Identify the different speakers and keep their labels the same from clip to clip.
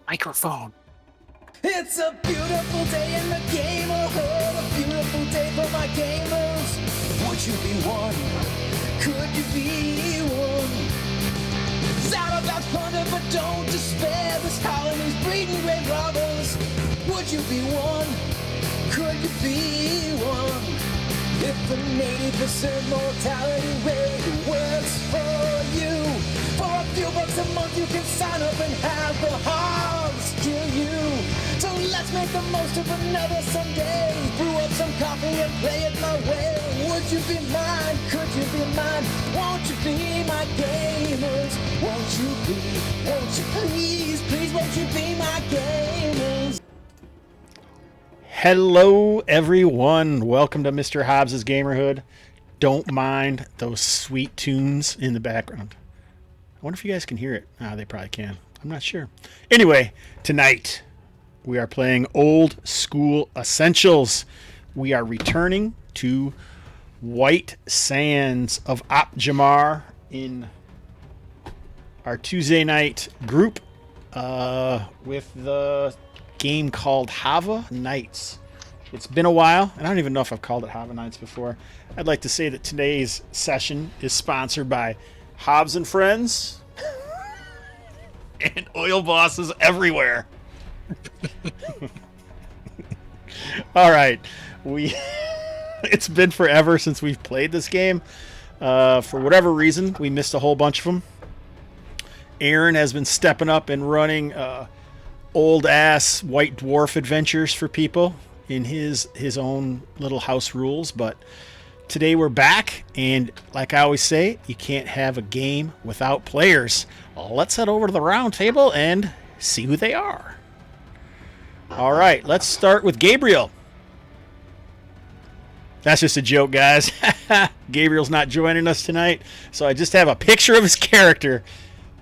Speaker 1: Microphone.
Speaker 2: It's a beautiful day in the gamerhood, a beautiful day for my gamers. Would you be one? Could you be one? It's out about plunder, but don't despair. This colony's breeding great robbers. Would you be one? Could you be one? If the 80% mortality rate works for you, for a few bucks a month you can sign up and have the Hobbs kill you. So let's make the most of another Sunday. Brew up some coffee and play it my way. Would you be mine? Could you be mine? Won't you be my gamers? Won't you please, please won't you be my gamers?
Speaker 3: Hello, everyone. Welcome to Mr. Hobbs' Gamerhood. Don't mind those sweet tunes in the background. I wonder if you guys can hear it. They probably can. I'm not sure. Anyway, tonight we are playing Old School Essentials. We are returning to White Sands of Opjamar in our Tuesday night group with the game called Havva Nights. It's been a while, and I don't even know if I've called it Havva Nights before. I'd like to say that today's session is sponsored by Hobbs and Friends and oil bosses everywhere. All right, it's been forever since we've played this game. For whatever reason, we missed a whole bunch of them. Aaron has been stepping up and running old ass White Dwarf adventures for people in his own little house rules, but today we're back, and like I always say, you can't have a game without players. Let's head over to the round table and see who they are. All right, let's start with Gabriel. That's just a joke, guys. Gabriel's not joining us tonight, so I just have a picture of his character.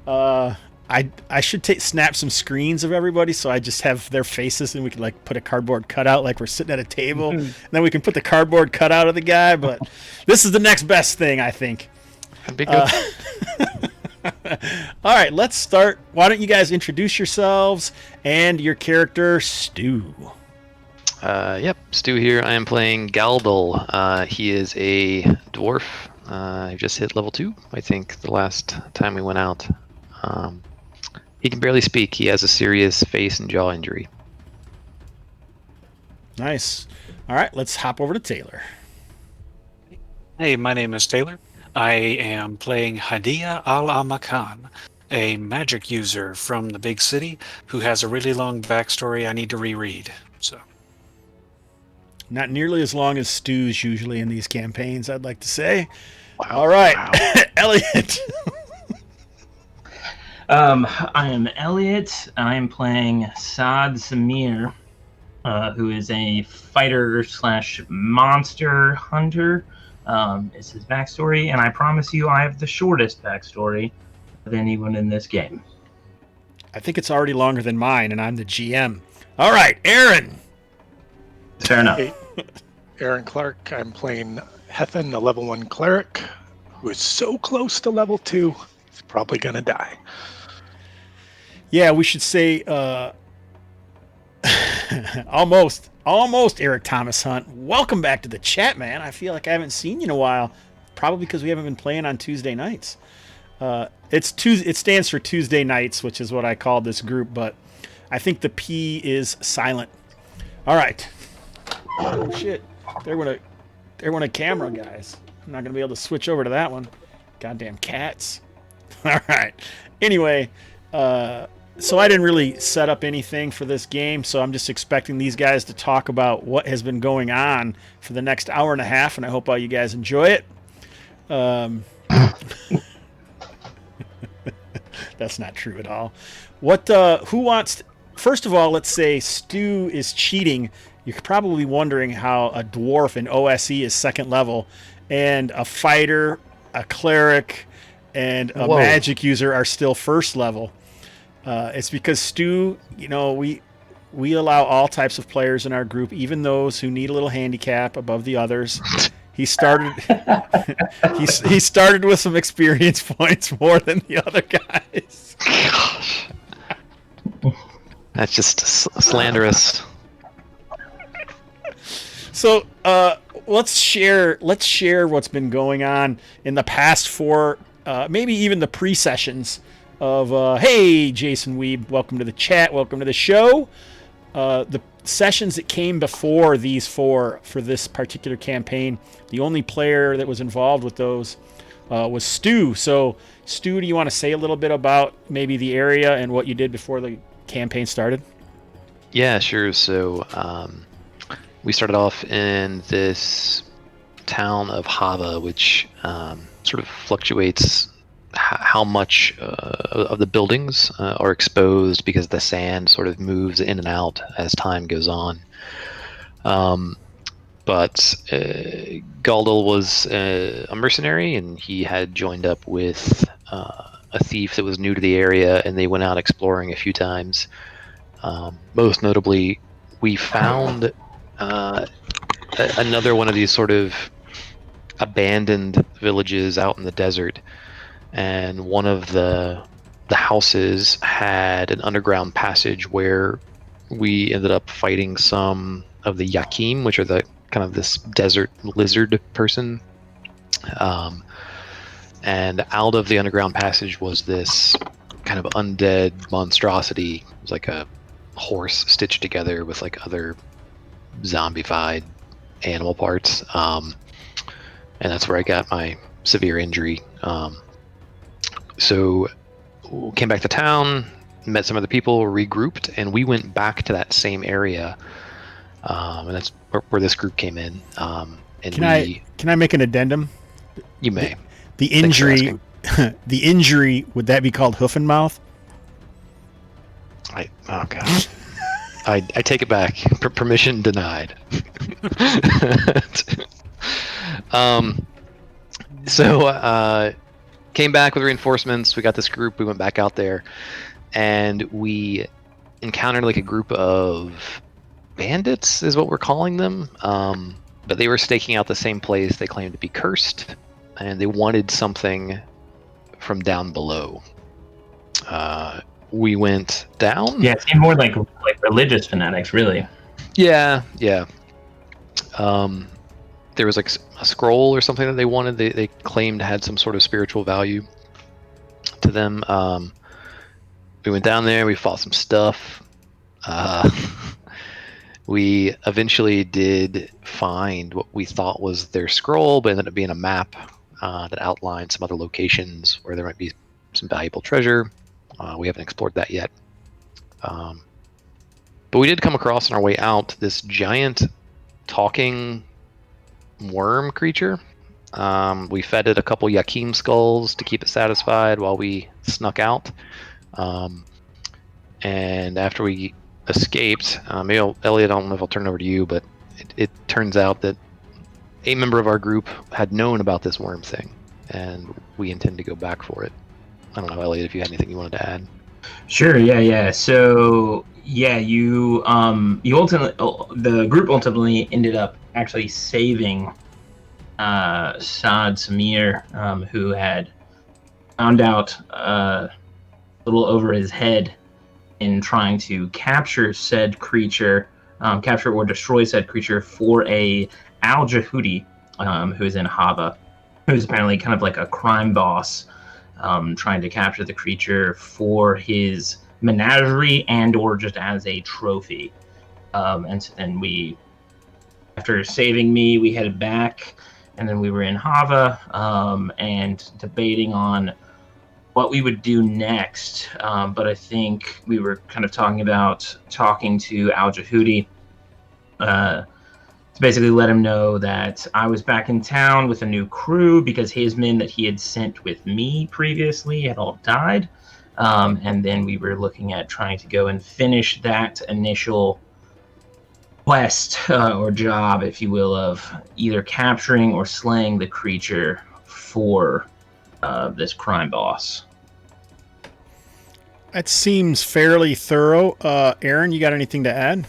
Speaker 3: I should snap some screens of everybody, so I just have their faces, and we can like put a cardboard cutout like we're sitting at a table, and then we can put the cardboard cutout of the guy. But this is the next best thing, I think.
Speaker 1: That'd be good.
Speaker 3: All right, let's start. Why don't you guys introduce yourselves and your character, Stu?
Speaker 1: Yep, Stu here. I am playing Galdal. He is a dwarf. He just hit level 2, I think, the last time we went out. He can barely speak. He has a serious face and jaw injury.
Speaker 3: Nice. All right, let's hop over to Taylor.
Speaker 4: Hey, my name is Taylor. I am playing Hadia Al-Amakan, a magic user from the big city who has a really long backstory I need to reread. So,
Speaker 3: Not nearly as long as Stu's usually in these campaigns, I'd like to say. Wow. All right, wow. Elliot.
Speaker 5: I am Elliot. I am playing Saad Samir, who is a fighter / monster hunter. Is his backstory, and I promise you I have the shortest backstory of anyone in this game.
Speaker 3: I think it's already longer than mine, and I'm the GM. All right, Aaron.
Speaker 5: Fair enough.
Speaker 6: Hey, Aaron Clark. I'm playing Hethan, a level 1 cleric, who is so close to level 2, he's probably going to die.
Speaker 3: Yeah, we should say almost Eric Thomas Hunt. Welcome back to the chat, man. I feel like I haven't seen you in a while, probably because we haven't been playing on Tuesday nights. It stands for Tuesday nights, which is what I call this group, but I think the P is silent. All right. Oh shit! There went a camera, guys. I'm not gonna be able to switch over to that one. Goddamn cats. All right. Anyway, so I didn't really set up anything for this game, so I'm just expecting these guys to talk about what has been going on for the next hour and a half, and I hope all you guys enjoy it. That's not true at all. Who wants... First of all, let's say Stu is cheating. You're probably wondering how a dwarf in OSE is second level, and a fighter, a cleric, and a magic user are still first level. It's because Stu, we allow all types of players in our group, even those who need a little handicap above the others. He started he started with some experience points more than the other guys.
Speaker 1: Gosh. That's just slanderous.
Speaker 3: So let's share what's been going on in the past 4, maybe even the pre-sessions of hey, Jason Weeb, welcome to the chat, welcome to the show. The sessions that came before these 4 for this particular campaign, the only player that was involved with those was Stu. So Stu, do you want to say a little bit about maybe the area and what you did before the campaign started?
Speaker 1: Yeah, sure. So we started off in this town of Havva, which sort of fluctuates how much of the buildings are exposed because the sand sort of moves in and out as time goes on. But Galdel was a mercenary, and he had joined up with a thief that was new to the area, and they went out exploring a few times. Most notably, we found another one of these sort of abandoned villages out in the desert, and one of the houses had an underground passage where we ended up fighting some of the Yakim, which are the kind of this desert lizard person. And out of the underground passage was this kind of undead monstrosity. It was like a horse stitched together with like other zombified animal parts. And that's where I got my severe injury. So came back to town, met some other people, regrouped, and we went back to that same area. And that's where this group came in. And
Speaker 3: Can I make an addendum?
Speaker 1: You may.
Speaker 3: The injury, the injury, would that be called hoof and mouth?
Speaker 1: Oh gosh. I take it back. Permission denied. So came back with reinforcements. We got this group. We went back out there, and we encountered like a group of bandits, is what we're calling them. But they were staking out the same place. They claimed to be cursed, and they wanted something from down below. We went down.
Speaker 5: Yeah, it seemed more like religious fanatics, really.
Speaker 1: Yeah. There was like a scroll or something that they wanted. They claimed had some sort of spiritual value to them. We went down there. We fought some stuff. We eventually did find what we thought was their scroll, but ended up being a map that outlined some other locations where there might be some valuable treasure. We haven't explored that yet. But we did come across on our way out this giant talking worm creature. We fed it a couple Yakim skulls to keep it satisfied while we snuck out. And after we escaped, maybe Elliot, I don't know if I'll turn it over to you, but it turns out that a member of our group had known about this worm thing, and we intend to go back for it. I don't know, Elliot, if you had anything you wanted to add.
Speaker 5: Sure. Yeah. So you ultimately, the group ultimately ended up actually saving Saad Samir, who had found out a little over his head in trying to capture said creature, capture or destroy said creature for a Al Jahudi, who is in Havva, who's apparently kind of like a crime boss, trying to capture the creature for his menagerie and or just as a trophy. And we, after saving me, we headed back, and then we were in Havva and debating on what we would do next. But I think we were kind of talking to Al Jahudi to basically let him know that I was back in town with a new crew because his men that he had sent with me previously had all died. And then we were looking at trying to go and finish that initial quest or job, if you will, of either capturing or slaying the creature for this crime boss.
Speaker 3: That seems fairly thorough. Aaron, you got anything to add?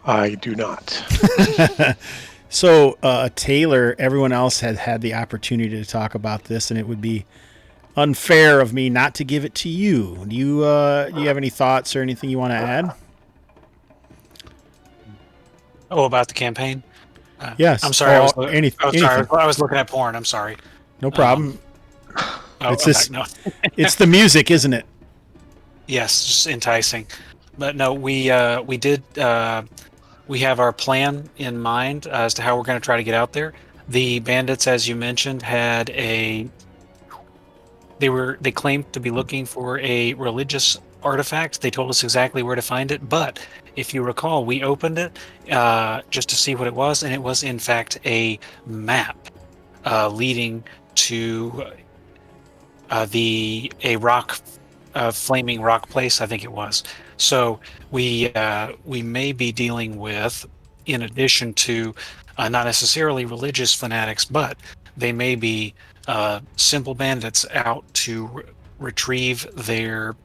Speaker 6: I do not.
Speaker 3: So, Taylor, everyone else had the opportunity to talk about this, and it would be unfair of me not to give it to you. Do you have any thoughts or anything you want to add?
Speaker 4: Oh, about the campaign?
Speaker 3: Yes.
Speaker 4: I'm sorry.
Speaker 3: Anything.
Speaker 4: I was looking at porn. I'm sorry.
Speaker 3: No problem. It's
Speaker 4: okay, no.
Speaker 3: It's the music, isn't it?
Speaker 4: Yes, just enticing. But no, we did. We have our plan in mind as to how we're going to try to get out there. The bandits, as you mentioned, had a. They claimed to be looking for a religious artifact. They told us exactly where to find it, but if you recall, we opened it just to see what it was, and it was in fact a map leading to a rock, flaming rock place, I think it was. So we may be dealing with, in addition to not necessarily religious fanatics, but they may be simple bandits out to retrieve their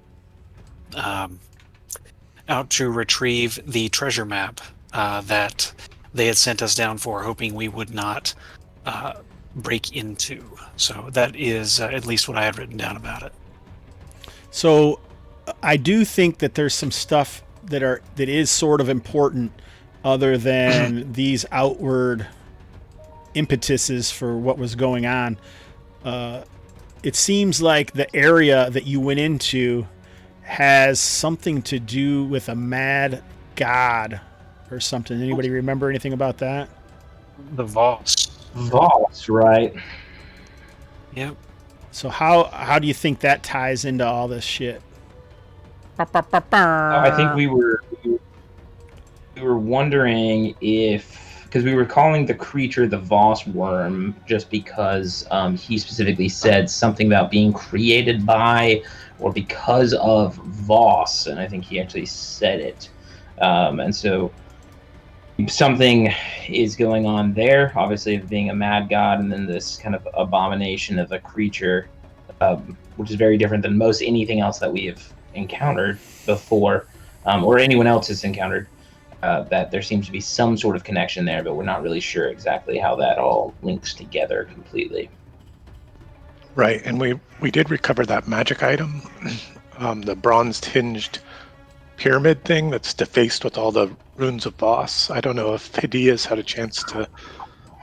Speaker 4: the treasure map that they had sent us down for, hoping we would not break into. So that is at least what I had written down about it.
Speaker 3: So I do think that there's some stuff that is sort of important other than these outward impetuses for what was going on. It seems like the area that you went into has something to do with a mad god or something. Anybody remember anything about that?
Speaker 4: The vaults.
Speaker 5: Vaults, right?
Speaker 4: Yep.
Speaker 3: So how do you think that ties into all this shit?
Speaker 5: I think we were wondering if, because we were calling the creature the Voss worm just because he specifically said something about being created by or because of Voss, and I think he actually said it. And so something is going on there, obviously, of being a mad god, and then this kind of abomination of a creature, which is very different than most anything else that we have encountered before, or anyone else has encountered. That there seems to be some sort of connection there, but we're not really sure exactly how that all links together completely.
Speaker 6: Right, and we did recover that magic item, the bronze-tinged pyramid thing that's defaced with all the runes of Voss. I don't know if Hidea's had a chance to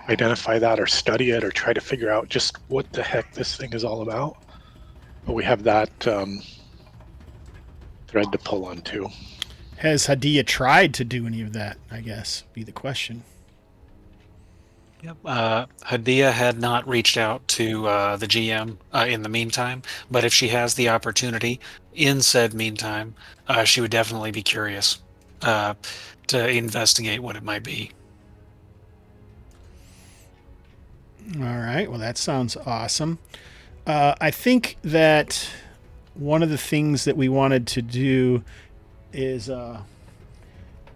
Speaker 6: identify that or study it or try to figure out just what the heck this thing is all about. But we have that thread to pull on too.
Speaker 3: Has Hadea tried to do any of that, I guess, be the question.
Speaker 4: Yep. Hadea had not reached out to the GM in the meantime, but if she has the opportunity in said meantime, she would definitely be curious to investigate what it might be.
Speaker 3: All right. Well, that sounds awesome. I think that one of the things that we wanted to do is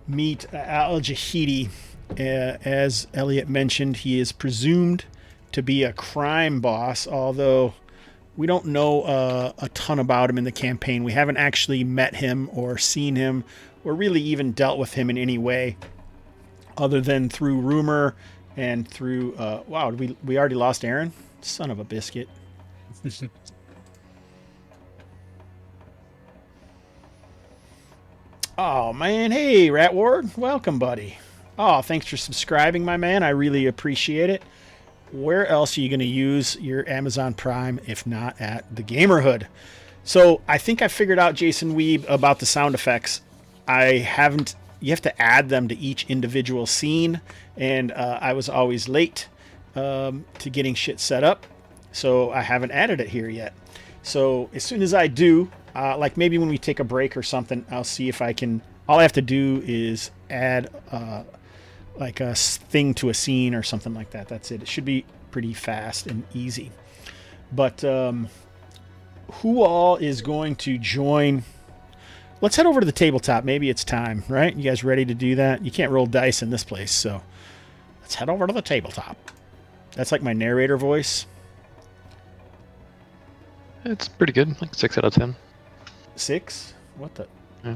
Speaker 3: meet Al-Jahidi. As Elliot mentioned, he is presumed to be a crime boss, although we don't know a ton about him in the campaign. We haven't actually met him or seen him or really even dealt with him in any way other than through rumor and through... wow, we already lost Aaron? Son of a biscuit. Oh, man. Hey, Rat Ward. Welcome, buddy. Oh, thanks for subscribing, my man. I really appreciate it. Where else are you going to use your Amazon Prime if not at the Gamerhood? So I think I figured out, Jason Weeb, about the sound effects. You have to add them to each individual scene, and I was always late to getting shit set up, so I haven't added it here yet. So as soon as I do, like maybe when we take a break or something, I'll see if I can. All I have to do is add like a thing to a scene or something like that. That's it. It should be pretty fast and easy. But who all is going to join? Let's head over to the tabletop. Maybe it's time, right? You guys ready to do that? You can't roll dice in this place, so let's head over to the tabletop. That's like my narrator voice.
Speaker 1: It's pretty good, like 6 out of 10.
Speaker 3: 6? What the?
Speaker 1: Yeah.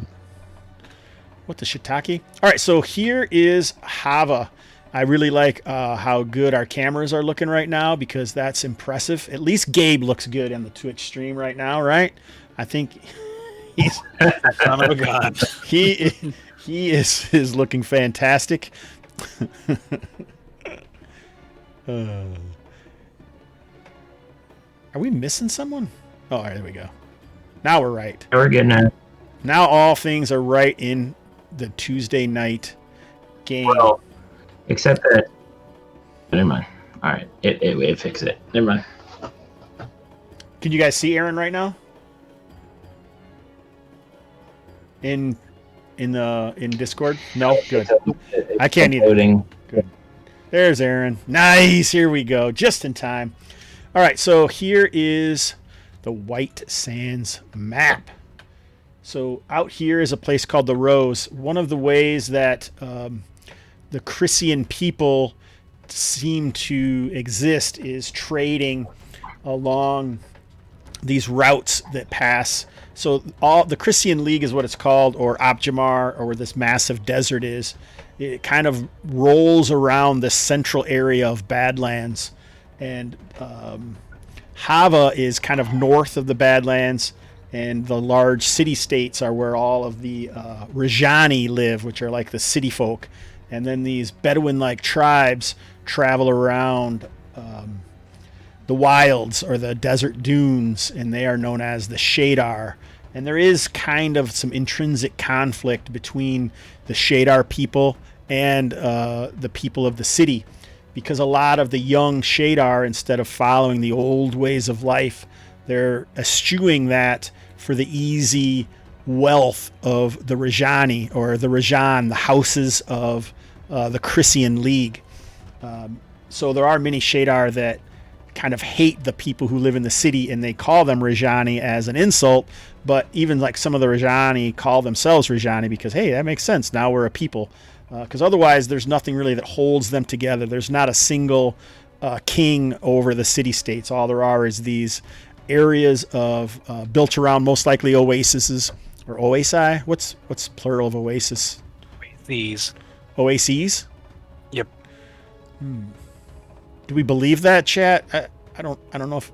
Speaker 3: What the shiitake? All right, so here is Havva, I really like how good our cameras are looking right now because that's impressive. At least Gabe looks good on the Twitch stream right now, right? I think he's
Speaker 4: Son of a gun.
Speaker 3: he is looking fantastic. Are we missing someone? Oh, all right, there we go. Now we're right.
Speaker 5: We're good now.
Speaker 3: Now all things are right in the Tuesday night game.
Speaker 5: Well, except that. Never mind. All right, it fixed it. Never mind.
Speaker 3: Can you guys see Aaron right now? In Discord? No, good. I can't either.
Speaker 5: Loading.
Speaker 3: Good. There's Aaron. Nice. Here we go. Just in time. All right. So here is the White Sands map. So out here is a place called the Rose. One of the ways that the Chrysian people seem to exist is trading along these routes that pass. So all the Chrysian League is what it's called, or Opjamar, or where this massive desert is. It kind of rolls around the central area of Badlands, and Havva is kind of north of the Badlands, and the large city-states are where all of the Rajani live, which are like the city folk. And then these Bedouin-like tribes travel around the wilds or the desert dunes, and they are known as the Shadar. And there is kind of some intrinsic conflict between the Shadar people and the people of the city, because a lot of the young Shadar, instead of following the old ways of life, they're eschewing that for the easy wealth of the Rajani, or the Rajan, the houses of the Chrysian League. So there are many Shadar that kind of hate the people who live in the city, and they call them Rajani as an insult. But even like some of the Rajani call themselves Rajani because, hey, that makes sense. Now we're a people. Because otherwise there's nothing really that holds them together. There's not a single king over the city-states. All there are is these areas of built around most likely oases, or oasi. What's plural of oasis?
Speaker 4: These.
Speaker 3: Oases?
Speaker 4: Yep.
Speaker 3: Do we believe that, chat? I don't know if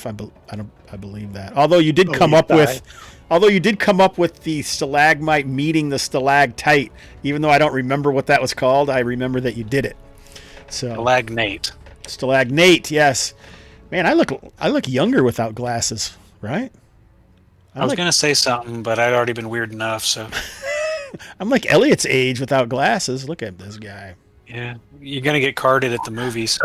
Speaker 3: I believe that. Although you did come up with the stalagmite meeting the stalactite, even though I don't remember what that was called, I remember that you did it. So Stalagnate, yes. Man, I look younger without glasses, right?
Speaker 4: I was gonna say something, but I'd already been weird enough, so
Speaker 3: I'm like Elliot's age without glasses. Look at this guy.
Speaker 4: yeah, you're gonna get carded at the movies.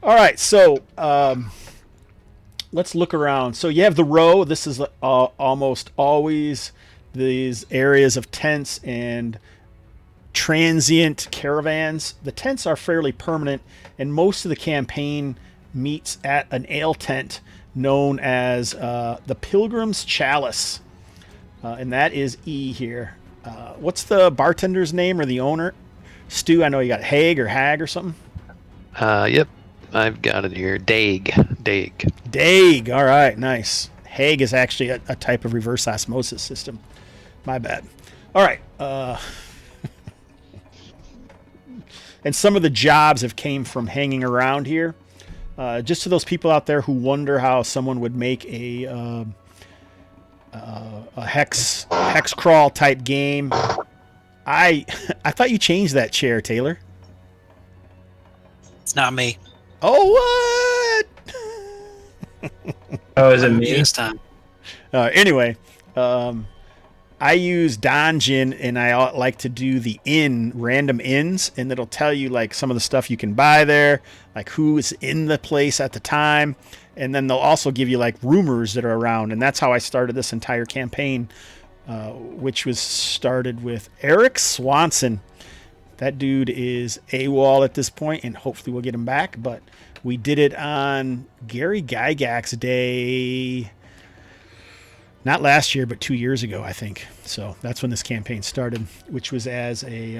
Speaker 3: All right, so let's look around. So you have the row. This is almost always these areas of tents and transient caravans. The tents are fairly permanent, and most of the campaign meets at an ale tent known as the Pilgrim's Chalice, and that is E here. What's the bartender's name or the owner? Stu, I know you got Hag or something.
Speaker 1: Yep, I've got it here. Dag.
Speaker 3: All right, nice. Hag is actually a type of reverse osmosis system. My bad. All right. And some of the jobs have came from hanging around here. Just to those people out there who wonder how someone would make a hex crawl type game. I thought you changed that chair, Taylor.
Speaker 4: It's not me.
Speaker 3: Oh, what?
Speaker 5: Oh, is it me?
Speaker 4: This time.
Speaker 3: Anyway, I use Donjin, and I like to do the random ins, and it'll tell you like some of the stuff you can buy there, like who is in the place at the time, and then they'll also give you like rumors that are around, and that's how I started this entire campaign, which was started with Eric Swanson. That dude is AWOL at this point, and hopefully we'll get him back, but we did it on Gary Gygax's day, not last year, but 2 years ago, I think. So that's when this campaign started, which was as a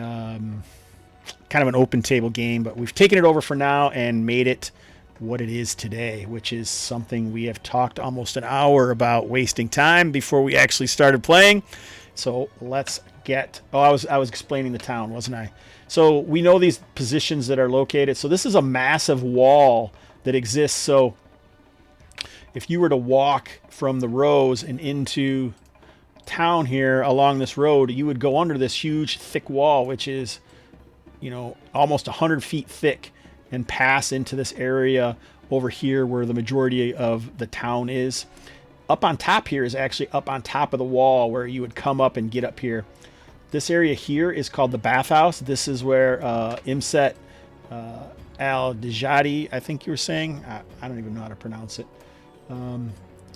Speaker 3: kind of an open table game, but we've taken it over for now and made it what it is today, which is something we have talked almost an hour about wasting time before we actually started playing. So let's get. Oh, I was explaining the town, wasn't I? So we know these positions that are located. So this is a massive wall that exists. So if you were to walk from the rows and into town here along this road, you would go under this huge thick wall, which is, almost 100 feet thick, and pass into this area over here where the majority of the town is. Up on top here is actually up on top of the wall where you would come up and get up here. This area here is called the bathhouse. This is where Imset al-Dijadi, I think you were saying. I don't even know how to pronounce it.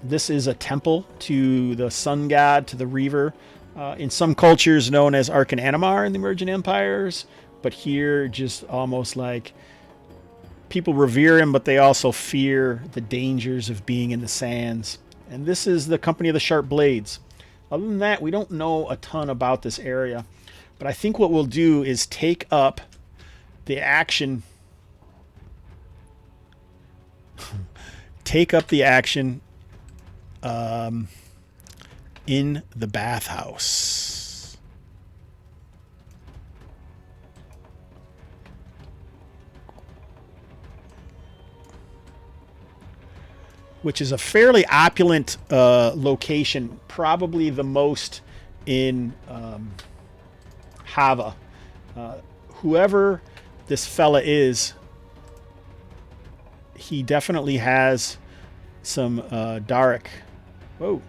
Speaker 3: This is a temple to the sun god, to the Reaver. In some cultures known as Arkan Animar in the Emergent Empires. But here, just almost like people revere him, but they also fear the dangers of being in the sands. And this is the Company of the Sharp Blades. Other than that, we don't know a ton about this area. But I think what we'll do is take up the action. In the bathhouse. Which is a fairly opulent location, probably the most in Havva. Whoever this fella is, he definitely has some Dark. Whoa,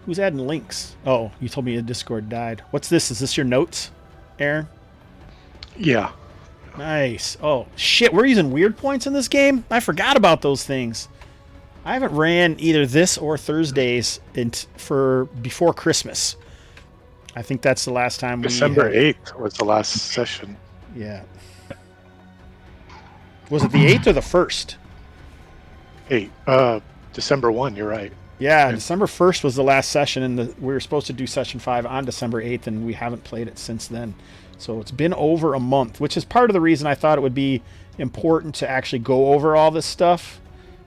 Speaker 3: who's adding links? Oh, you told me the Discord died. What's this? Is this your notes, Aaron?
Speaker 6: Yeah.
Speaker 3: Nice. Oh, shit, we're using weird points in this game? I forgot about those things. I haven't ran either this or Thursdays for before Christmas. I think that's the last time
Speaker 6: December 8th was the last session.
Speaker 3: Yeah. Was it the 8th or the 1st?
Speaker 6: 8. December 1, you're right.
Speaker 3: Yeah, December 1st was the last session, and we were supposed to do session 5 on December 8th, and we haven't played it since then. So it's been over a month, which is part of the reason I thought it would be important to actually go over all this stuff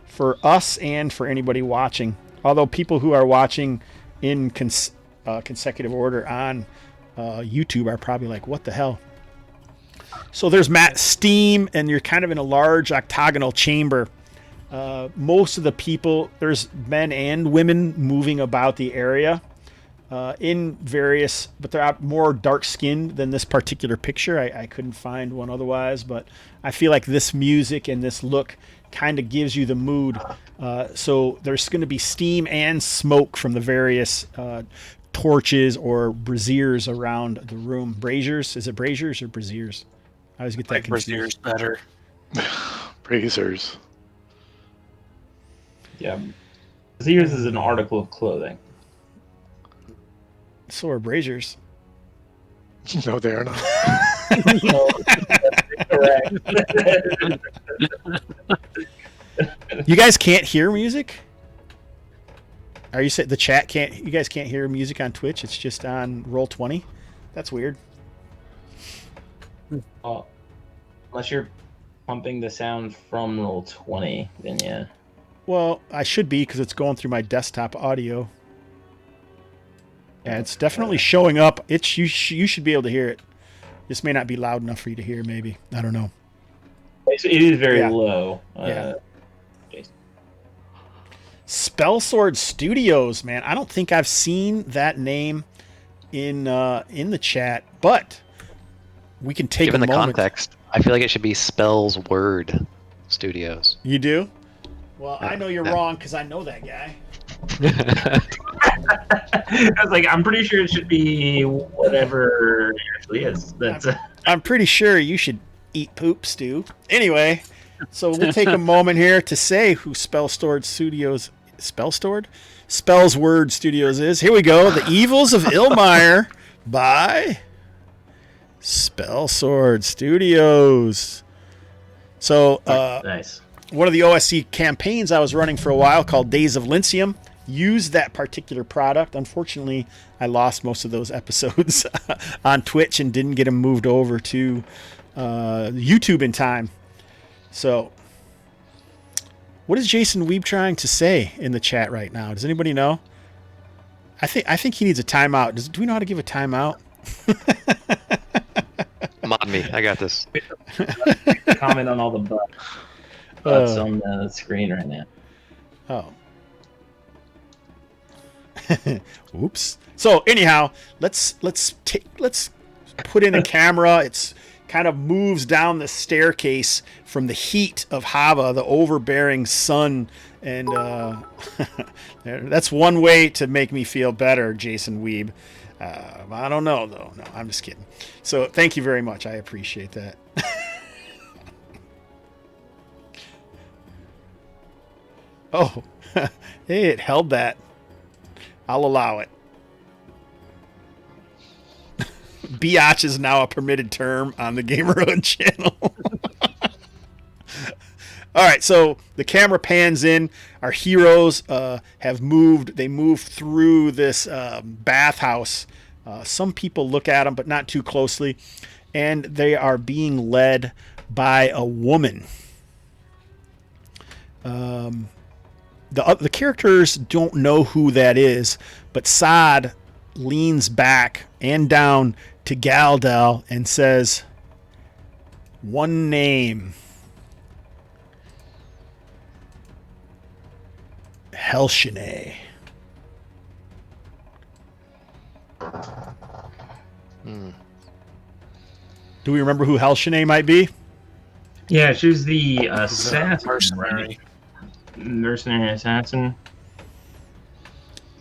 Speaker 3: for us and for anybody watching. Although people who are watching in consecutive order on YouTube are probably like, what the hell? So there's Steam, and you're kind of in a large octagonal chamber. Most of the people, there's men and women moving about the area in various, but they're more dark-skinned than this particular picture. I couldn't find one otherwise, but I feel like this music and this look kind of gives you the mood. So there's going to be steam and smoke from the various torches or braziers around the room. Braziers? Is it braziers or braziers? I always get that confused.
Speaker 4: Braziers better.
Speaker 6: Brazers.
Speaker 5: Yeah. Braziers is an article of clothing.
Speaker 3: So are braziers.
Speaker 6: No, they are not.
Speaker 5: No, correct.
Speaker 3: You guys can't hear music? Are you saying the chat can't? You guys can't hear music on Twitch? It's just on Roll20? That's weird.
Speaker 5: Well, unless you're pumping the sound from Roll20, then yeah.
Speaker 3: Well, I should be because it's going through my desktop audio. Yeah, it's definitely showing up. You should be able to hear it. This may not be loud enough for you to hear, maybe. I don't know.
Speaker 5: It is very low.
Speaker 3: Spellsword Studios, man. I don't think I've seen that name in the chat, but we can take
Speaker 1: Given
Speaker 3: a
Speaker 1: the
Speaker 3: moment.
Speaker 1: context, I feel like it should be Spells Word Studios.
Speaker 3: You do? Well, I know you're wrong because I know that guy.
Speaker 5: I was like, I'm pretty sure it should be whatever it actually is.
Speaker 3: I'm pretty sure you should eat poop, Stu. Anyway, so we'll take a moment here to say who Spellsword Studios is. Here we go. The Evils of Ilmire by Spellsword Studios. So,
Speaker 5: nice.
Speaker 3: One of the OSC campaigns I was running for a while called Days of Lyncium used that particular product. Unfortunately, I lost most of those episodes on Twitch and didn't get them moved over to YouTube in time. So, what is Jason Weeb trying to say in the chat right now? Does anybody know? I think he needs a timeout. Do we know how to give a timeout?
Speaker 1: Mod me. I got this.
Speaker 5: Comment on all the butts on the screen right now.
Speaker 3: Oh. Oops. So anyhow, let's put in a camera. It's kind of moves down the staircase from the heat of Havva, the overbearing sun, and that's one way to make me feel better, Jason Weeb. I don't know though. No, I'm just kidding. So thank you very much. I appreciate that. Oh, hey, it held that. I'll allow it. Biatch is now a permitted term on the Gamerhood channel. All right, so the camera pans in. Our heroes have moved. They moved through this bathhouse. Some people look at them, but not too closely. And they are being led by a woman. The characters don't know who that is, but Saad leans back and down to Galdel and says, "One name. Helshine." Do we remember who Helshine might be?
Speaker 5: Yeah, she was the assassin.
Speaker 4: Mercenary.
Speaker 5: Mercenary assassin.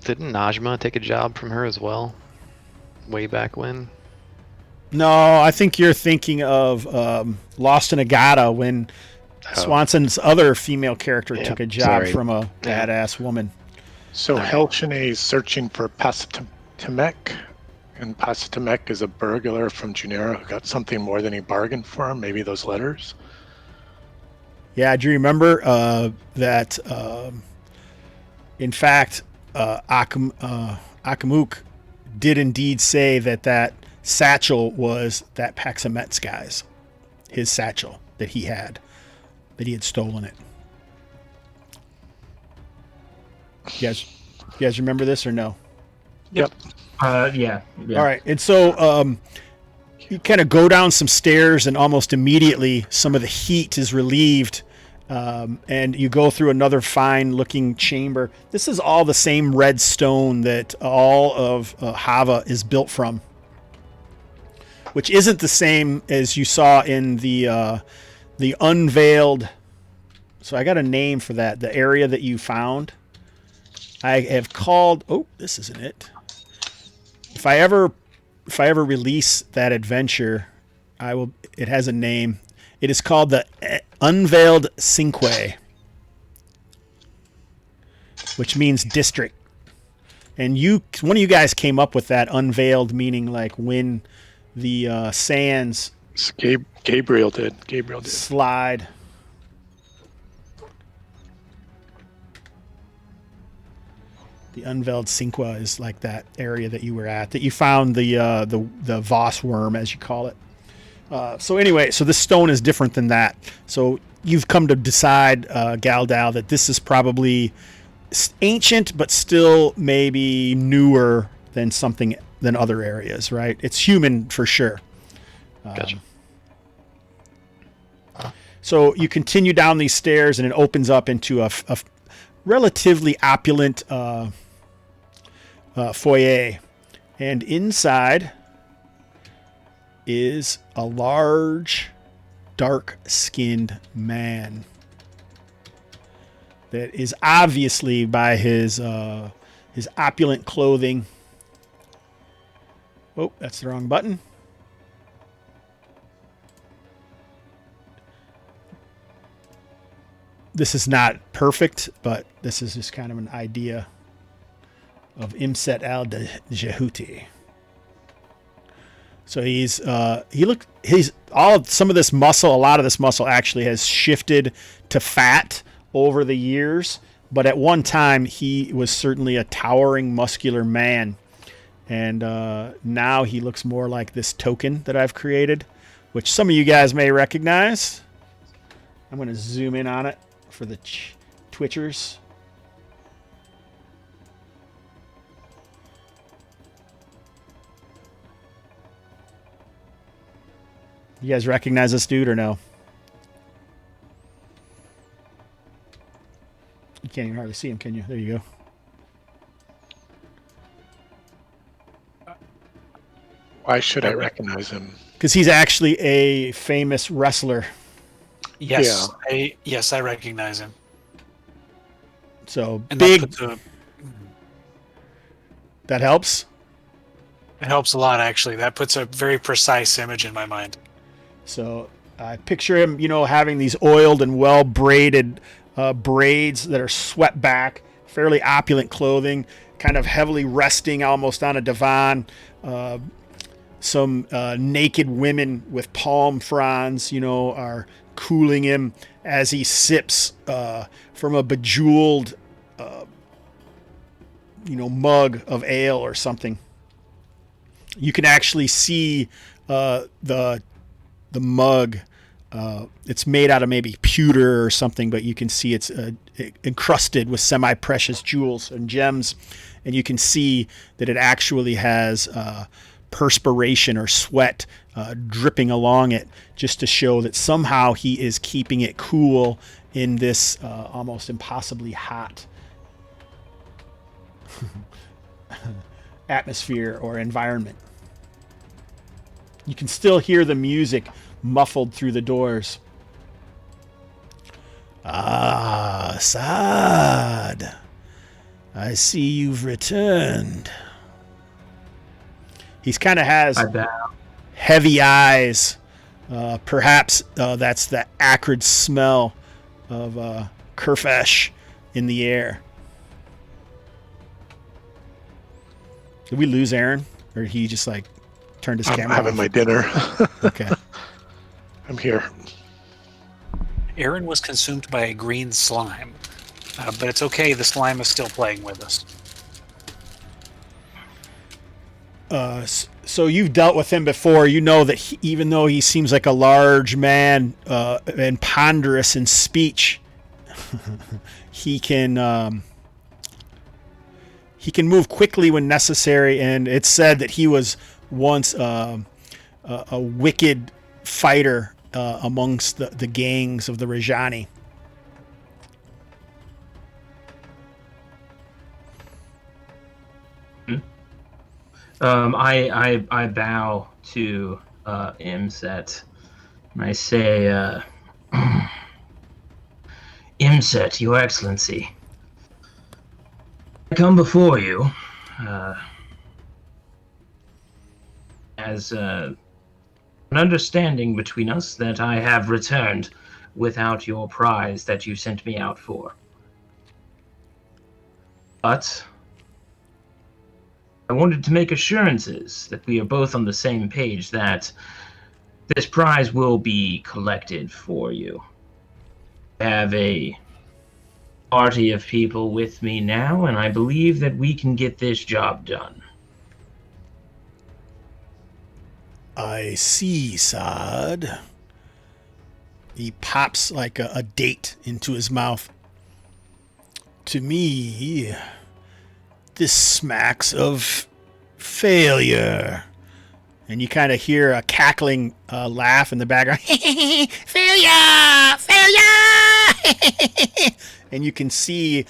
Speaker 1: Didn't Najma take a job from her as well? Way back when?
Speaker 3: No, I think you're thinking of Lost in Agata when Swanson's other female character took a job from a badass woman.
Speaker 6: So Helshine is searching for Pasitamek, and Pasitamek is a burglar from Junera who got something more than he bargained for, maybe those letters.
Speaker 3: Yeah, do you remember that, in fact, Akamuk did indeed say that satchel was that Paxamet's guy's, his satchel that he had stolen it. You guys remember this or no?
Speaker 6: Yep.
Speaker 5: Yeah.
Speaker 3: All right, and so you kind of go down some stairs, and almost immediately some of the heat is relieved, and you go through another fine-looking chamber. This is all the same red stone that all of Havva is built from, which isn't the same as you saw in the unveiled. So I got a name for that. The area that you found, I have called. Oh, this isn't it. If I ever release that adventure, I will. It has a name. It is called the Unveiled Cinque, which means district. And one of you guys came up with that unveiled, meaning like when the sands
Speaker 6: Gabriel did.
Speaker 3: slide. The Unveiled Cinque is like that area that you were at, that you found the Voss worm, as you call it. So anyway, so this stone is different than that. So you've come to decide, Galdal, that this is probably ancient, but still maybe newer than other areas, right? It's human for sure.
Speaker 1: Gotcha.
Speaker 3: So you continue down these stairs, and it opens up into a relatively opulent foyer, and inside is a large, dark-skinned man that is obviously, by his opulent clothing. Oh, that's the wrong button. This is not perfect, but this is just kind of an idea of Imset al-Jehuti. So some of this muscle, a lot of this muscle actually has shifted to fat over the years, but at one time he was certainly a towering muscular man. And now he looks more like this token that I've created, which some of you guys may recognize. I'm going to zoom in on it for the Twitchers. You guys recognize this dude or no? You can't even hardly see him, can you? There you go.
Speaker 6: Why should I recognize him?
Speaker 3: Because he's actually a famous wrestler.
Speaker 4: Yes, I recognize him.
Speaker 3: So
Speaker 4: And
Speaker 3: big.
Speaker 4: That
Speaker 3: That helps.
Speaker 4: it helps a lot, actually. That puts a very precise image in my mind.
Speaker 3: So I picture him, having these oiled and well braided braids that are swept back, fairly opulent clothing, kind of heavily resting almost on a divan. Some naked women with palm fronds, are cooling him as he sips from a bejeweled, mug of ale or something. You can actually see the mug. It's made out of maybe pewter or something, but you can see it's encrusted with semi-precious jewels and gems, and you can see that it actually has perspiration or sweat dripping along it, just to show that somehow he is keeping it cool in this almost impossibly hot atmosphere or environment. You can still hear the music muffled through the doors. Ah, Saad. I see you've returned. He's kind of has heavy eyes. Perhaps that's the acrid smell of Kerfesh in the air. Did we lose Aaron? Or did he just turned his camera
Speaker 6: I'm having
Speaker 3: off?
Speaker 6: my dinner.
Speaker 3: Okay.
Speaker 6: I'm here.
Speaker 4: Aaron was consumed by a green slime. But it's okay, the slime is still playing with us.
Speaker 3: So you've dealt with him before. You know that even though he seems like a large man and ponderous in speech, he can move quickly when necessary. And it's said that he was once a wicked fighter amongst the gangs of the Rajani.
Speaker 5: I bow to Imset, and I say, Imset, Your Excellency, I come before you as an understanding between us that I have returned without your prize that you sent me out for. But I wanted to make assurances that we are both on the same page, that this prize will be collected for you. I have a party of people with me now, and I believe that we can get this job done.
Speaker 3: I see, Saad. He pops like a date into his mouth. To me, this smacks of failure. And you kind of hear a cackling laugh in the background. Failure! Failure! And you can see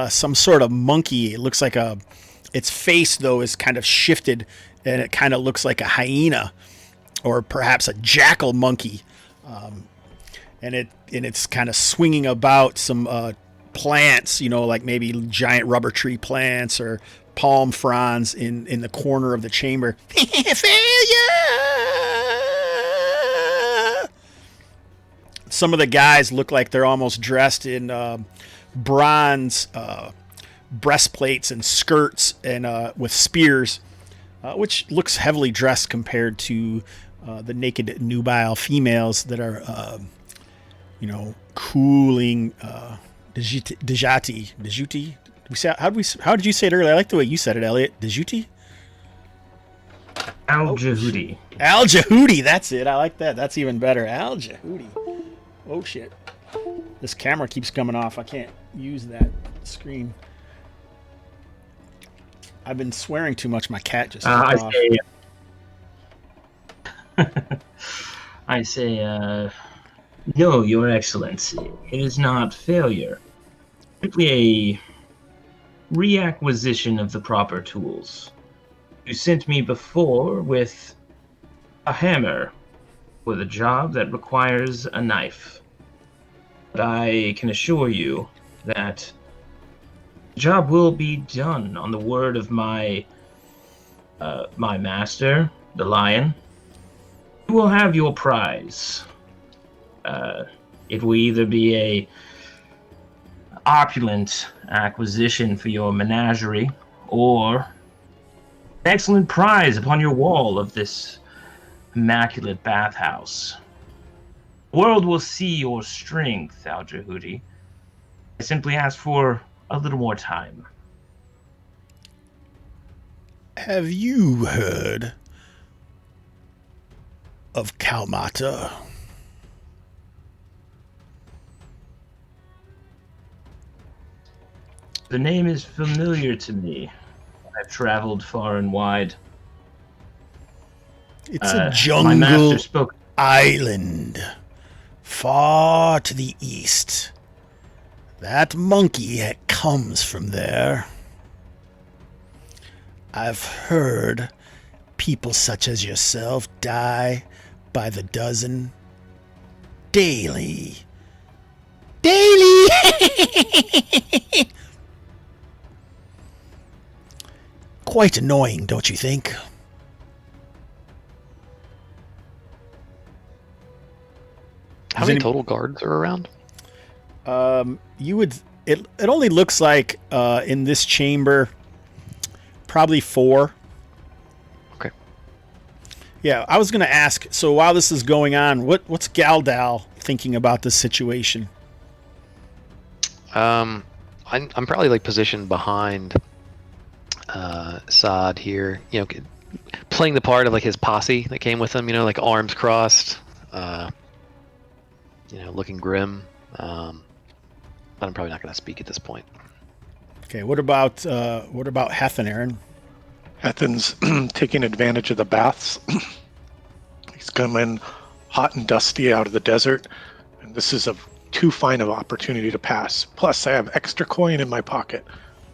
Speaker 3: some sort of monkey. It looks like its face, though, is kind of shifted, and it kind of looks like a hyena or perhaps a jackal monkey. And it's kind of swinging about some plants, like maybe giant rubber tree plants or palm fronds in the corner of the chamber. Failure! Some of the guys look like they're almost dressed in bronze breastplates and skirts and with spears, which looks heavily dressed compared to the naked nubile females that are, cooling. Dejuti. How did you say it earlier? I like the way you said it, Elliot. Dejuti?
Speaker 5: Al Jahudi.
Speaker 3: Al Jahudi, that's it. I like that. That's even better. Al Jahudi. Oh shit. This camera keeps coming off. I can't use that screen. I've been swearing too much. My cat just
Speaker 5: I
Speaker 3: off.
Speaker 5: say, I say, no, Your Excellency. It is not failure. Simply a reacquisition of the proper tools. You sent me before with a hammer for the job that requires a knife. But I can assure you that the job will be done on the word of my master, the lion. You will have your prize. It will either be a opulent acquisition for your menagerie, or an excellent prize upon your wall of this immaculate bathhouse. The world will see your strength, Al Jahudi. I simply ask for a little more time.
Speaker 3: Have you heard of Kalmata?
Speaker 5: The name is familiar to me. I've traveled far and wide.
Speaker 3: It's a
Speaker 5: My master
Speaker 3: jungle
Speaker 5: spoke.
Speaker 3: island far to the east. That monkey comes from there. I've heard people such as yourself die by the dozen daily. Daily! Quite annoying, don't you think?
Speaker 1: How many total guards are around?
Speaker 3: You would. It only looks like in this chamber, probably 4.
Speaker 1: Okay.
Speaker 3: Yeah, I was going to ask. So while this is going on, what's Galdal thinking about this situation?
Speaker 1: I'm probably like positioned behind Saad here. You know, playing the part of like his posse that came with him. You know, like arms crossed. You know, looking grim. But I'm probably not going to speak at this point.
Speaker 3: Okay, what about Hethan, Aaron?
Speaker 6: Hethan's taking advantage of the baths. He's coming hot and dusty out of the desert, and this is too fine of opportunity to pass. Plus, I have extra coin in my pocket.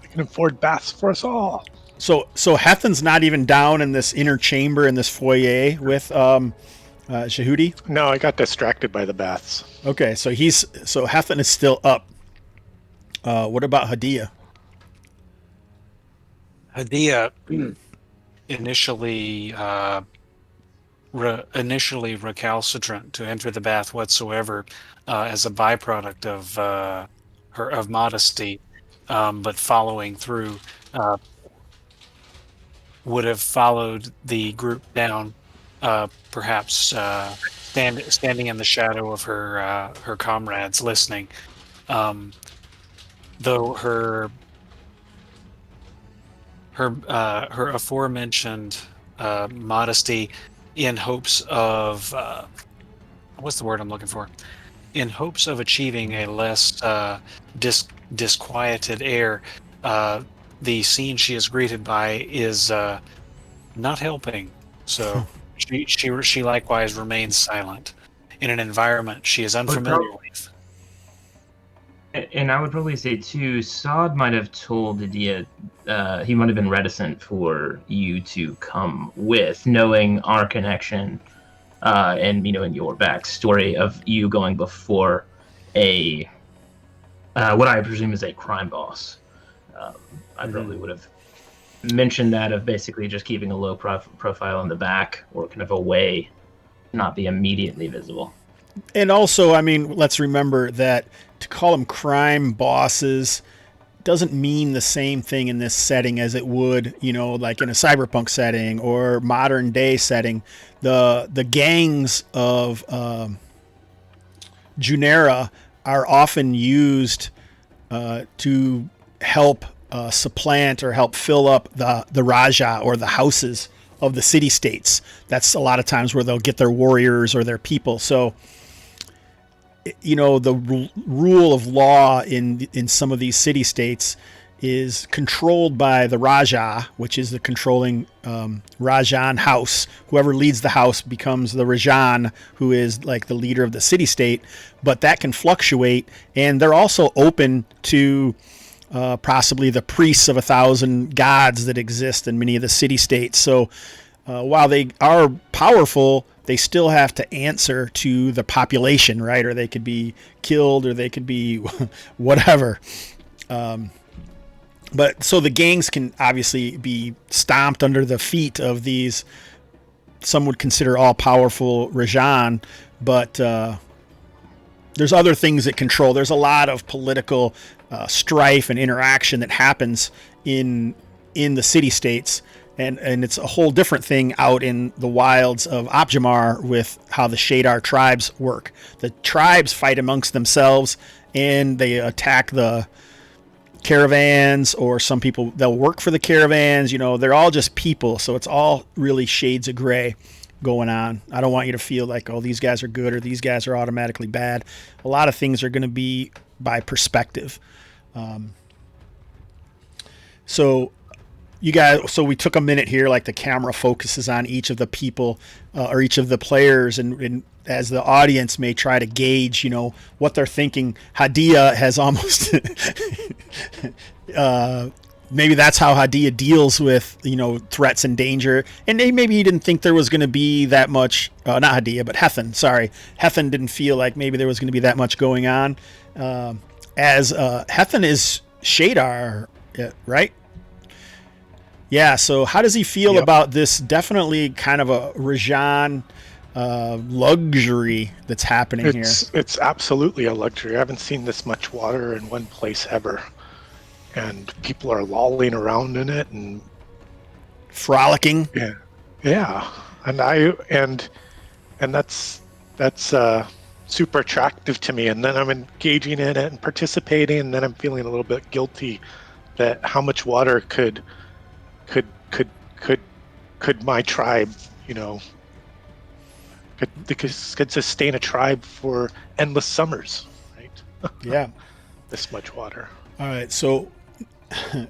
Speaker 6: I can afford baths for us all.
Speaker 3: So Hethan's not even down in this inner chamber in this foyer with Shahudi?
Speaker 6: No, I got distracted by the baths.
Speaker 3: Okay, so Hethan is still up. What about Hadia?
Speaker 4: Hadia initially recalcitrant to enter the bath whatsoever as a byproduct of her modesty, but following through, would have followed the group down, perhaps standing in the shadow of her comrades, listening. Though her aforementioned modesty, in hopes of what's the word I'm looking for? In hopes of achieving a less disquieted air, the scene she is greeted by is not helping. So she likewise remains silent in an environment she is unfamiliar with.
Speaker 5: And I would probably say too, Saad might have told Hadia, he might have been reticent for you to come with, knowing our connection, and in your backstory of you going before a what I presume is a crime boss. I probably would have mentioned that, of basically just keeping a low profile in the back, or kind of away, not be immediately visible.
Speaker 3: And also, I mean, let's remember that to call them crime bosses doesn't mean the same thing in this setting as it would, like in a cyberpunk setting or modern day setting. The gangs of Junera are often used to help supplant or help fill up the Raja or the houses of the city states. That's a lot of times where they'll get their warriors or their people. So the rule of law in some of these city states is controlled by the Raja, which is the controlling Rajan house. Whoever leads the house becomes the Rajan, who is like the leader of the city-state. But that can fluctuate, and they're also open to possibly the priests of 1,000 gods that exist in many of the city-states. So while they are powerful, they still have to answer to the population, right? Or they could be killed, or they could be whatever. But so the gangs can obviously be stomped under the feet of these, some would consider all-powerful Rajan, but there's other things that control. There's a lot of political strife and interaction that happens in the city-states, and it's a whole different thing out in the wilds of Abjamar with how the Shadar tribes work. The tribes fight amongst themselves, and they attack the caravans, or some people, they'll work for the caravans. They're all just people, so it's all really shades of gray going on. I don't want you to feel like, oh, these guys are good or these guys are automatically bad. A lot of things are going to be by perspective. So we took a minute here, like the camera focuses on each of the people or each of the players, and as the audience may try to gauge, what they're thinking. Hadia has almost maybe that's how Hadia deals with, threats and danger. And maybe he didn't think there was going to be that much, not Hadia, but Hethan, sorry. Hethan didn't feel like maybe there was going to be that much going on. As Hethan is Shadar, right? Yeah, so how does he feel about this definitely kind of a Rajan luxury that's happening here?
Speaker 6: It's absolutely a luxury. I haven't seen this much water in one place ever. And people are lolling around in it and
Speaker 3: frolicking.
Speaker 6: Yeah. And that's super attractive to me. And then I'm engaging in it and participating, and then I'm feeling a little bit guilty that how much water could my tribe, could sustain a tribe for endless summers, right?
Speaker 3: Yeah.
Speaker 6: This much water.
Speaker 3: All right, so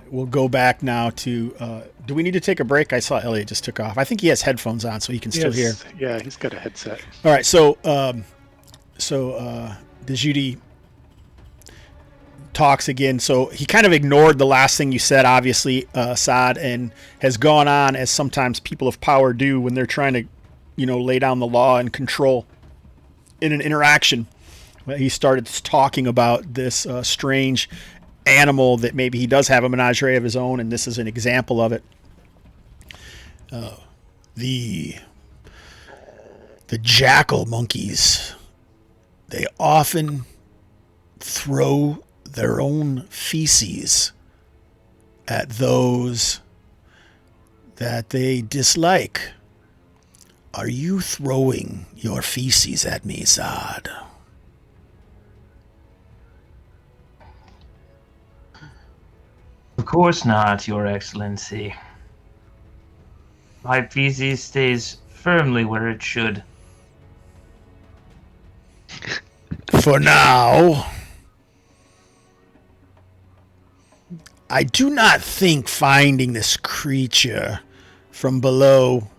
Speaker 3: we'll go back now to, do we need to take a break? I saw Elliot just took off. I think he has headphones on, so he can still hear.
Speaker 6: Yeah, he's got a headset.
Speaker 3: All right, so Dejudi talks again. So he kind of ignored the last thing you said, obviously, Saad, and has gone on, as sometimes people of power do when they're trying to, lay down the law and control in an interaction. He started talking about this strange animal that maybe he does have a menagerie of his own, and this is an example of it. The jackal monkeys, they often throw their own feces at those that they dislike. Are you throwing your feces at me, Saad?
Speaker 5: Of course not, Your Excellency. My feces stays firmly where it should.
Speaker 3: For now, I do not think finding this creature from below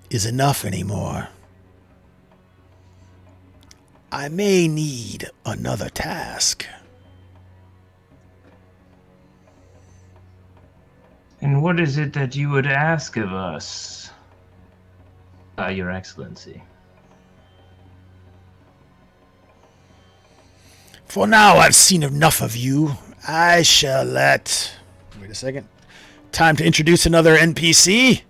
Speaker 3: is enough anymore. I may need another task.
Speaker 5: And what is it that you would ask of us, Your Excellency?
Speaker 3: For now, I've seen enough of you. I shall let... Wait a second. Time to introduce another NPC.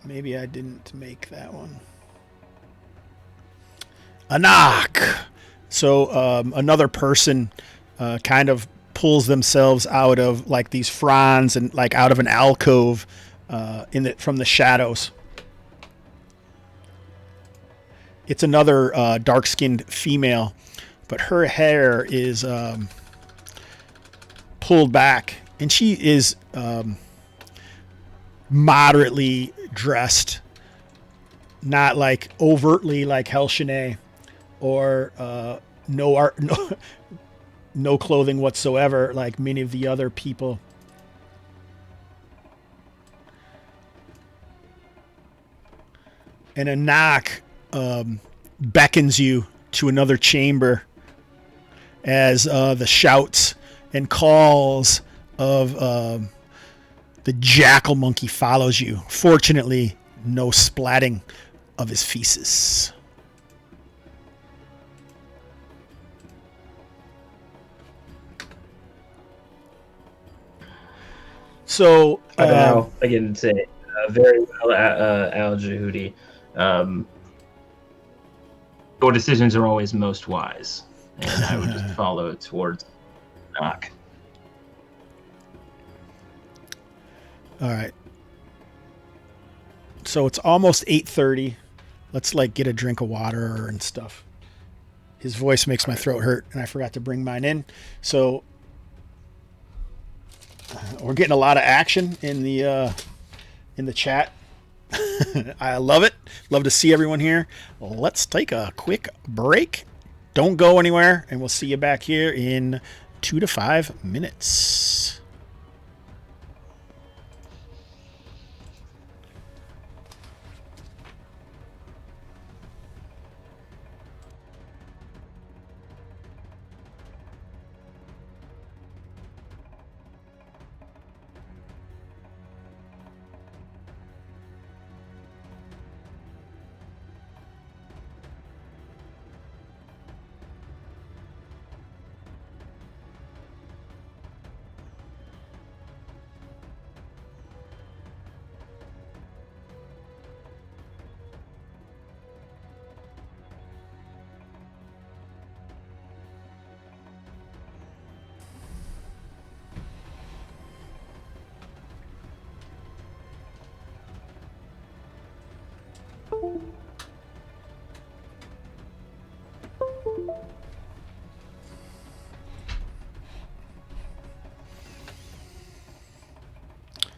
Speaker 3: Maybe I didn't make that one. Anak. So another person kind of pulls themselves out of like these fronds and like out of an alcove from the shadows. It's another dark-skinned female, but her hair is pulled back, and she is moderately dressed, not like overtly like Helshane or no art, no clothing whatsoever, like many of the other people. And a knock beckons you to another chamber as the shouts and calls of the jackal monkey follows you. Fortunately, no splatting of his feces. So,
Speaker 5: I don't know. I can say very well, Al Jahudi. Your decisions are always most wise, and I would just follow towards knock.
Speaker 3: All right. So it's almost 8:30. Let's like get a drink of water and stuff. His voice makes my throat hurt, and I forgot to bring mine in. So we're getting a lot of action in the chat. I love it. Love to see everyone here. Let's take a quick break. Don't go anywhere, and we'll see you back here in 2 to 5 minutes.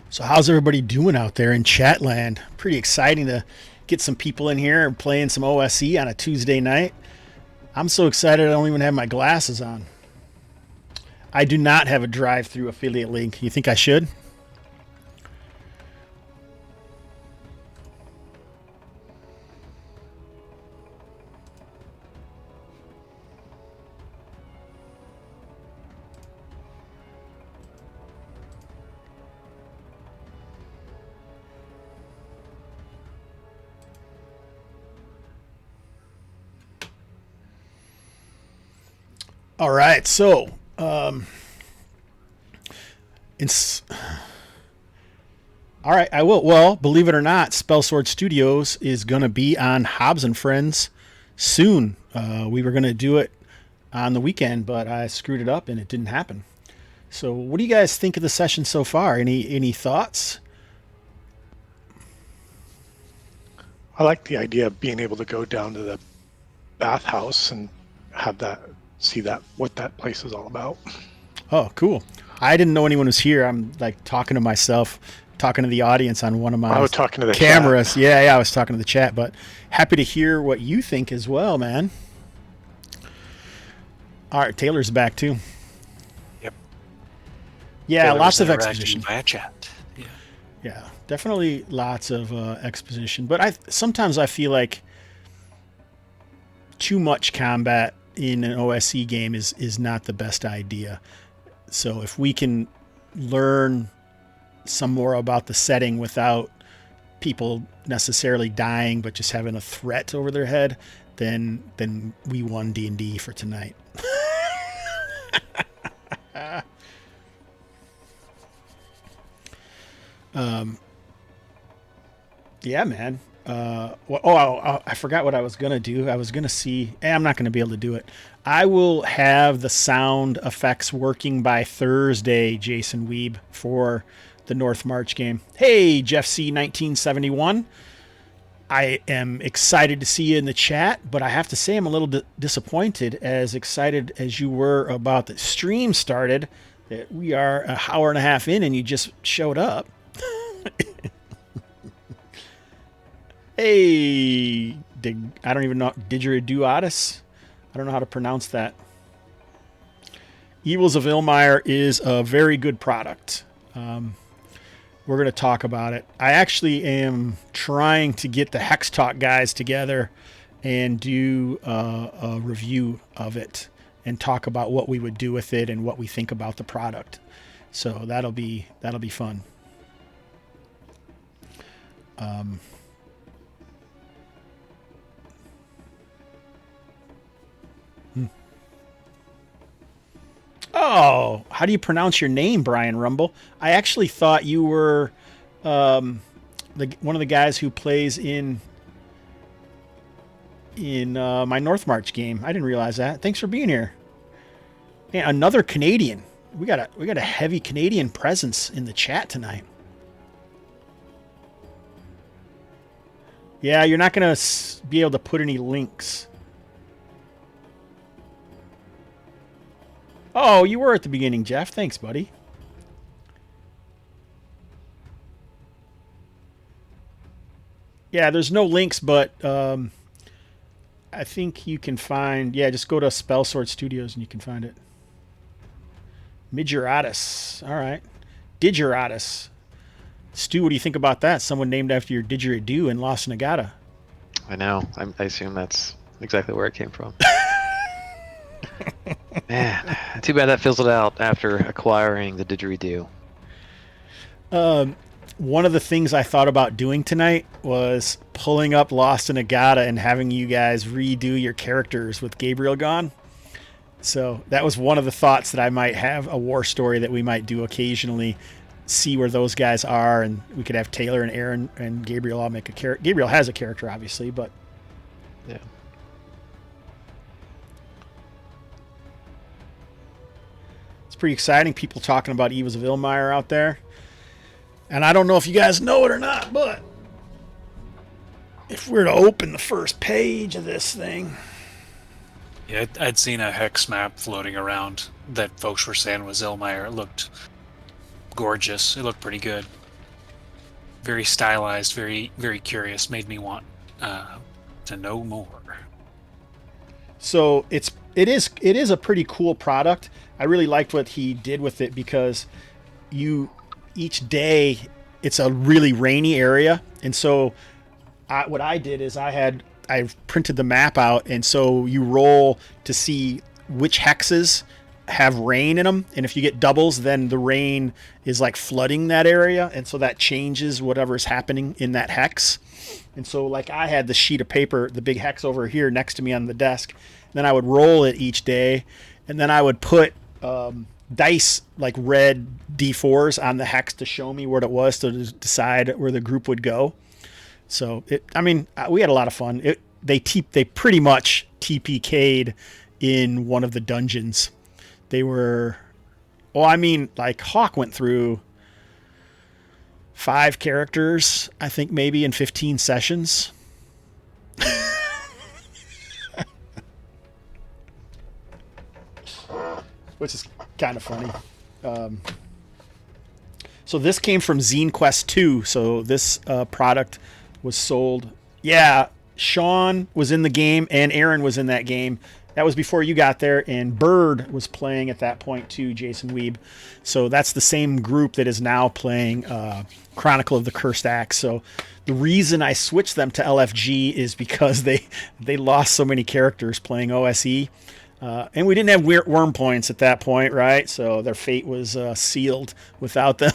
Speaker 3: So how's everybody doing out there in Chatland? Pretty exciting to get some people in here and playing some OSE on a Tuesday night. I'm so excited I don't even have my glasses on. I do not have a drive-through affiliate link. You think I should? All right, so all right, I will. Well, believe it or not, Spellsword Studios is going to be on Hobbs and Friends soon. We were going to do it on the weekend, but I screwed it up and it didn't happen. So, what do you guys think of the session so far? Any thoughts?
Speaker 6: I like the idea of being able to go down to the bathhouse and have that, see that, what that place is all about.
Speaker 3: Oh, cool. I didn't know anyone was here. I'm like talking to myself, talking to the audience on one of my
Speaker 6: I was talking to the
Speaker 3: cameras.
Speaker 6: chat.
Speaker 3: Yeah, I was talking to the chat, but happy to hear what you think as well, man. All right, Taylor's back too.
Speaker 4: Yep.
Speaker 3: Yeah,
Speaker 4: Taylor
Speaker 3: lots
Speaker 4: was
Speaker 3: of
Speaker 4: interacting
Speaker 3: exposition.
Speaker 4: via chat. Yeah.
Speaker 3: Yeah, definitely lots of exposition. But sometimes I feel like too much combat in an OSE game is not the best idea. So if we can learn some more about the setting without people necessarily dying, but just having a threat over their head, then we won D&D for tonight. Yeah, man. I forgot what I was going to do. I was going to see... I'm not going to be able to do it. I will have the sound effects working by Thursday, Jason Weeb, for the North March game. Hey, Jeff C. 1971. I am excited to see you in the chat, but I have to say I'm a little disappointed, as excited as you were about the stream started, that we are an hour and a half in and you just showed up. Hey, I don't even know, Didgeridoo Otis? I don't know how to pronounce that. Evils of Ilmire is a very good product. We're going to talk about it. I actually am trying to get the Hex Talk guys together and do a review of it and talk about what we would do with it and what we think about the product. So that'll be fun. Oh, how do you pronounce your name, Brian Rumble? I actually thought you were one of the guys who plays in my North March game. I didn't realize that. Thanks for being here. Man, another Canadian. We got a heavy Canadian presence in the chat tonight. Yeah, you're not going to be able to put any links. Oh, you were at the beginning, Jeff. Thanks, buddy. Yeah, there's no links, but I think you can find... Yeah, just go to Spell Sword Studios and you can find it. Midgeratus. All right. Digeratus. Stu, what do you think about that? Someone named after your didgeridoo in Lost Nagata.
Speaker 1: I know. I assume that's exactly where it came from. Man, too bad that fizzled out after acquiring the didgeridoo.
Speaker 3: One of the things I thought about doing tonight was pulling up Lost in Nagata and having you guys redo your characters with Gabriel gone. So that was one of the thoughts, that I might have a war story that we might do occasionally, see where those guys are, and we could have Taylor and Aaron and Gabriel all make a character. Gabriel has a character, obviously, but...
Speaker 1: Yeah.
Speaker 3: It's pretty exciting. People talking about Evils of Ilmire out there. And I don't know if you guys know it or not, but if we're to open the first page of this thing...
Speaker 4: Yeah, I'd seen a hex map floating around that folks were saying was Ilmire. It looked gorgeous. It looked pretty good. Very stylized, very, very curious. Made me want to know more.
Speaker 3: So it is a pretty cool product. I really liked what he did with it, because each day it's a really rainy area, and so what I did is I printed the map out, and so you roll to see which hexes have rain in them, and if you get doubles, then the rain is like flooding that area, and so that changes whatever's happening in that hex. And so, like, I had the sheet of paper, the big hex over here next to me on the desk, and then I would roll it each day, and then I would put dice, like red D4s, on the hex to show me what it was, to decide where the group would go. So we had a lot of fun. They pretty much TPK'd in one of the dungeons. They were, like Hawk went through 5 characters, I think, maybe in 15 sessions. Which is kind of funny. So this came from Zine Quest 2. So this product was sold. Yeah, Sean was in the game and Aaron was in that game. That was before you got there, and Bird was playing at that point too, Jason Weeb. So that's the same group that is now playing Chronicle of the Cursed Axe. So the reason I switched them to LFG is because they lost so many characters playing OSE. And we didn't have worm points at that point, right? So their fate was sealed without them.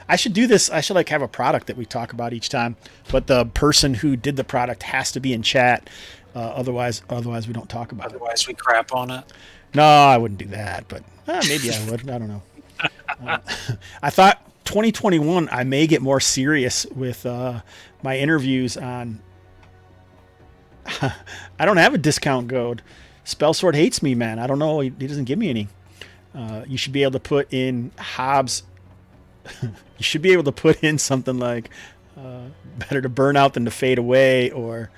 Speaker 3: I should do this. I should have a product that we talk about each time, but the person who did the product has to be in chat. Otherwise we don't talk about it.
Speaker 4: Otherwise we crap on it.
Speaker 3: No, I wouldn't do that, but maybe I would. I don't know. I thought 2021, I may get more serious with my interviews on... I don't have a discount code. Spellsword hates me, man. I don't know. He doesn't give me any. You should be able to put in Hobbs. You should be able to put in something like better to burn out than to fade away, or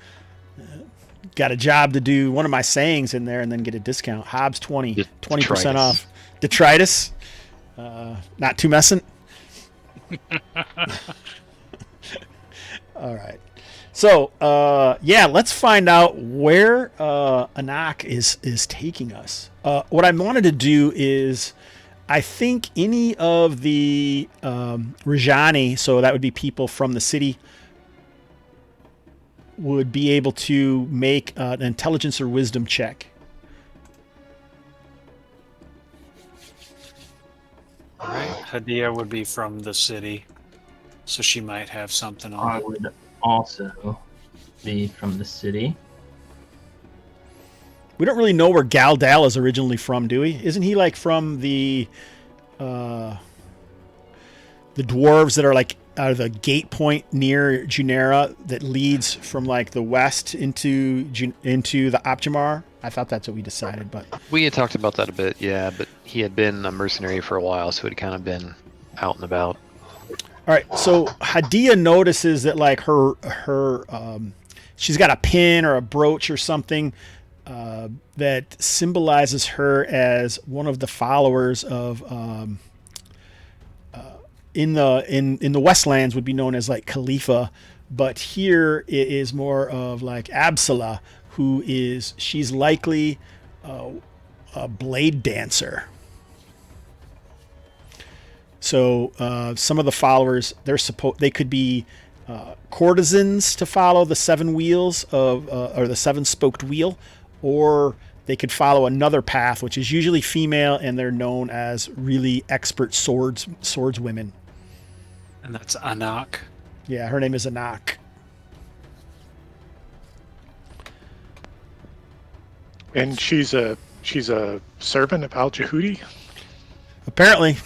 Speaker 3: got a job to do. One of my sayings in there, and then get a discount. Hobbs 20% off. Detritus. Not too messing. All right. So, yeah, let's find out where Anak is taking us. What I wanted to do is, I think any of the Rajani, so that would be people from the city, would be able to make an intelligence or wisdom check.
Speaker 4: All right. Hadia would be from the city, so she might have something
Speaker 5: I
Speaker 4: on.
Speaker 5: would also be from the city.
Speaker 3: We don't really know where Galdal is originally from, do we? Isn't he like from the dwarves that are like out of the gate point near Junera that leads from like the west into the Optimar? I thought that's what we decided, but
Speaker 1: We had talked about that a bit, yeah, but he had been a mercenary for a while, so he'd kind of been out and about.
Speaker 3: all right. So Hadia notices that like her she's got a pin or a brooch or something that symbolizes her as one of the followers of in the Westlands would be known as like Khalifa, but here it is more of like Absala, she's likely a blade dancer. So some of the followers, they could be courtesans to follow the seven wheels of or the seven spoked wheel, or they could follow another path, which is usually female, and they're known as really expert swordswomen.
Speaker 4: And that's Anak.
Speaker 3: Yeah, her name is Anak.
Speaker 6: And she's a servant of Al Jahudi.
Speaker 3: Apparently.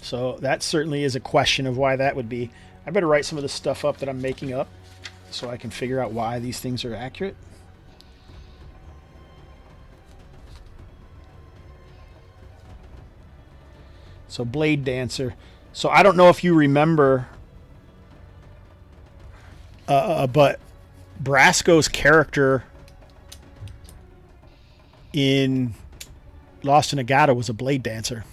Speaker 3: So that certainly is a question of why that would be. I better write some of the stuff up that I'm making up so I can figure out why these things are accurate. So Blade Dancer. So I don't know if you remember, but Brasco's character in Lost in Agata was a Blade Dancer.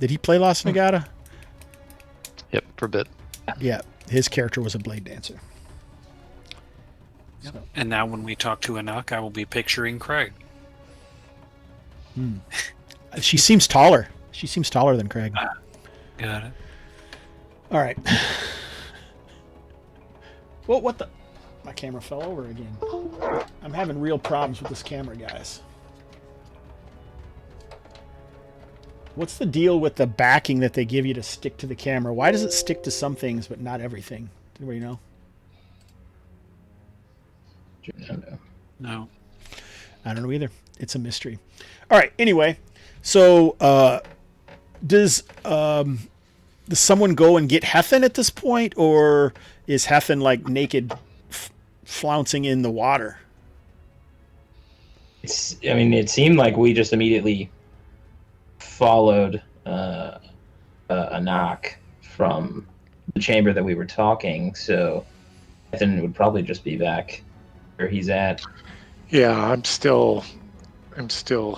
Speaker 3: Did he play Lost in Agata?
Speaker 1: Yep, for a bit.
Speaker 3: Yeah, his character was a Blade Dancer.
Speaker 4: Yep. And now when we talk to Anak, I will be picturing Craig.
Speaker 3: She seems taller. She seems taller than Craig.
Speaker 4: Got it.
Speaker 3: All right. Well, what the? My camera fell over again. I'm having real problems with this camera, guys. What's the deal with the backing that they give you to stick to the camera? Why does it stick to some things but not everything? Anybody know?
Speaker 4: No.
Speaker 3: I don't know either. It's a mystery. All right. Anyway, so does someone go and get Hethan at this point, or is Hethan like naked, flouncing in the water?
Speaker 5: It seemed like we just immediately followed a knock from the chamber that we were talking, so Ethan would probably just be back where he's at.
Speaker 6: Yeah, I'm still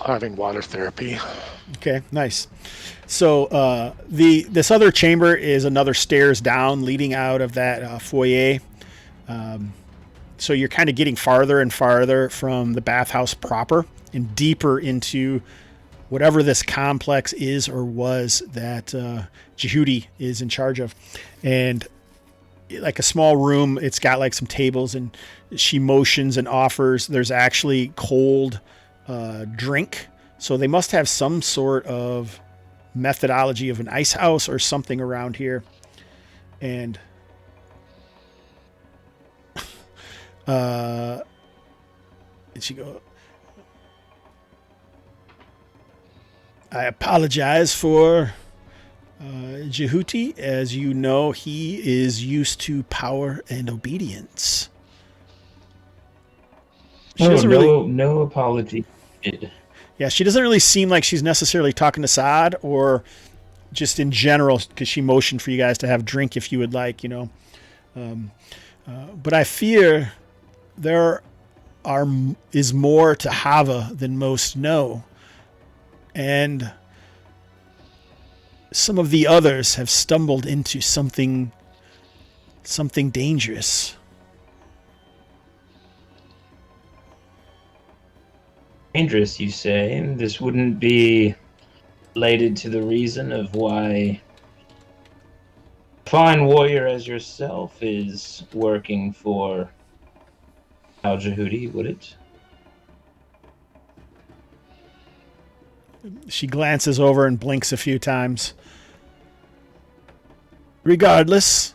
Speaker 6: having water therapy.
Speaker 3: Okay, nice. So this other chamber is another stairs down leading out of that foyer. So you're kind of getting farther and farther from the bathhouse proper and deeper into whatever this complex is or was that Jehudi is in charge of. And like a small room, it's got like some tables, and she motions and offers. There's actually cold drink. So they must have some sort of methodology of an ice house or something around here. And and she go, I apologize for Jehuti. As you know, he is used to power and obedience. She doesn't really,
Speaker 5: no apology.
Speaker 3: yeah, she doesn't really seem like she's necessarily talking to Saad or just in general, because she motioned for you guys to have drink if you would like, but I fear there is more to Havva than most know. And some of the others have stumbled into something dangerous.
Speaker 5: Dangerous, you say? This wouldn't be related to the reason of why a fine warrior as yourself is working for Al-Jahudi, would it?
Speaker 3: She glances over and blinks a few times. Regardless,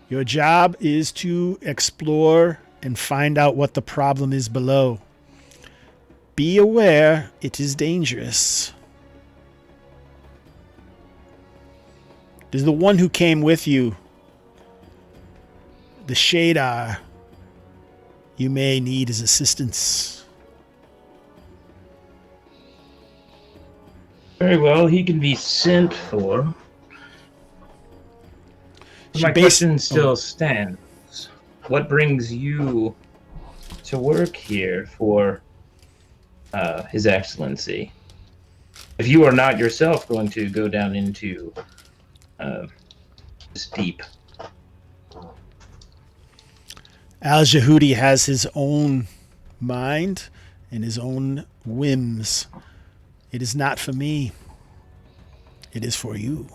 Speaker 3: your job is to explore and find out what the problem is below. Be aware it is dangerous. Does the one who came with you, the Shadar, you may need his assistance.
Speaker 5: Very well, he can be sent for. My
Speaker 3: She
Speaker 5: question still stands. What brings you to work here for His Excellency? If you are not yourself going to go down into this deep.
Speaker 3: Al-Jahudi has his own mind and his own whims. It is not for me. It is for you.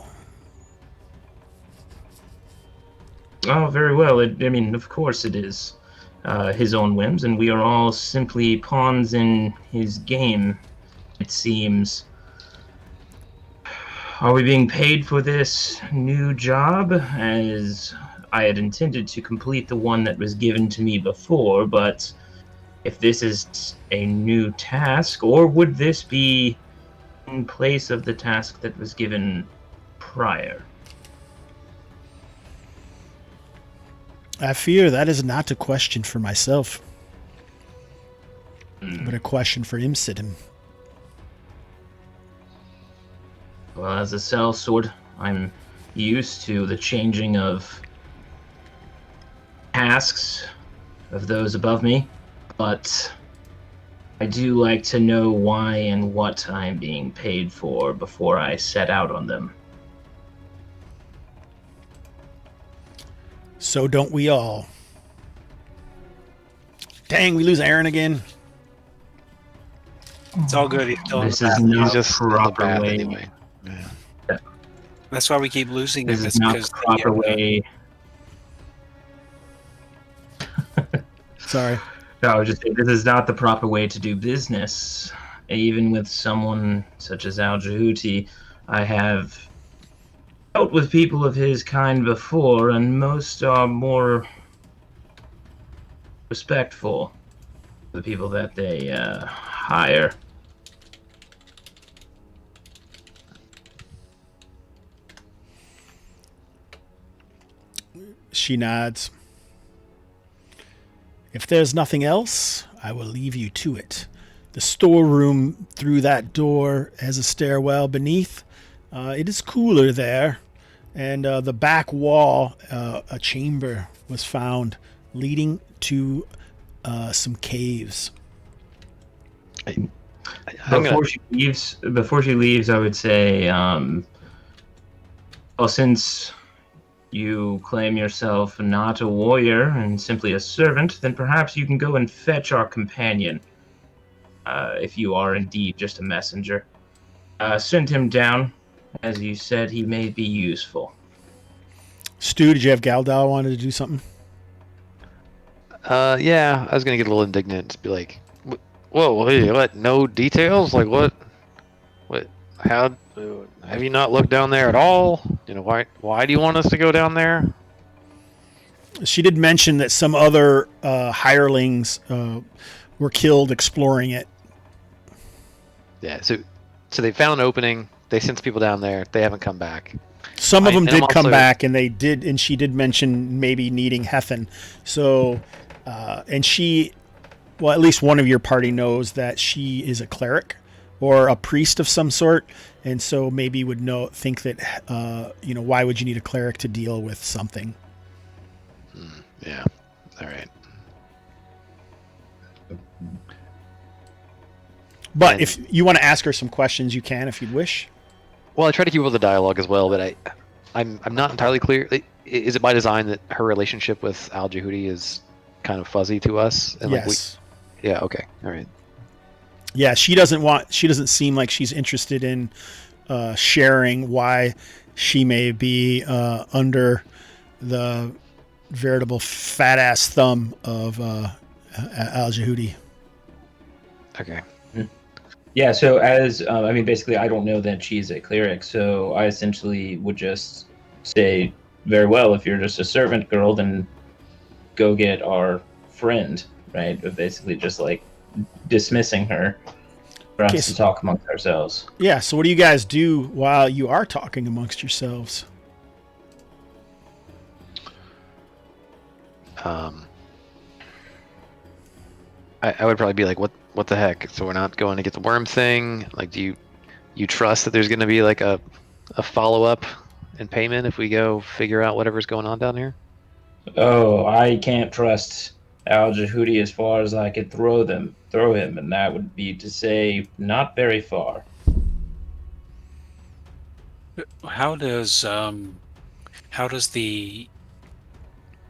Speaker 5: Oh, very well. Of course it is his own whims, and we are all simply pawns in his game, it seems. Are we being paid for this new job? As I had intended to complete the one that was given to me before, but if this is a new task, or would this be in place of the task that was given prior?
Speaker 3: I fear that is not a question for myself, but a question for Imsidim.
Speaker 5: Well, as a sellsword, I'm used to the changing of tasks of those above me, but I do like to know why and what I'm being paid for before I set out on them.
Speaker 3: So don't we all. Dang, we lose Aaron again.
Speaker 4: It's all good. He's still in
Speaker 5: This
Speaker 4: the
Speaker 5: is
Speaker 4: path.
Speaker 5: not
Speaker 1: He's just in the
Speaker 5: proper
Speaker 1: path
Speaker 5: way.
Speaker 1: anyway. Yeah.
Speaker 4: That's why we keep losing him.
Speaker 5: This
Speaker 4: It's
Speaker 5: is not
Speaker 4: because
Speaker 5: the proper way.
Speaker 3: Sorry.
Speaker 5: No, I was just saying, this is not the proper way to do business. Even with someone such as Al-Jahuti, I have dealt with people of his kind before, and most are more respectful of the people that they hire.
Speaker 3: She nods. If there's nothing else, I will leave you to it. The storeroom through that door has a stairwell beneath. It is cooler there. And the back wall, a chamber was found leading to some caves.
Speaker 5: Before she leaves, I would say, well, since you claim yourself not a warrior and simply a servant, then perhaps you can go and fetch our companion, if you are indeed just a messenger. Send him down. As you said, he may be useful.
Speaker 3: Stu, did you have Galdal wanted to do something?
Speaker 1: Yeah, I was gonna get a little indignant. Just be like, "Whoa, hey, what? No details? Like what? How? Have you not looked down there at all? You know, why do you want us to go down there?"
Speaker 3: She did mention that some other hirelings were killed exploring it.
Speaker 1: Yeah. So they found an opening. They sent people down there. They haven't come back.
Speaker 3: Some of them
Speaker 1: and I'm
Speaker 3: did come
Speaker 1: also-
Speaker 3: back, and she did mention maybe needing Hethan. So, and she, well, at least one of your party knows that she is a cleric or a priest of some sort, and so maybe would think that, why would you need a cleric to deal with something?
Speaker 1: Yeah. All right.
Speaker 3: But
Speaker 1: And-
Speaker 3: if you want to ask her some questions, you can if you'd wish.
Speaker 1: Well, I try to keep up with the dialogue as well, but I'm not entirely clear. Is it by design that her relationship with Al Jahudi is kind of fuzzy to us? And
Speaker 3: Yes.
Speaker 1: yeah. Okay. All right.
Speaker 3: Yeah, she doesn't seem like she's interested in sharing why she may be under the veritable fat ass thumb of Al Jahudi.
Speaker 1: Okay.
Speaker 5: Yeah, so basically, I don't know that she's a cleric, so I essentially would just say, very well, if you're just a servant girl, then go get our friend, right? But basically, just like dismissing her for us to talk amongst ourselves.
Speaker 3: Yeah, so what do you guys do while you are talking amongst yourselves?
Speaker 1: I would probably be like, what the heck? So we're not going to get the worm thing? Like, do you trust that there's going to be like a follow up and payment if we go figure out whatever's going on down here?
Speaker 5: Oh, I can't trust Al Jahudi as far as I could throw him, and that would be to say, not very far.
Speaker 4: How does the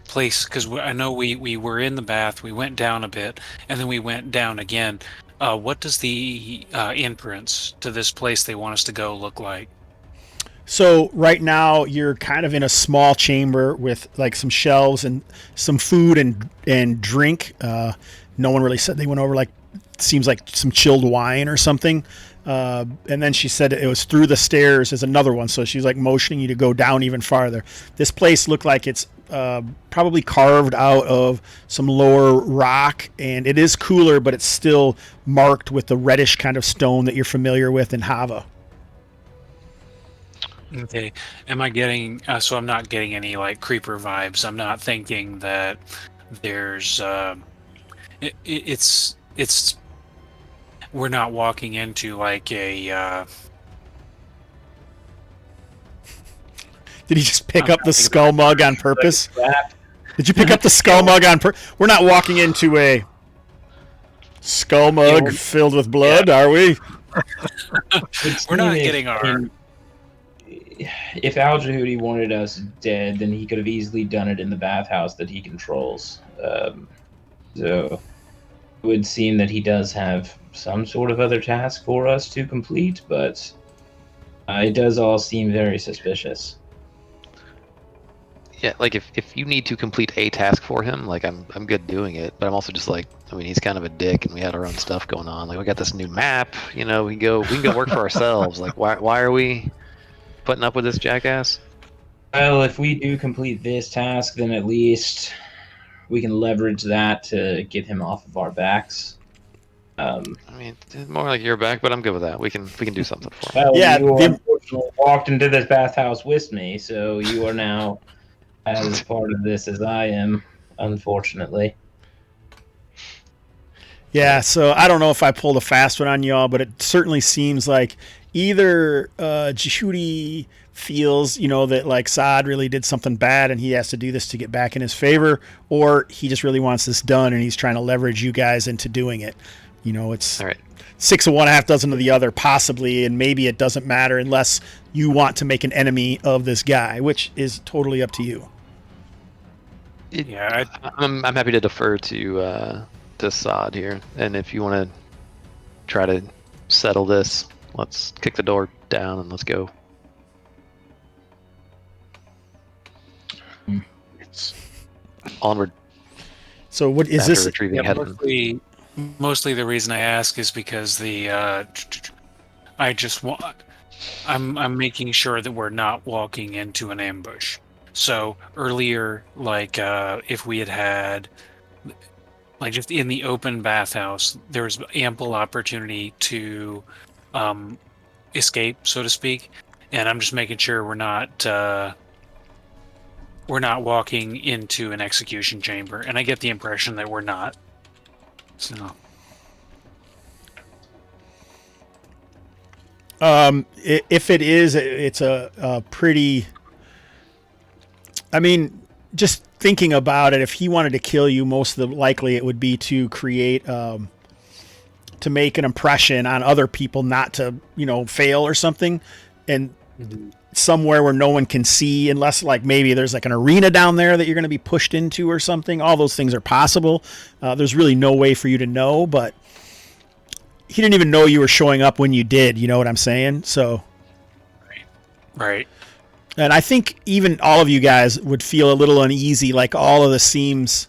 Speaker 4: place? Because I know we were in the bath, we went down a bit, and then we went down again. What does the entrance to this place they want us to go look like?
Speaker 3: So right now you're kind of in a small chamber with like some shelves and some food and drink. No one really said they went over like seems like some chilled wine or something. And then she said it was through the stairs is another one. So she's like motioning you to go down even farther. This place looked like it's probably carved out of some lower rock, and it is cooler, but it's still marked with the reddish kind of stone that you're familiar with in Havva.
Speaker 4: Okay, am I getting? So I'm not getting any like creeper vibes. I'm not thinking that there's. It's. We're not walking into like a.
Speaker 3: Did he just pick up the skull mug on purpose? Did you pick up the skull mug on purpose? We're not walking into a skull mug filled with blood, are we?
Speaker 4: We're not getting our.
Speaker 5: If Al Jahudi wanted us dead, then he could have easily done it in the bathhouse that he controls. So it would seem that he does have some sort of other task for us to complete, but it does all seem very suspicious.
Speaker 1: Yeah, like if you need to complete a task for him, like I'm good doing it, but I'm also just like, I mean, he's kind of a dick, and we had our own stuff going on. Like we got this new map, we can go work for ourselves. Like why are we putting up with this jackass?
Speaker 5: Well, if we do complete this task, then at least we can leverage that to get him off of our backs.
Speaker 1: I mean, it's more like your back, but I'm good with that. We can do something for him.
Speaker 5: Well,
Speaker 3: Yeah,
Speaker 5: you unfortunately walked into this bathhouse with me, so you are now as part of this as I am, unfortunately.
Speaker 3: Yeah, so I don't know if I pulled a fast one on y'all, but it certainly seems like either Jahudi feels, that like Saad really did something bad and he has to do this to get back in his favor, or he just really wants this done and he's trying to leverage you guys into doing it. It's
Speaker 1: All right.
Speaker 3: 6 of one, half dozen of the other, possibly, and maybe it doesn't matter unless you want to make an enemy of this guy, which is totally up to you.
Speaker 4: Yeah,
Speaker 1: I'm happy to defer to Saad here, and if you want to try to settle this, let's kick the door down and let's go.
Speaker 6: It's
Speaker 1: Onward.
Speaker 3: So what is
Speaker 1: After
Speaker 3: this?
Speaker 1: retrieving
Speaker 4: yeah,
Speaker 1: Hedman.
Speaker 4: mostly the reason I ask is because I just want. I'm making sure that we're not walking into an ambush. So earlier, like if we had like just in the open bathhouse, there was ample opportunity to escape, so to speak. And I'm just making sure we're not walking into an execution chamber. And I get the impression that we're not. So.
Speaker 3: If it is, it's a pretty. I mean, just thinking about it, if he wanted to kill you, most of the likely it would be to create, to make an impression on other people, not to fail or something. and somewhere where no one can see, unless like maybe there's like an arena down there that you're going to be pushed into or something. All those things are possible. There's really no way for you to know, but he didn't even know you were showing up when you did. You know what I'm saying? So,
Speaker 4: Right.
Speaker 3: and I think even all of you guys would feel a little uneasy, like all of this seems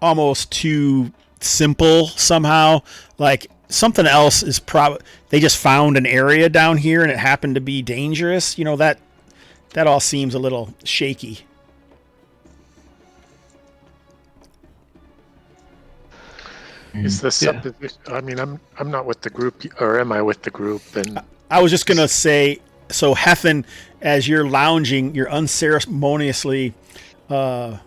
Speaker 3: almost too simple somehow. Like something else is probably, they just found an area down here and it happened to be dangerous. You know, that all seems a little shaky.
Speaker 6: Is this supposition? I mean, I'm not with the group, or am I with the group? And
Speaker 3: I was just gonna say, so Hethan, as you're lounging, you're unceremoniously pulled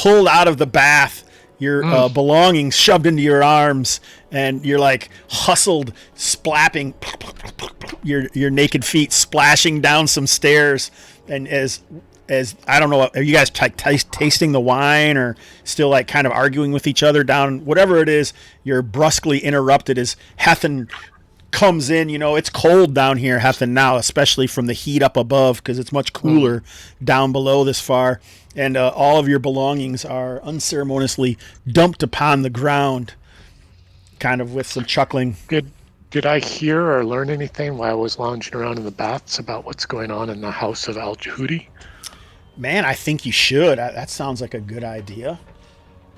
Speaker 3: out of the bath, your belongings shoved into your arms, and you're like hustled, splapping your naked feet, splashing down some stairs, and as I don't know, are you guys tasting the wine or still like kind of arguing with each other down? Whatever it is, you're brusquely interrupted as Hethan comes in. You know, it's cold down here, Hethan, now, especially from the heat up above, because it's much cooler down below this far. And all of your belongings are unceremoniously dumped upon the ground, kind of with some chuckling.
Speaker 6: Did I hear or learn anything while I was lounging around in the baths about what's going on in the house of Al-Jahudi?
Speaker 3: Man, I think you should. That sounds like a good idea.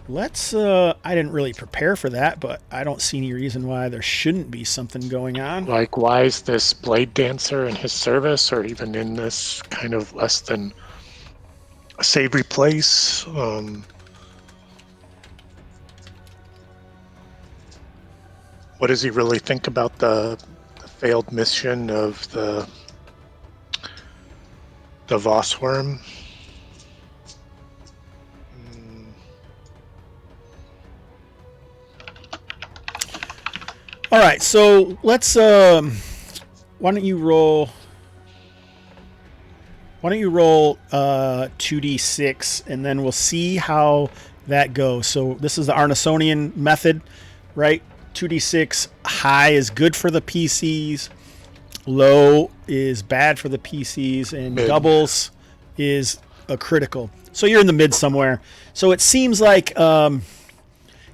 Speaker 3: Let's, I didn't really prepare for that, but I don't see any reason why there shouldn't be something going on.
Speaker 6: Like, why is this blade dancer in his service, or even in this kind of less than a savory place? What does he really think about the failed mission of the Vossworm?
Speaker 3: All right, so let's. Why don't you roll? 2d6, and then we'll see how that goes. So this is the Arnisonian method, right? 2d6. High is good for the PCs. Low is bad for the PCs, and doubles is a critical. So you're in the mid somewhere. So it seems like.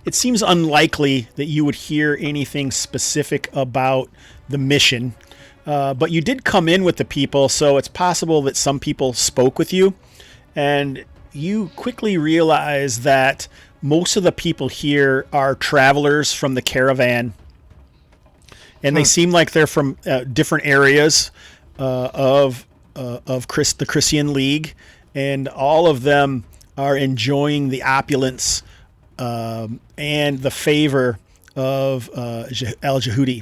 Speaker 3: It seems unlikely that you would hear anything specific about the mission, but you did come in with the people, so it's possible that some people spoke with you, and you quickly realize that most of the people here are travelers from the caravan, and they seem like they're from different areas of the Christian League, and all of them are enjoying the opulence and the favor of Al-Jahudi.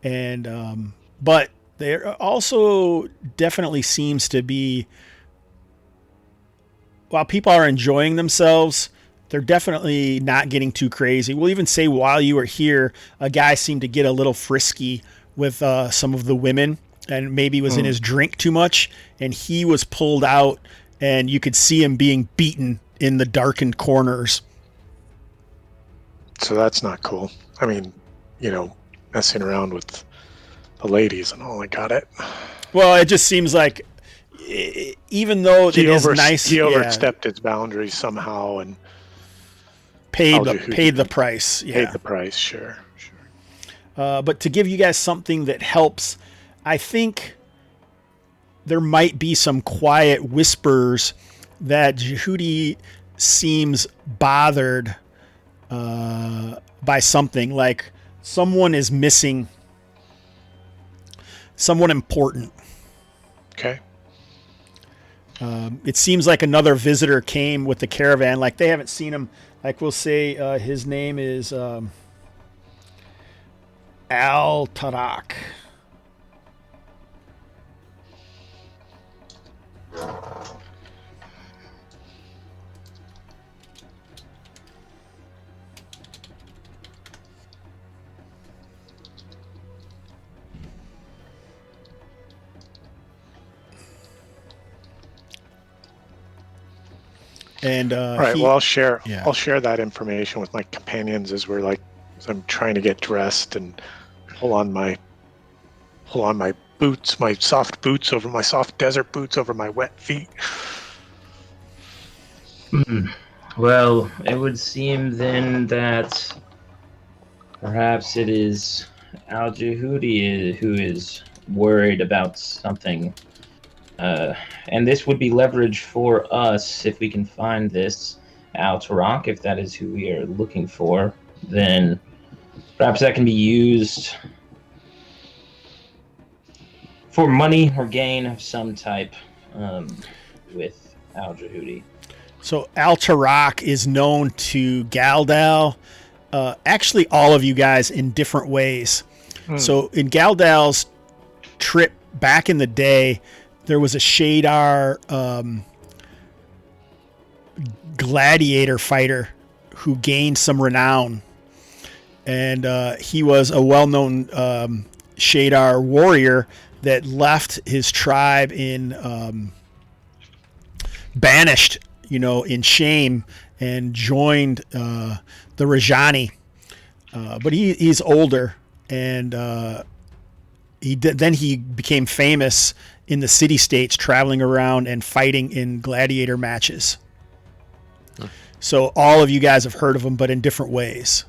Speaker 3: And but there also definitely seems to be, while people are enjoying themselves, they're definitely not getting too crazy. We'll even say while you were here, a guy seemed to get a little frisky with some of the women, and maybe was in his drink too much, and he was pulled out, and you could see him being beaten in the darkened corners.
Speaker 6: So that's not cool. I mean, messing around with the ladies and all, I got it.
Speaker 3: Well, it just seems like, even though it is nice,
Speaker 6: he overstepped his boundaries somehow and
Speaker 3: paid the price. Yeah.
Speaker 6: Paid the price, sure.
Speaker 3: But to give you guys something that helps, I think there might be some quiet whispers that Jehudi seems bothered by something, like someone is missing, someone important.
Speaker 6: Okay.
Speaker 3: It seems like another visitor came with the caravan, like they haven't seen him. Like we'll say his name is Al-Tarak. And
Speaker 6: all right. Well, I'll share that information with my companions as I'm trying to get dressed and pull on my pull on my boots, my soft desert boots over my wet feet.
Speaker 5: Well, it would seem then that perhaps it is Al-Jahudi who is worried about something. And this would be leverage for us if we can find this Al-Tarak, if that is who we are looking for. Then perhaps that can be used for money or gain of some type with Al-Jahudi.
Speaker 3: So Al-Tarak is known to Galdal, actually all of you guys in different ways. So in Galdal's trip back in the day, there was a Shadar gladiator fighter who gained some renown. And he was a well-known Shadar warrior that left his tribe in banished, in shame, and joined the Rajani. But he's older, and then he became famous in the city-states, traveling around and fighting in gladiator matches. So all of you guys have heard of him, but in different ways.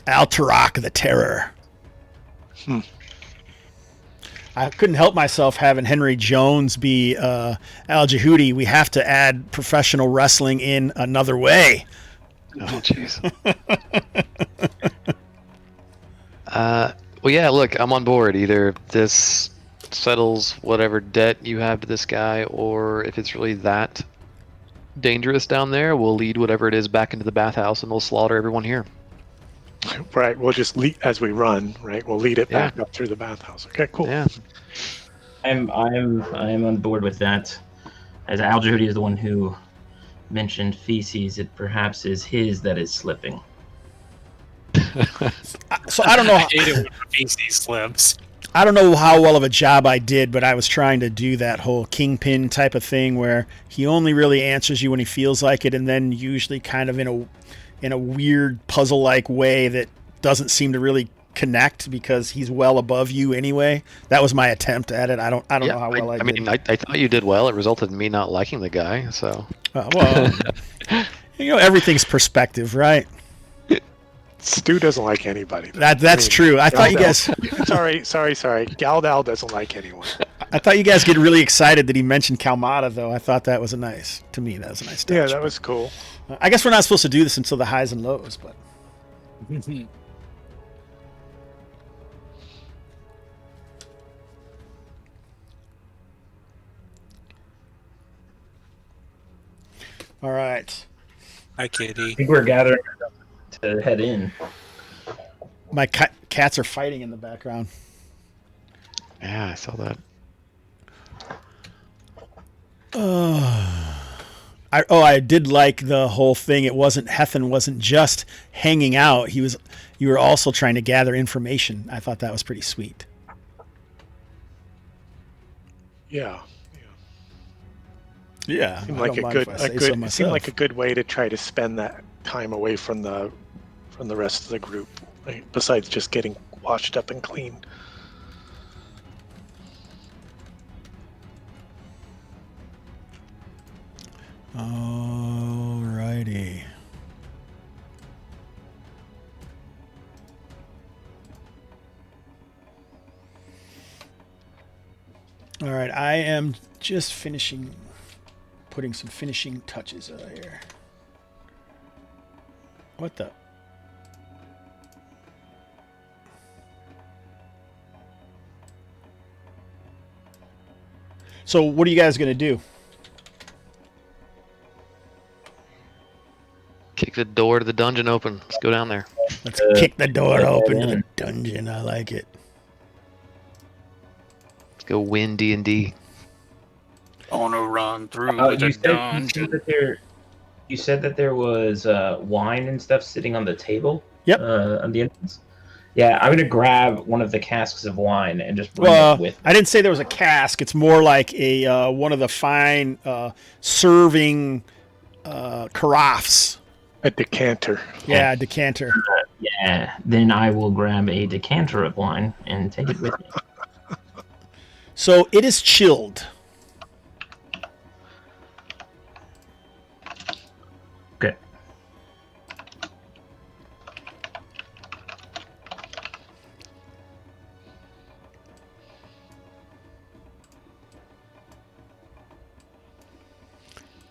Speaker 3: Al-Tarak the Terror. I couldn't help myself having Henry Jones be Al-Jahudi. We have to add professional wrestling in another way.
Speaker 1: Oh, jeez. Well, yeah, look, I'm on board. Either this settles whatever debt you have to this guy, or if it's really that dangerous down there, we'll lead whatever it is back into the bathhouse and we'll slaughter everyone here.
Speaker 6: Right, we'll just lead as we run. Right, we'll lead it back up through the bathhouse. Okay, cool.
Speaker 1: Yeah.
Speaker 5: I am on board with that. As Al-Jahudi is the one who mentioned feces, it perhaps is his that is slipping.
Speaker 3: So I don't know.
Speaker 4: I hate it when feces slips.
Speaker 3: I don't know how well of a job I did, but I was trying to do that whole Kingpin type of thing where he only really answers you when he feels like it, and then usually kind of in a weird puzzle-like way that doesn't seem to really connect because he's well above you anyway. That was my attempt at it. I don't know how well I did.
Speaker 1: mean, I thought you did well. It resulted in me not liking the guy. So
Speaker 3: well, everything's perspective, right?
Speaker 6: Stu doesn't like anybody.
Speaker 3: That's true. I thought you guys.
Speaker 6: Sorry. Galdal doesn't like anyone.
Speaker 3: I thought you guys get really excited that he mentioned Kalmata, though. I thought that was that was a nice touch.
Speaker 6: Yeah, that was cool.
Speaker 3: I guess we're not supposed to do this until the highs and lows, but. All right.
Speaker 4: Hi, kitty.
Speaker 5: I think we're gathering to head in.
Speaker 3: My cats are fighting in the background.
Speaker 1: yeah, I saw that.
Speaker 3: I did like the whole thing. Hethan wasn't just hanging out. You were also trying to gather information. I thought that was pretty sweet.
Speaker 6: Yeah.
Speaker 3: Yeah.
Speaker 6: Seemed like seemed like a good way to try to spend that time away from the rest of the group, right? Besides just getting washed up and clean.
Speaker 3: Alrighty. All right, I am just putting some finishing touches here. What the? So what are you guys going to do?
Speaker 1: Kick the door to the dungeon open. Let's go down there.
Speaker 3: Let's kick the door open to the dungeon. I like it.
Speaker 1: Let's go win D&D.
Speaker 4: On a run through the dungeon.
Speaker 5: You said that there was wine and stuff sitting on the table.
Speaker 3: Yep.
Speaker 5: On the entrance. Yeah, I'm gonna grab one of the casks of wine and just bring it with.
Speaker 3: I didn't say there was a cask. It's more like a one of the fine serving carafes.
Speaker 6: A decanter.
Speaker 3: Yeah, a decanter.
Speaker 5: Yeah, then I will grab a decanter of wine and take it with me.
Speaker 3: So it is chilled.
Speaker 5: Okay.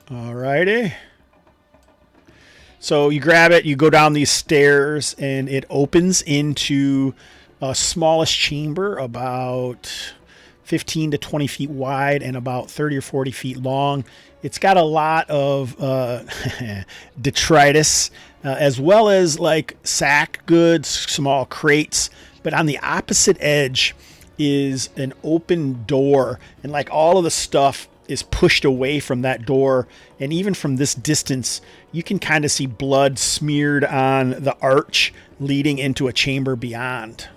Speaker 3: Alrighty. So you grab it, you go down these stairs, and it opens into a smallish chamber about 15 to 20 feet wide and about 30 or 40 feet long. It's got a lot of detritus, as well as like sack goods, small crates. But on the opposite edge is an open door, and like all of the stuff is pushed away from that door, and even from this distance you can kind of see blood smeared on the arch leading into a chamber beyond.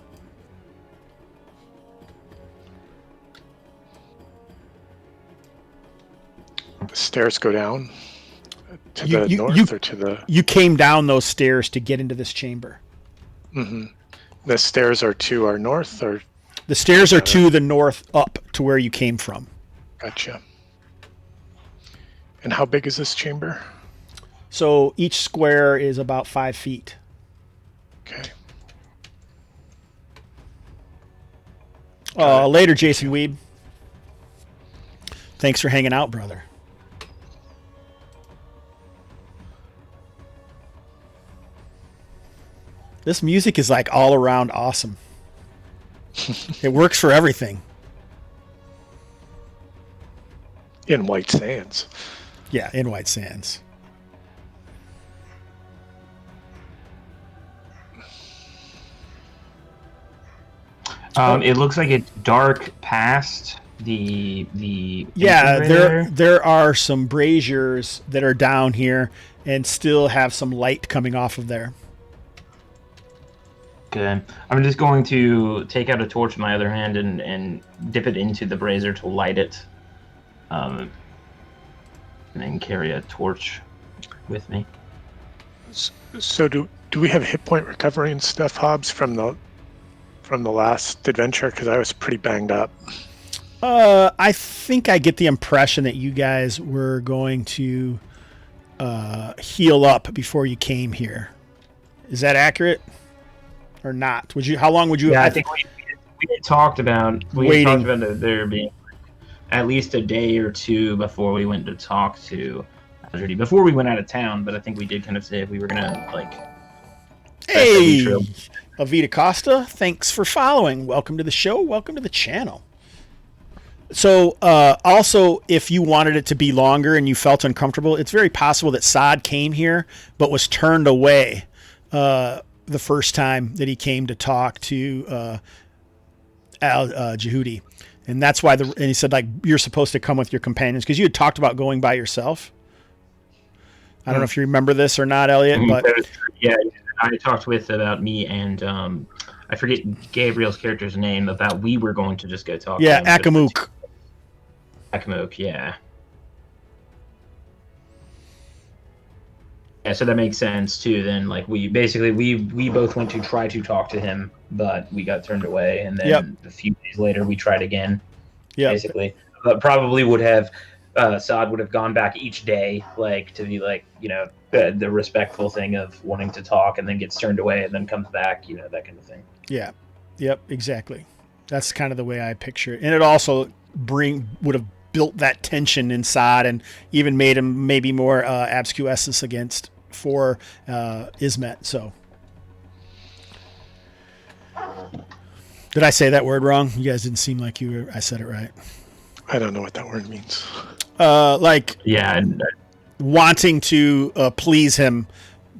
Speaker 6: The stairs go down to the north or to the...
Speaker 3: You came down those stairs to get into this chamber.
Speaker 6: Mm-hmm. The stairs are to our north, or...
Speaker 3: The stairs are to the north, up to where you came from.
Speaker 6: Gotcha. And how big is this chamber?
Speaker 3: So each square is about 5 feet.
Speaker 6: Okay.
Speaker 3: Later, Jason Weeb. Thanks for hanging out, brother. This music is like all around awesome. It works for everything.
Speaker 6: In White Sands.
Speaker 3: Yeah, in White Sands.
Speaker 5: It looks like it's dark past the
Speaker 3: Yeah,
Speaker 5: incubator.
Speaker 3: there are some braziers that are down here and still have some light coming off of there.
Speaker 5: Good. I'm just going to take out a torch in my other hand and dip it into the brazier to light it. And then carry a torch with me.
Speaker 6: So do we have hit point recovery and stuff, Hobbs, from the last adventure? Because I was pretty banged up.
Speaker 3: I think I get the impression that you guys were going to heal up before you came here. Is that accurate or not? How long would you?
Speaker 5: Yeah, I think we had talked about
Speaker 3: waiting.
Speaker 5: There being at least a day or two before we went to talk to Judy, before we went out of town. But I think we did kind of say if we were gonna like.
Speaker 3: Hey, Avita Costa, thanks for following. Welcome to the show. Welcome to the channel. So, also, if you wanted it to be longer and you felt uncomfortable, it's very possible that Saad came here but was turned away the first time that he came to talk to Jehudi. And that's why and he said, like, you're supposed to come with your companions because you had talked about going by yourself. I don't know if you remember this or not, Elliot, but
Speaker 5: yeah, I talked about me and I forget Gabriel's character's name about we were going to just go talk.
Speaker 3: Yeah,
Speaker 5: to him.
Speaker 3: Akamook.
Speaker 5: Yeah. Yeah, so that makes sense too. Then, like, we both went to try to talk to him, but we got turned away, and then a few days later we tried again. Yeah, basically, but probably would have Saad would have gone back each day, like to be like, you know, the respectful thing of wanting to talk, and then gets turned away, and then comes back, you know, that kind of thing.
Speaker 3: Yeah, yep, exactly. That's kind of the way I picture it, and it also would have built that tension inside and even made him maybe more obsequious for Ismet. So did I say that word wrong? You guys didn't seem like I said it right.
Speaker 6: I don't know what that word means.
Speaker 3: Wanting to please him,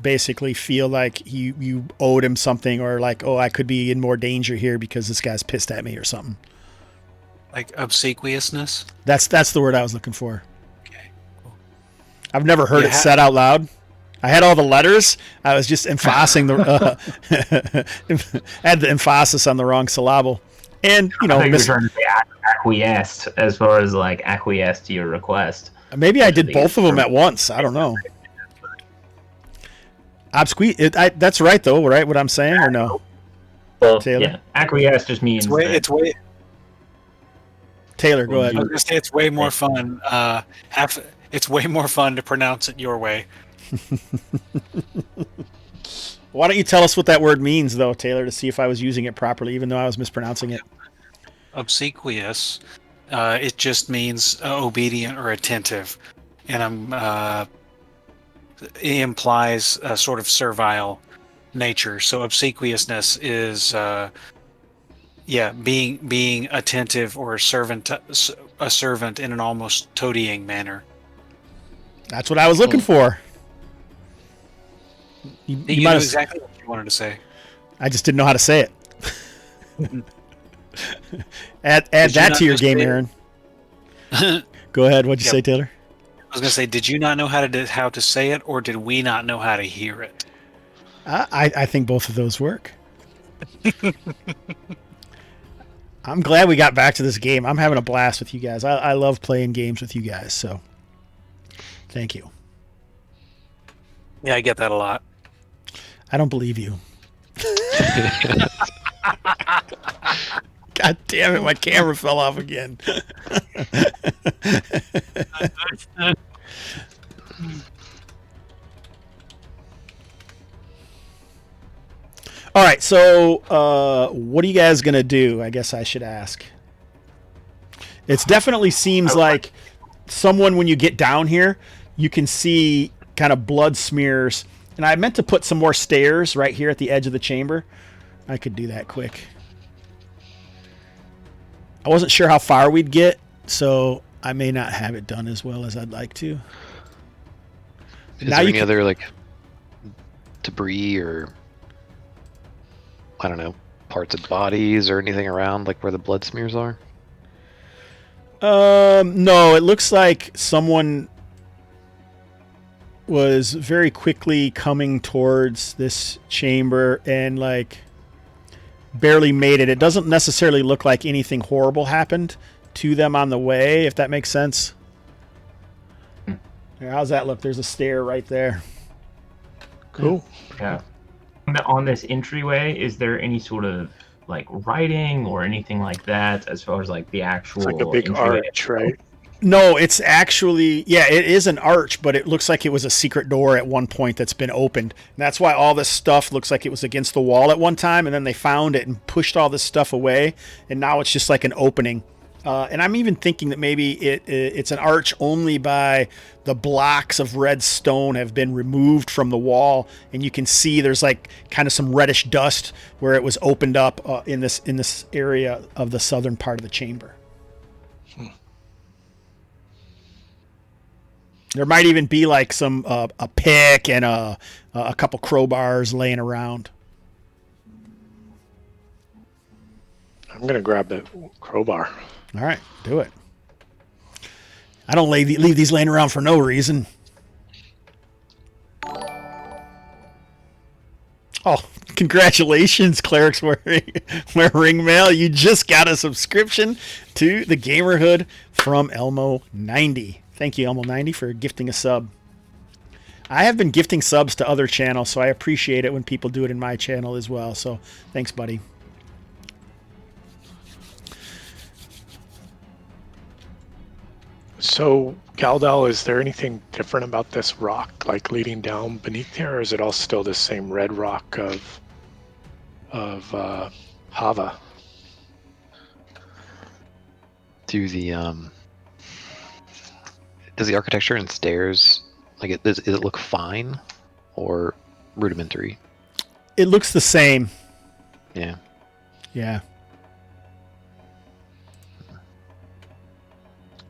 Speaker 3: basically feel like you owed him something, or like, oh, I could be in more danger here because this guy's pissed at me or something.
Speaker 4: Like obsequiousness?
Speaker 3: That's the word I was looking for.
Speaker 4: Okay, cool.
Speaker 3: I've never heard it said out loud. I had all the letters. I was just emphasizing had the emphasis on the wrong syllable. And, you know,
Speaker 5: I think you're trying to say acquiesced as far as like acquiesced to your request.
Speaker 3: Maybe I did both of them at once. I don't know. That's right, though, right? What I'm saying, or no?
Speaker 5: Well,
Speaker 3: Taylor?
Speaker 5: yeah, acquiesce just means
Speaker 3: Taylor, go
Speaker 4: I
Speaker 3: ahead.
Speaker 4: was gonna say it's way more fun. It's way more fun to pronounce it your way.
Speaker 3: Why don't you tell us what that word means, though, Taylor, to see if I was using it properly, even though I was mispronouncing it?
Speaker 4: Obsequious. It just means obedient or attentive, and it implies a sort of servile nature. So obsequiousness is, being attentive or a servant in an almost toadying manner.
Speaker 3: That's what I was looking for.
Speaker 4: You
Speaker 3: might
Speaker 4: knew
Speaker 3: have,
Speaker 4: exactly what you wanted to say.
Speaker 3: I just didn't know how to say it. add that to your game, Aaron. Go ahead. What'd you say, Taylor?
Speaker 4: I was gonna say, did you not know how to say it, or did we not know how to hear it?
Speaker 3: I think both of those work. I'm glad we got back to this game. I'm having a blast with you guys. I love playing games with you guys, so thank you.
Speaker 4: Yeah, I get that a lot.
Speaker 3: I don't believe you. God damn it, my camera fell off again. All right, so what are you guys going to do? I guess I should ask. It definitely seems like someone, when you get down here, you can see kind of blood smears. And I meant to put some more stairs right here at the edge of the chamber. I could do that quick. I wasn't sure how far we'd get, so I may not have it done as well as I'd like to.
Speaker 1: Is there any other, like, debris or, I don't know, parts of bodies or anything around, like, where the blood smears are?
Speaker 3: No, it looks like someone was very quickly coming towards this chamber and, like, barely made it. It doesn't necessarily look like anything horrible happened to them on the way, if that makes sense. Here, how's that look? There's a stair right there.
Speaker 6: Cool.
Speaker 5: Yeah. On this entryway, is there any sort of like writing or anything like that as far as like the actual?
Speaker 6: It's like a big
Speaker 5: entryway?
Speaker 6: arch, right?
Speaker 3: No, it's actually, yeah, it is an arch, but it looks like it was a secret door at one point that's been opened. And that's why all this stuff looks like it was against the wall at one time, and then they found it and pushed all this stuff away, and now it's just like an opening. And I'm even thinking that maybe it's an arch only by the blocks of red stone have been removed from the wall, and you can see there's like kind of some reddish dust where it was opened up in this area of the southern part of the chamber. There might even be like some a pick and a couple crowbars laying around.
Speaker 6: I'm gonna grab the crowbar.
Speaker 3: All right, do it. I don't leave these laying around for no reason. Oh, congratulations, Clerics wearing mail. You just got a subscription to the Gamerhood from Elmo90. Thank you, Elmo90, for gifting a sub. I have been gifting subs to other channels, so I appreciate it when people do it in my channel as well. So thanks, buddy.
Speaker 6: So, Galdal, is there anything different about this rock, like leading down beneath here, or is it all still the same red rock of Havva?
Speaker 1: Does the architecture and stairs, like, does it look fine or rudimentary?
Speaker 3: It looks the same.
Speaker 1: Yeah.
Speaker 3: Yeah.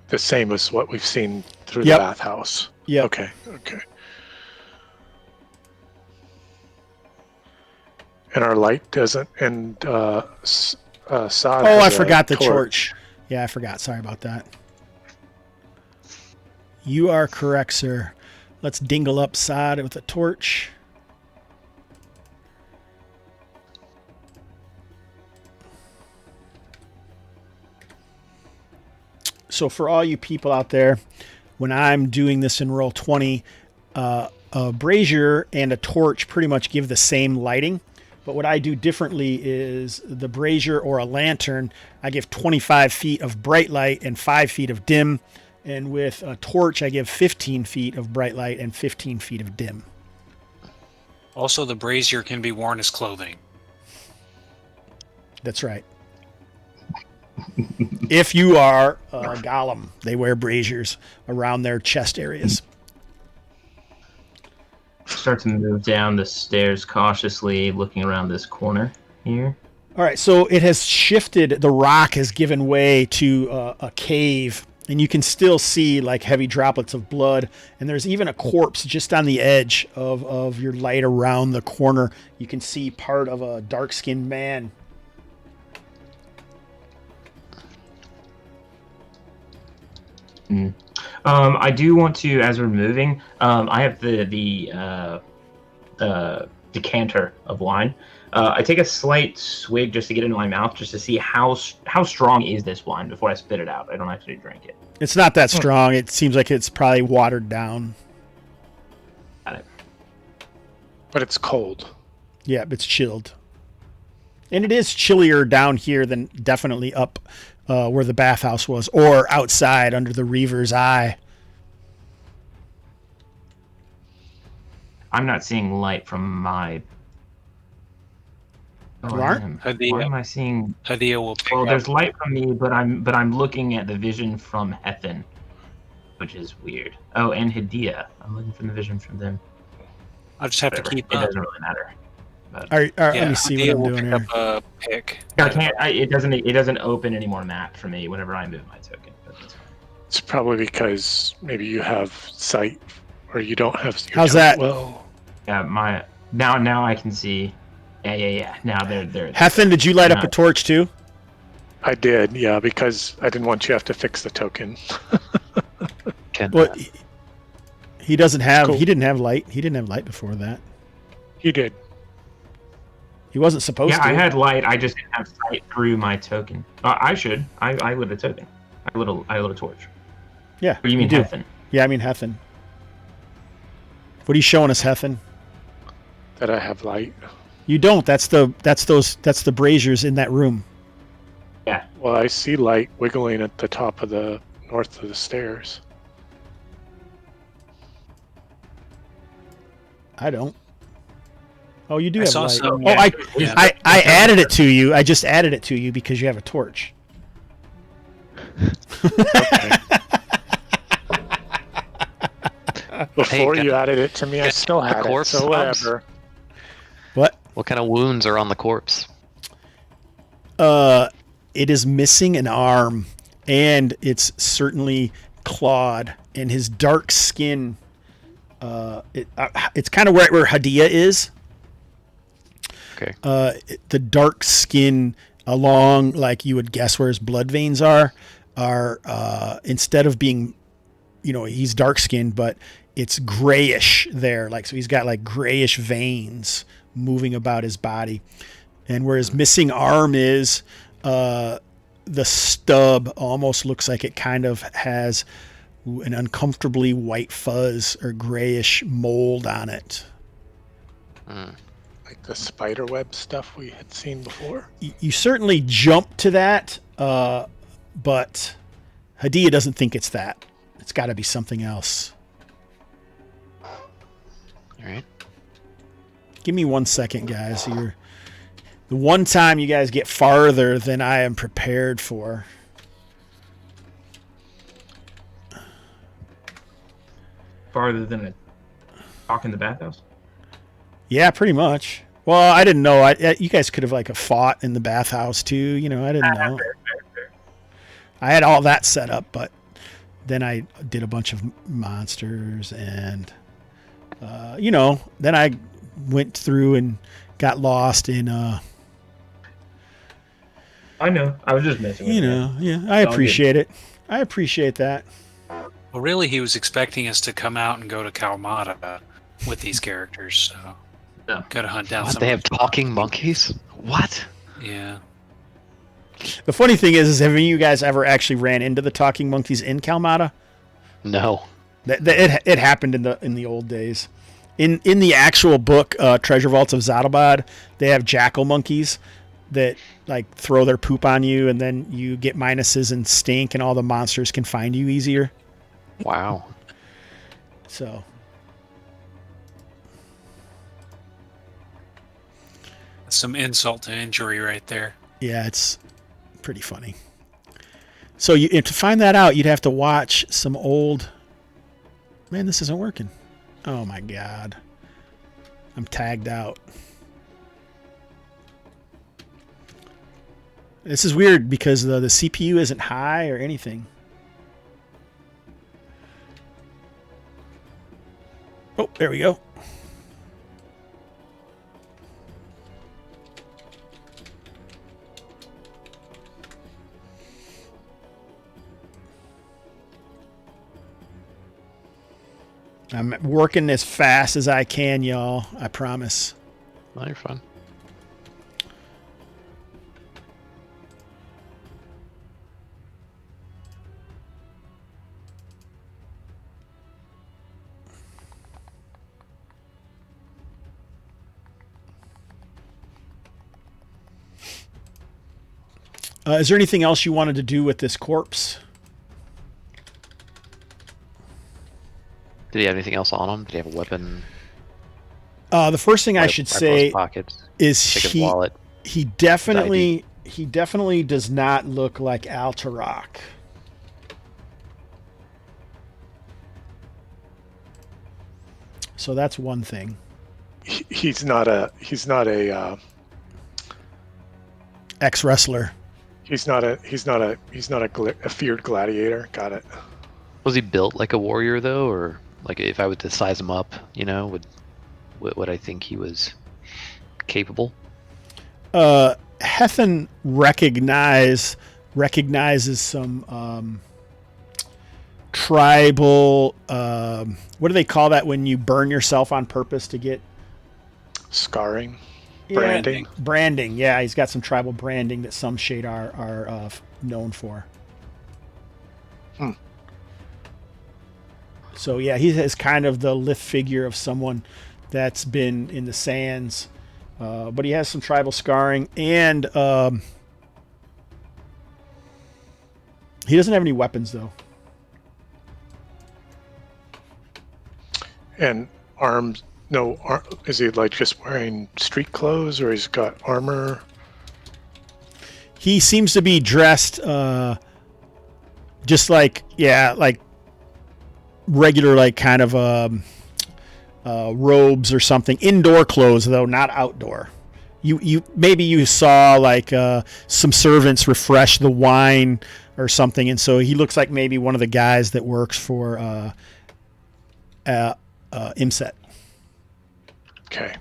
Speaker 6: The same as what we've seen through
Speaker 3: Yep.
Speaker 6: the bathhouse.
Speaker 3: Yep.
Speaker 6: Okay. And our light doesn't, and Saad
Speaker 3: Oh, I
Speaker 6: has a
Speaker 3: forgot the torch. Yeah, I forgot. Sorry about that. You are correct, sir. Let's dingle up Saad with a torch. So for all you people out there, when I'm doing this in Roll20, a brazier and a torch pretty much give the same lighting. But what I do differently is the brazier or a lantern, I give 25 feet of bright light and 5 feet of dim. And with a torch, I give 15 feet of bright light and 15 feet of dim.
Speaker 4: Also, the brazier can be worn as clothing.
Speaker 3: That's right. If you are a golem, they wear braziers around their chest areas.
Speaker 5: Start to move down the stairs cautiously, looking around this corner here.
Speaker 3: All right, so it has shifted. The rock has given way to a cave, and you can still see like heavy droplets of blood. And there's even a corpse just on the edge of your light around the corner. You can see part of a dark-skinned man.
Speaker 5: I do want to, as we're moving, I have the decanter of wine. I take a slight swig just to get into my mouth, just to see how strong is this wine before I spit it out. I don't actually drink it.
Speaker 3: It's not that strong. It seems like it's probably watered down.
Speaker 5: Got it.
Speaker 6: But it's cold.
Speaker 3: Yeah, it's chilled. And it is chillier down here than definitely up where the bathhouse was, or outside under the Reaver's Eye.
Speaker 5: I'm not seeing light from my. Oh,
Speaker 3: You
Speaker 5: I
Speaker 3: aren't?
Speaker 5: am.
Speaker 4: Hadia.
Speaker 5: Why am I seeing?
Speaker 4: Hadia will pick
Speaker 5: Well,
Speaker 4: up.
Speaker 5: there's light from me, but I'm looking at the vision from Hethan, which is weird. Oh, and Hadia. I'm looking for the vision from them.
Speaker 4: I'll just have
Speaker 5: Whatever.
Speaker 4: to keep
Speaker 5: It
Speaker 4: up.
Speaker 5: doesn't really matter.
Speaker 3: All right,
Speaker 4: Yeah,
Speaker 3: let me see
Speaker 4: Hadia
Speaker 3: what I'm
Speaker 4: will
Speaker 3: doing
Speaker 4: pick
Speaker 3: here.
Speaker 4: up a pick.
Speaker 5: I can't. It doesn't open any more map for me whenever I move my token. But that's fine.
Speaker 6: It's probably because maybe you have sight or you don't have. your
Speaker 3: How's
Speaker 6: token.
Speaker 3: that?
Speaker 6: Well,
Speaker 5: Yeah, now I can see. Yeah. Now they're.
Speaker 3: Hethan, did you light up a
Speaker 5: Not-
Speaker 3: torch too?
Speaker 6: I did, yeah, because I didn't want you to have to fix the token.
Speaker 1: Can,
Speaker 3: Well, he doesn't have.
Speaker 6: Cool.
Speaker 3: He didn't have light. He didn't have light before that.
Speaker 6: You did.
Speaker 3: He wasn't supposed
Speaker 5: Yeah,
Speaker 3: to.
Speaker 5: I had light. I just didn't have sight through my token. I should. I lit a token. I lit a torch.
Speaker 3: Yeah.
Speaker 5: Or you mean
Speaker 3: do.
Speaker 5: Hethan?
Speaker 3: Yeah, I mean Hethan. What are you showing us, Hethan?
Speaker 6: That I have light.
Speaker 3: You don't. That's the braziers in that room.
Speaker 5: Yeah.
Speaker 6: Well, I see light wiggling at the top of the north of the stairs.
Speaker 3: I don't. Oh, you do
Speaker 4: I
Speaker 3: have
Speaker 4: saw
Speaker 3: light.
Speaker 4: some.
Speaker 3: Oh,
Speaker 4: Yeah.
Speaker 3: I added it to you. I just added it to you because you have a torch.
Speaker 6: Okay. Before
Speaker 1: Hey,
Speaker 6: you added it to me, I
Speaker 1: get
Speaker 6: still
Speaker 1: the
Speaker 6: had it,
Speaker 1: corpse,
Speaker 6: so
Speaker 1: Hobbs.
Speaker 6: whatever.
Speaker 3: What?
Speaker 1: what kind of wounds are on the corpse?
Speaker 3: It is missing an arm, and it's certainly clawed. And his dark skin, it's kind of right where Hadia is.
Speaker 1: Okay.
Speaker 3: The dark skin along, like you would guess where his blood veins are instead of being, he's dark skinned, but it's grayish there. Like, so he's got like grayish veins moving about his body. And where his missing arm is, the stub almost looks like it kind of has an uncomfortably white fuzz or grayish mold on it.
Speaker 6: Like the spider web stuff we had seen before.
Speaker 3: You certainly jump to that, but Hadia doesn't think it's that. It's got to be something else.
Speaker 1: All right.
Speaker 3: Give me 1 second, guys. The one time you guys get farther than I am prepared for.
Speaker 5: Farther than a talk in the bathhouse.
Speaker 3: Yeah, pretty much. Well, I didn't know. You guys could have fought in the bathhouse too. I didn't know.
Speaker 5: Fair.
Speaker 3: I had all that set up, but then I did a bunch of monsters, and then I went through and got lost in.
Speaker 5: I know. I was just messing with you.
Speaker 3: Yeah. I appreciate it. I appreciate that.
Speaker 4: Well, really, he was expecting us to come out and go to Kalmata with these characters, so
Speaker 5: Yeah.
Speaker 4: gotta hunt down
Speaker 1: What,
Speaker 4: some.
Speaker 1: they have talking monkeys? What?
Speaker 4: Yeah.
Speaker 3: The funny thing is have any of you guys ever actually ran into the talking monkeys in Kalmata?
Speaker 1: No.
Speaker 3: It happened in the old days. In the actual book, Treasure Vaults of Zadabad, they have jackal monkeys that like throw their poop on you, and then you get minuses and stink, and all the monsters can find you easier.
Speaker 1: Wow.
Speaker 3: So
Speaker 4: Some insult to injury right there.
Speaker 3: yeah, it's pretty funny. So to find that out, you'd have to watch some old. Man, this isn't working. Oh my god, I'm tagged out. This is weird because the CPU isn't high or anything. Oh, there we go. I'm working as fast as I can, y'all. I promise.
Speaker 1: Well, you're fine.
Speaker 3: Is there anything else you wanted to do with this corpse?
Speaker 1: Did he have anything else on him? Did he have a weapon?
Speaker 3: The first thing I should
Speaker 1: Rifle in
Speaker 3: say
Speaker 1: his pockets?
Speaker 3: is
Speaker 1: Take his wallet.
Speaker 3: he definitely does not look like Alterock. So that's one thing.
Speaker 6: He's not a
Speaker 3: Ex-wrestler.
Speaker 6: He's not a feared gladiator. Got it.
Speaker 1: Was he built like a warrior though, or like if I were to size him up, would I think he was capable?
Speaker 3: Hethan recognizes some tribal. What do they call that when you burn yourself on purpose to get
Speaker 6: Scarring,
Speaker 3: branding? Branding. Yeah, he's got some tribal branding that some shade are known for. So yeah, he has kind of the lithe figure of someone that's been in the sands, but he has some tribal scarring, and he doesn't have any weapons though.
Speaker 6: And arms. No, is he like just wearing street clothes, or he's got armor?
Speaker 3: He seems to be dressed just like regular, like kind of robes or something. Indoor clothes though, not outdoor. You maybe you saw like some servants refresh the wine or something, and so he looks like maybe one of the guys that works for IMSET.
Speaker 6: Okay.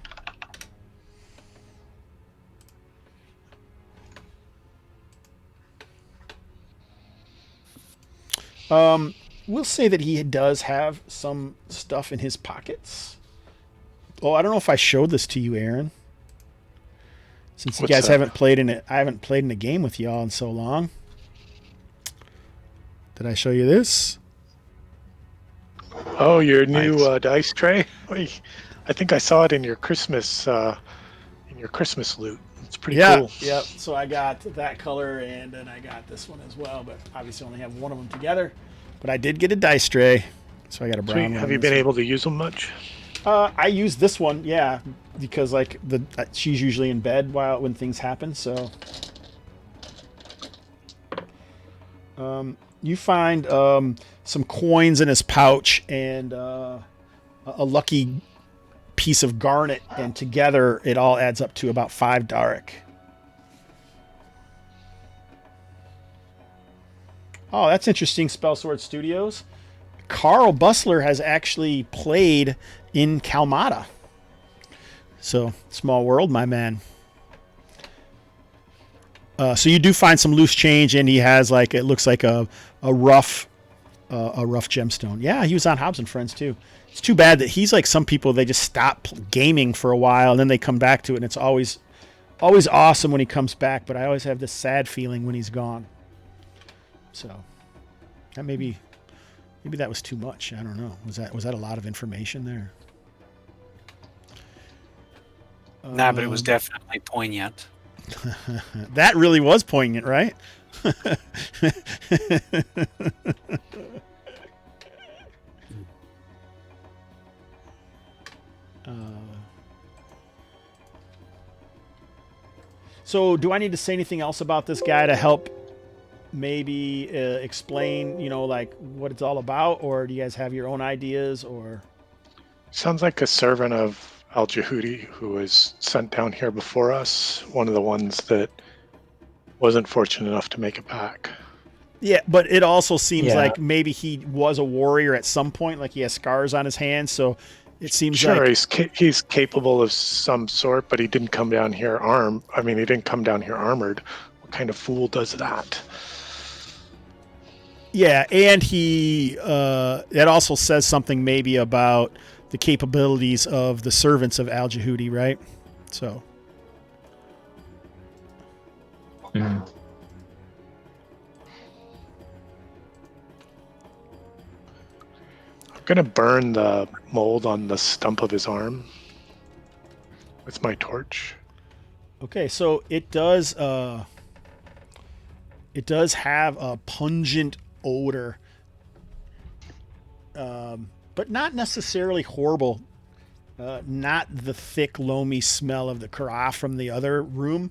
Speaker 3: We'll say that he does have some stuff in his pockets. Oh, I don't know if I showed this to you, Aaron. Since you
Speaker 6: What's
Speaker 3: guys
Speaker 6: that?
Speaker 3: haven't played in it, I haven't played in a game with y'all in so long. Did I show you this?
Speaker 6: Oh, your new
Speaker 1: Nice.
Speaker 6: dice tray. I think I saw it in your Christmas loot. It's pretty cool.
Speaker 3: Yep. So I got that color, and then I got this one as well. But obviously, only have one of them together. But I did get a dice tray, so I got a brown
Speaker 6: Sweet.
Speaker 3: one.
Speaker 6: Have you been able to use them much?
Speaker 3: I use this one, yeah, because like she's usually in bed when things happen. So, you find some coins in his pouch and a lucky piece of garnet, and together it all adds up to about 5 Daric. Oh, that's interesting. Spellsword Studios. Carl Bussler has actually played in Kalmata. So, small world, my man. So you do find some loose change, and he has like, it looks like a rough gemstone. Yeah, he was on Hobbs and Friends too. It's too bad that he's like some people, they just stop gaming for a while and then they come back to it, and it's always awesome when he comes back, but I always have this sad feeling when he's gone. So that maybe that was too much. I don't know. Was that a lot of information there?
Speaker 4: Nah, but it was definitely poignant.
Speaker 3: That really was poignant, right? So do I need to say anything else about this guy to help maybe explain, like what it's all about, or do you guys have your own ideas, or?
Speaker 6: Sounds like a servant of Al Jahudi who was sent down here before us, one of the ones that wasn't fortunate enough to make it back.
Speaker 3: Yeah, but it also seems
Speaker 5: Yeah.
Speaker 3: like maybe he was a warrior at some point, like he has scars on his hands, so it seems
Speaker 6: Sure,
Speaker 3: like
Speaker 6: he's capable of some sort, but he didn't come down here armed. I mean, he didn't come down here armored. What kind of fool does that?
Speaker 3: yeah, and he it also says something maybe about the capabilities of the servants of Al Jahudi, right? So
Speaker 5: Mhm.
Speaker 6: I'm gonna burn the mold on the stump of his arm with my torch.
Speaker 3: okay, so it does have a pungent odor, but not necessarily horrible. Not the thick, loamy smell of the Kara from the other room,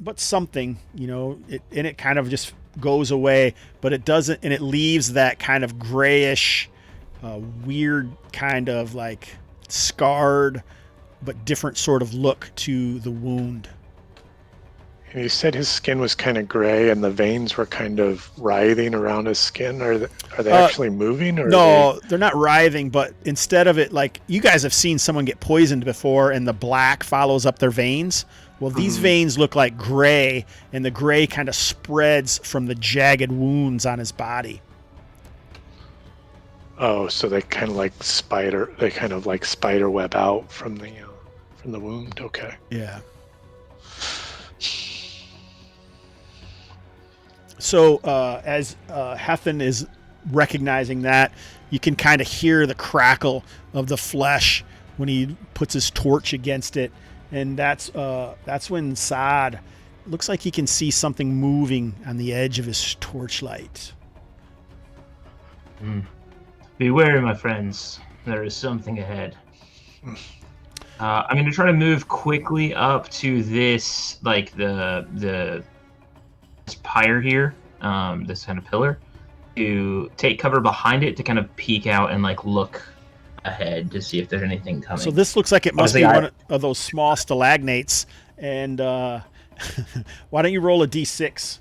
Speaker 3: but something, it kind of just goes away, but it doesn't, and it leaves that kind of grayish, weird kind of like scarred, but different sort of look to the wound.
Speaker 6: And you said his skin was kind of gray, and the veins were kind of writhing around his skin. Are they actually moving? Or
Speaker 3: No, they're not writhing, but instead of it, like you guys have seen someone get poisoned before and the black follows up their veins. Well, these veins look like gray, and the gray kind of spreads from the jagged wounds on his body.
Speaker 6: Oh, so they kind of like spider web out from the wound. Okay.
Speaker 3: Yeah. So as Hethan is recognizing that, you can kind of hear the crackle of the flesh when he puts his torch against it, and that's when Saad looks like he can see something moving on the edge of his torchlight.
Speaker 5: Beware, my friends. There is something ahead. I'm going to try to move quickly up to this, like this pyre here, this kind of pillar, to take cover behind it to kind of peek out and like look ahead to see if there's anything coming.
Speaker 3: So this looks like it must be
Speaker 5: Honestly,
Speaker 3: one of those small stalagnates, and why don't you roll a d6?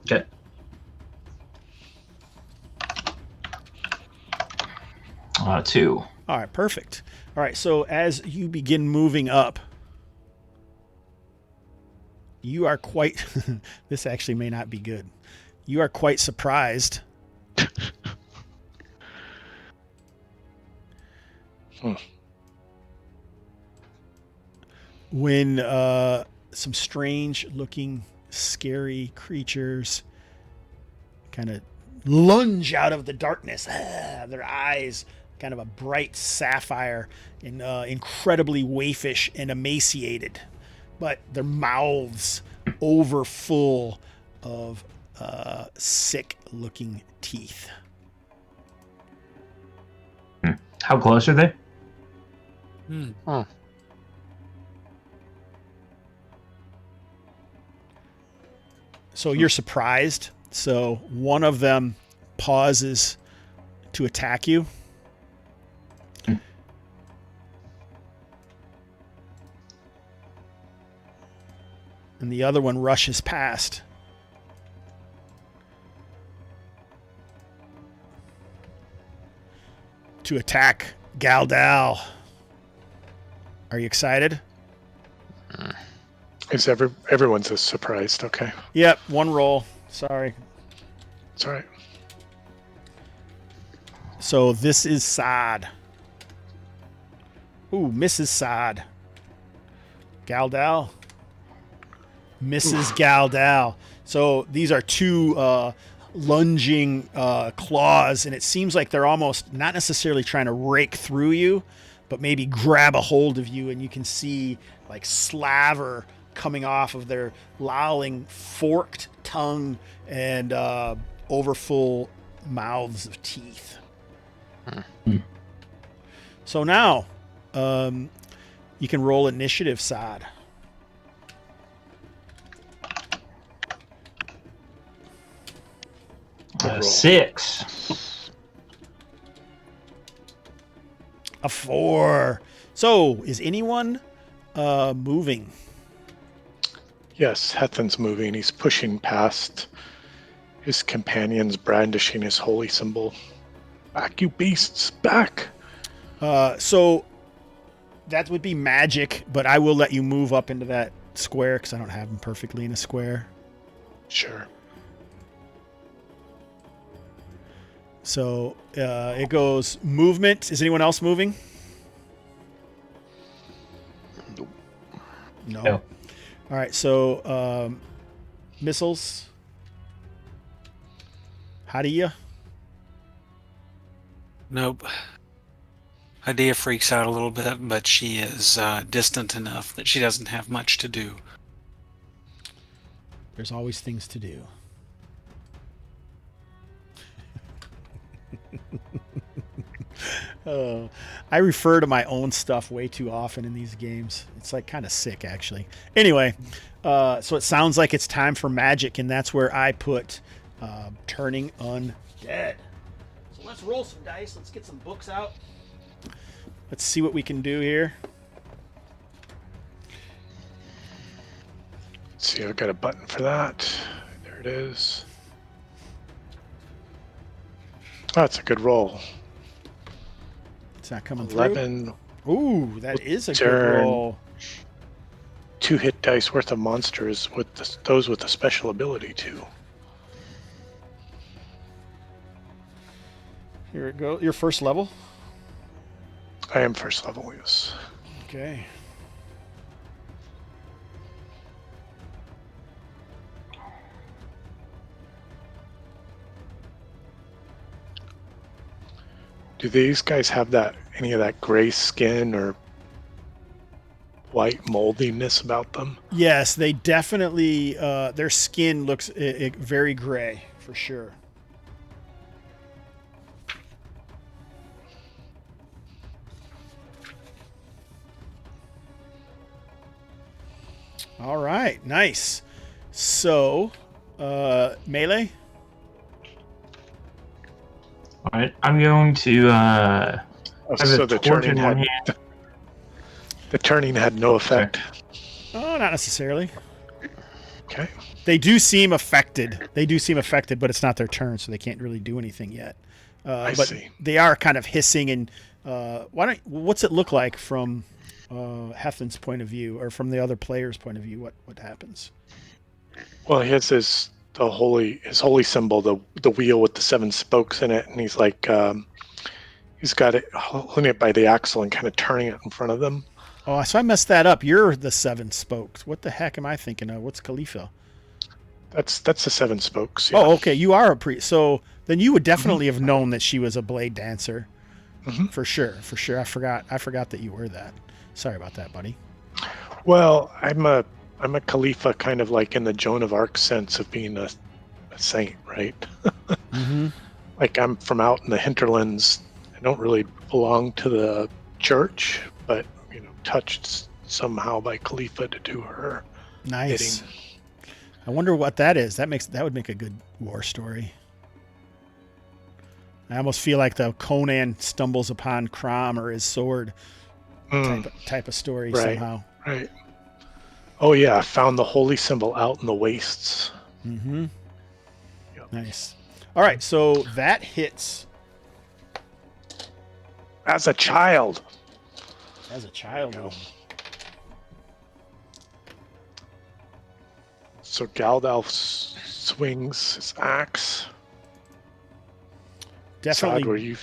Speaker 5: Okay. Two.
Speaker 3: All right, perfect. All right, so as you begin moving up, you are quite, this actually may not be good. You are quite surprised when some strange looking, scary creatures kind of lunge out of the darkness. Their eyes kind of a bright sapphire and incredibly waifish and emaciated, but their mouths over full of sick looking teeth.
Speaker 5: How close are they?
Speaker 3: So you're surprised. So one of them pauses to attack you. And the other one rushes past. To attack Galdal. Are you excited?
Speaker 6: Is everyone's as surprised? Okay,
Speaker 3: Yep, one roll. Sorry.
Speaker 6: it's all right.
Speaker 3: So this is Saad. Ooh, Mrs. Saad. Galdal. Mrs. Galdal. So these are two lunging claws, and it seems like they're almost not necessarily trying to rake through you, but maybe grab a hold of you, and you can see like slaver coming off of their lolling, forked tongue and overfull mouths of teeth. So now, you can roll initiative, Sod.
Speaker 6: Good roll.
Speaker 5: 6.
Speaker 3: A 4. So, is anyone moving?
Speaker 6: Yes, Hethan's moving. He's pushing past his companions, brandishing his holy symbol. Back, you beasts, back!
Speaker 3: So that would be magic, but I will let you move up into that square because I don't have them perfectly in a square.
Speaker 6: Sure.
Speaker 3: So it goes movement. Is anyone else moving? No.
Speaker 5: No.
Speaker 3: All right. So missiles. Hadia.
Speaker 4: Nope. Hadia freaks out a little bit, but she is distant enough that she doesn't have much to do.
Speaker 3: There's always things to do. I refer to my own stuff way too often in these games. It's like kind of sick, actually. Anyway, so it sounds like it's time for magic, and that's where I put turning undead. So let's roll some dice. Let's get some books out. Let's see what we can do here.
Speaker 6: Let's see, I've got a button for that. There it is. Oh, that's a good roll.
Speaker 3: It's not coming
Speaker 6: 11.
Speaker 3: through. Ooh, that is a good
Speaker 6: Turn.
Speaker 3: roll.
Speaker 6: 2 hit dice worth of monsters with those with a special ability too.
Speaker 3: Here it goes. Your first level.
Speaker 6: I am first level, yes.
Speaker 3: Okay.
Speaker 6: Do these guys have any of that gray skin or white moldiness about them?
Speaker 3: Yes, they definitely. Their skin looks very gray for sure. All right, nice. So, melee.
Speaker 5: All right, I'm going to
Speaker 6: Oh,
Speaker 5: have
Speaker 6: so
Speaker 5: a
Speaker 6: the
Speaker 5: torch in
Speaker 6: turning
Speaker 5: one
Speaker 6: had
Speaker 5: hand.
Speaker 6: the turning had no effect.
Speaker 3: Oh, not necessarily.
Speaker 6: Okay.
Speaker 3: They do seem affected. But it's not their turn, so they can't really do anything yet.
Speaker 6: I
Speaker 3: But
Speaker 6: see.
Speaker 3: they are kind of hissing and. What's it look like from Hethan's point of view, or from the other player's point of view? What happens?
Speaker 6: Well, he has his holy symbol, the wheel with the 7 spokes in it, and he's like he's got it holding it by the axle and kind of turning it in front of them.
Speaker 3: Oh, so I messed that up. You're the 7 spokes. What the heck am I thinking of? What's Khalifa?
Speaker 6: That's the 7 spokes. Yeah.
Speaker 3: Oh, okay. You are a priest. So then you would definitely have known that she was a blade dancer.
Speaker 6: Mhm.
Speaker 3: For sure. I forgot that you were that. Sorry about that, buddy.
Speaker 6: Well, I'm a Khalifa, kind of like in the Joan of Arc sense of being a saint, right?
Speaker 3: Mm-hmm.
Speaker 6: Like I'm from out in the hinterlands. I don't really belong to the church, but touched somehow by Khalifa to do her
Speaker 3: Nice.
Speaker 6: bidding.
Speaker 3: I wonder what that is. That would make a good war story. I almost feel like the Conan stumbles upon Crom or his sword type of story
Speaker 6: Right.
Speaker 3: somehow.
Speaker 6: Right. Oh yeah, found the holy symbol out in the wastes.
Speaker 3: Mm-hmm.
Speaker 6: Yep.
Speaker 3: Nice. All right, so that hits
Speaker 6: As a child.
Speaker 3: as a child.
Speaker 6: There you go. So Galdalf swings his axe.
Speaker 3: Definitely.
Speaker 6: Sad, were you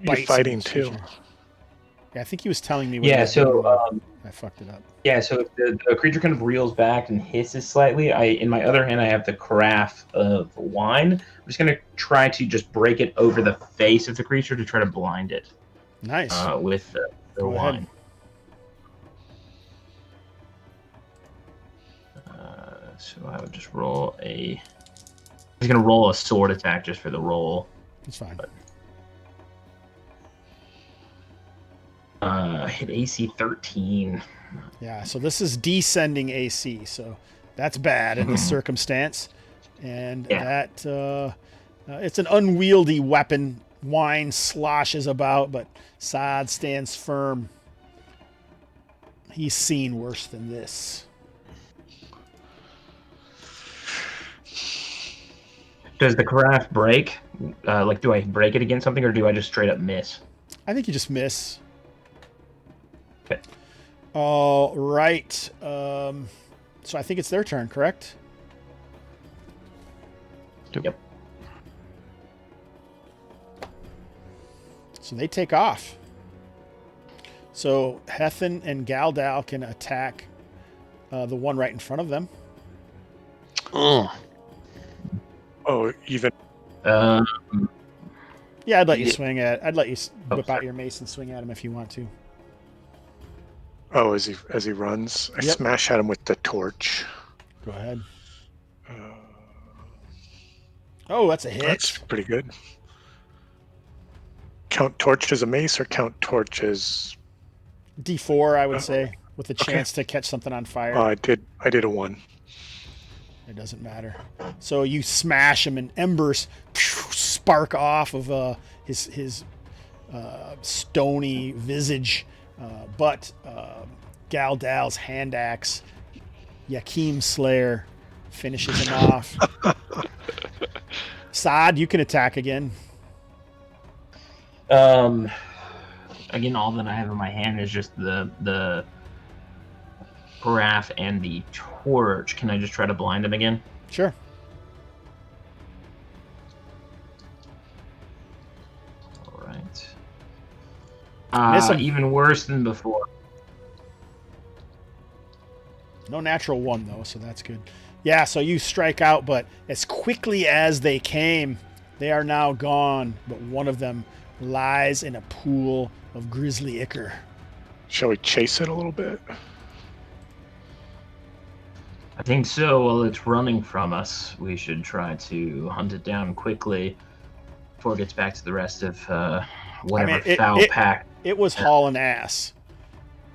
Speaker 3: bites
Speaker 6: fighting
Speaker 3: into
Speaker 6: too?
Speaker 3: his creature. Yeah, I think he was telling me. What he
Speaker 5: Yeah,
Speaker 3: was doing.
Speaker 5: so
Speaker 3: I fucked it up.
Speaker 5: so the creature kind of reels back and hisses slightly. In my other hand, I have the carafe of wine. I'm just gonna try to just break it over the face of the creature to try to blind it
Speaker 3: Nice.
Speaker 5: with or
Speaker 3: Go ahead.
Speaker 5: wine. So I would just roll a. I was gonna roll a sword attack just for the roll.
Speaker 3: It's fine.
Speaker 5: Hit AC 13.
Speaker 3: Yeah, so this is descending AC, so that's bad in this circumstance. And
Speaker 5: Yeah.
Speaker 3: that it's an unwieldy weapon. Wine sloshes about, but Saad stands firm. He's seen worse than this.
Speaker 5: Does the carafe break? Like, do I break it against something, or do I just straight up miss?
Speaker 3: I think you just miss.
Speaker 5: Okay.
Speaker 3: All right. So I think it's their turn, correct?
Speaker 5: Yep.
Speaker 3: So they take off. So Hethan and Galdal can attack the one right in front of them.
Speaker 1: Oh,
Speaker 6: Oh, even
Speaker 3: Yeah, I'd let you
Speaker 1: Yeah.
Speaker 3: swing at. I'd let you
Speaker 5: Oh,
Speaker 3: whip out
Speaker 5: sorry.
Speaker 3: your mace and swing at him if you want to.
Speaker 6: as he runs, I
Speaker 3: Yep.
Speaker 6: smash at him with the torch.
Speaker 3: Go ahead.
Speaker 6: Uh,
Speaker 3: Oh, that's a hit.
Speaker 6: That's pretty good. Count torch as a mace or count torch as
Speaker 3: D4, I would say, with a
Speaker 6: okay.
Speaker 3: chance to catch something on fire.
Speaker 6: I did a 1.
Speaker 3: It doesn't matter. So you smash him, and embers spark off of his stony visage. But Galdal's hand axe, Yakim Slayer, finishes him off. Saad, you can attack again.
Speaker 5: Again, all that I have in my hand is just the carafe and the torch. Can I just try to blind him again?
Speaker 3: Sure.
Speaker 5: All right.
Speaker 3: Miss him.
Speaker 5: Even worse than before.
Speaker 3: No natural 1, though, so that's good. Yeah, so you strike out, but as quickly as they came, they are now gone. But one of them lies in a pool of grisly ichor.
Speaker 6: Shall we chase it a little bit?
Speaker 5: I think so. While it's running from us, we should try to hunt it down quickly before it gets back to the rest of whatever foul pack.
Speaker 3: It was hauling ass.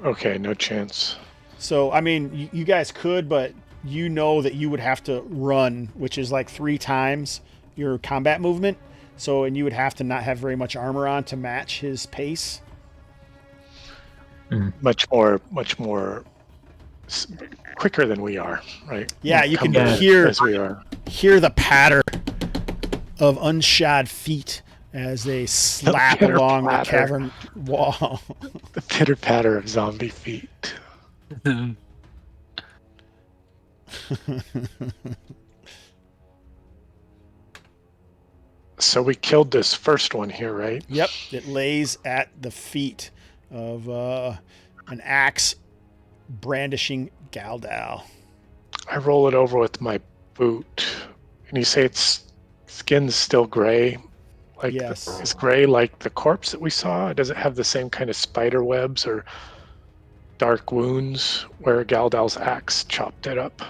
Speaker 6: Okay, no chance.
Speaker 3: So, I mean, you guys could, but you know that you would have to run, which is like 3 times your combat movement. So, and you would have to not have very much armor on to match his pace.
Speaker 6: Much more quicker than we are, right?
Speaker 3: Yeah, you can
Speaker 6: Encumbered
Speaker 3: hear
Speaker 6: as we are.
Speaker 3: the patter of unshod feet as they slap along the
Speaker 6: pitter-patter.
Speaker 3: cavern wall.
Speaker 6: The pitter patter of zombie feet. So we killed this first one here, right?
Speaker 3: Yep, it lays at the feet of an axe brandishing Galdal.
Speaker 6: I roll it over with my boot, and you say its skin's still gray. Like
Speaker 3: Yes.
Speaker 6: is gray like the corpse that we saw? Does it have the same kind of spider webs or dark wounds where Galdal's axe chopped it up?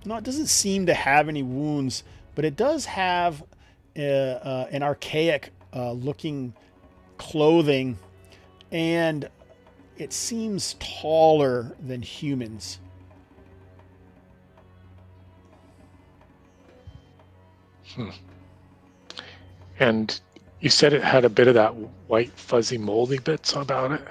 Speaker 3: No, it doesn't seem to have any wounds, but it does have an archaic looking clothing, and it seems taller than humans.
Speaker 6: And you said it had a bit of that white fuzzy moldy bits about it.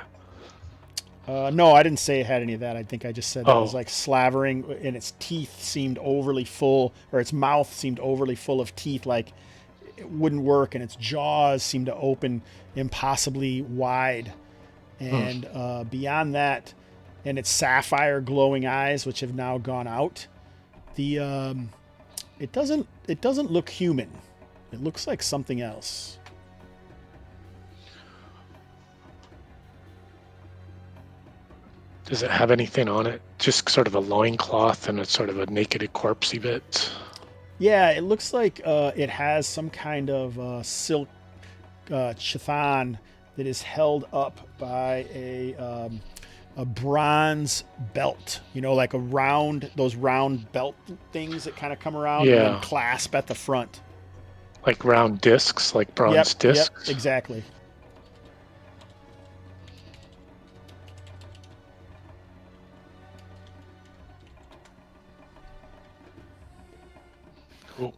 Speaker 3: No, I didn't say it had any of that. I think I just said that it was
Speaker 6: Oh.
Speaker 3: like slavering, and its teeth seemed overly full, or its mouth seemed overly full of teeth, like it wouldn't work, and its jaws seemed to open impossibly wide. And beyond that, and its sapphire glowing eyes, which have now gone out, it doesn't look human. It looks like something else.
Speaker 6: Does it have anything on it? Just sort of a loincloth and a sort of a naked corpsey bit.
Speaker 3: Yeah, it looks like it has some kind of silk chiffon that is held up by a bronze belt. Like those round belt things that kind of come around and then
Speaker 6: Yeah.
Speaker 3: clasp at the front.
Speaker 6: Like round discs, like bronze discs.
Speaker 3: Yep, exactly.
Speaker 6: Cool.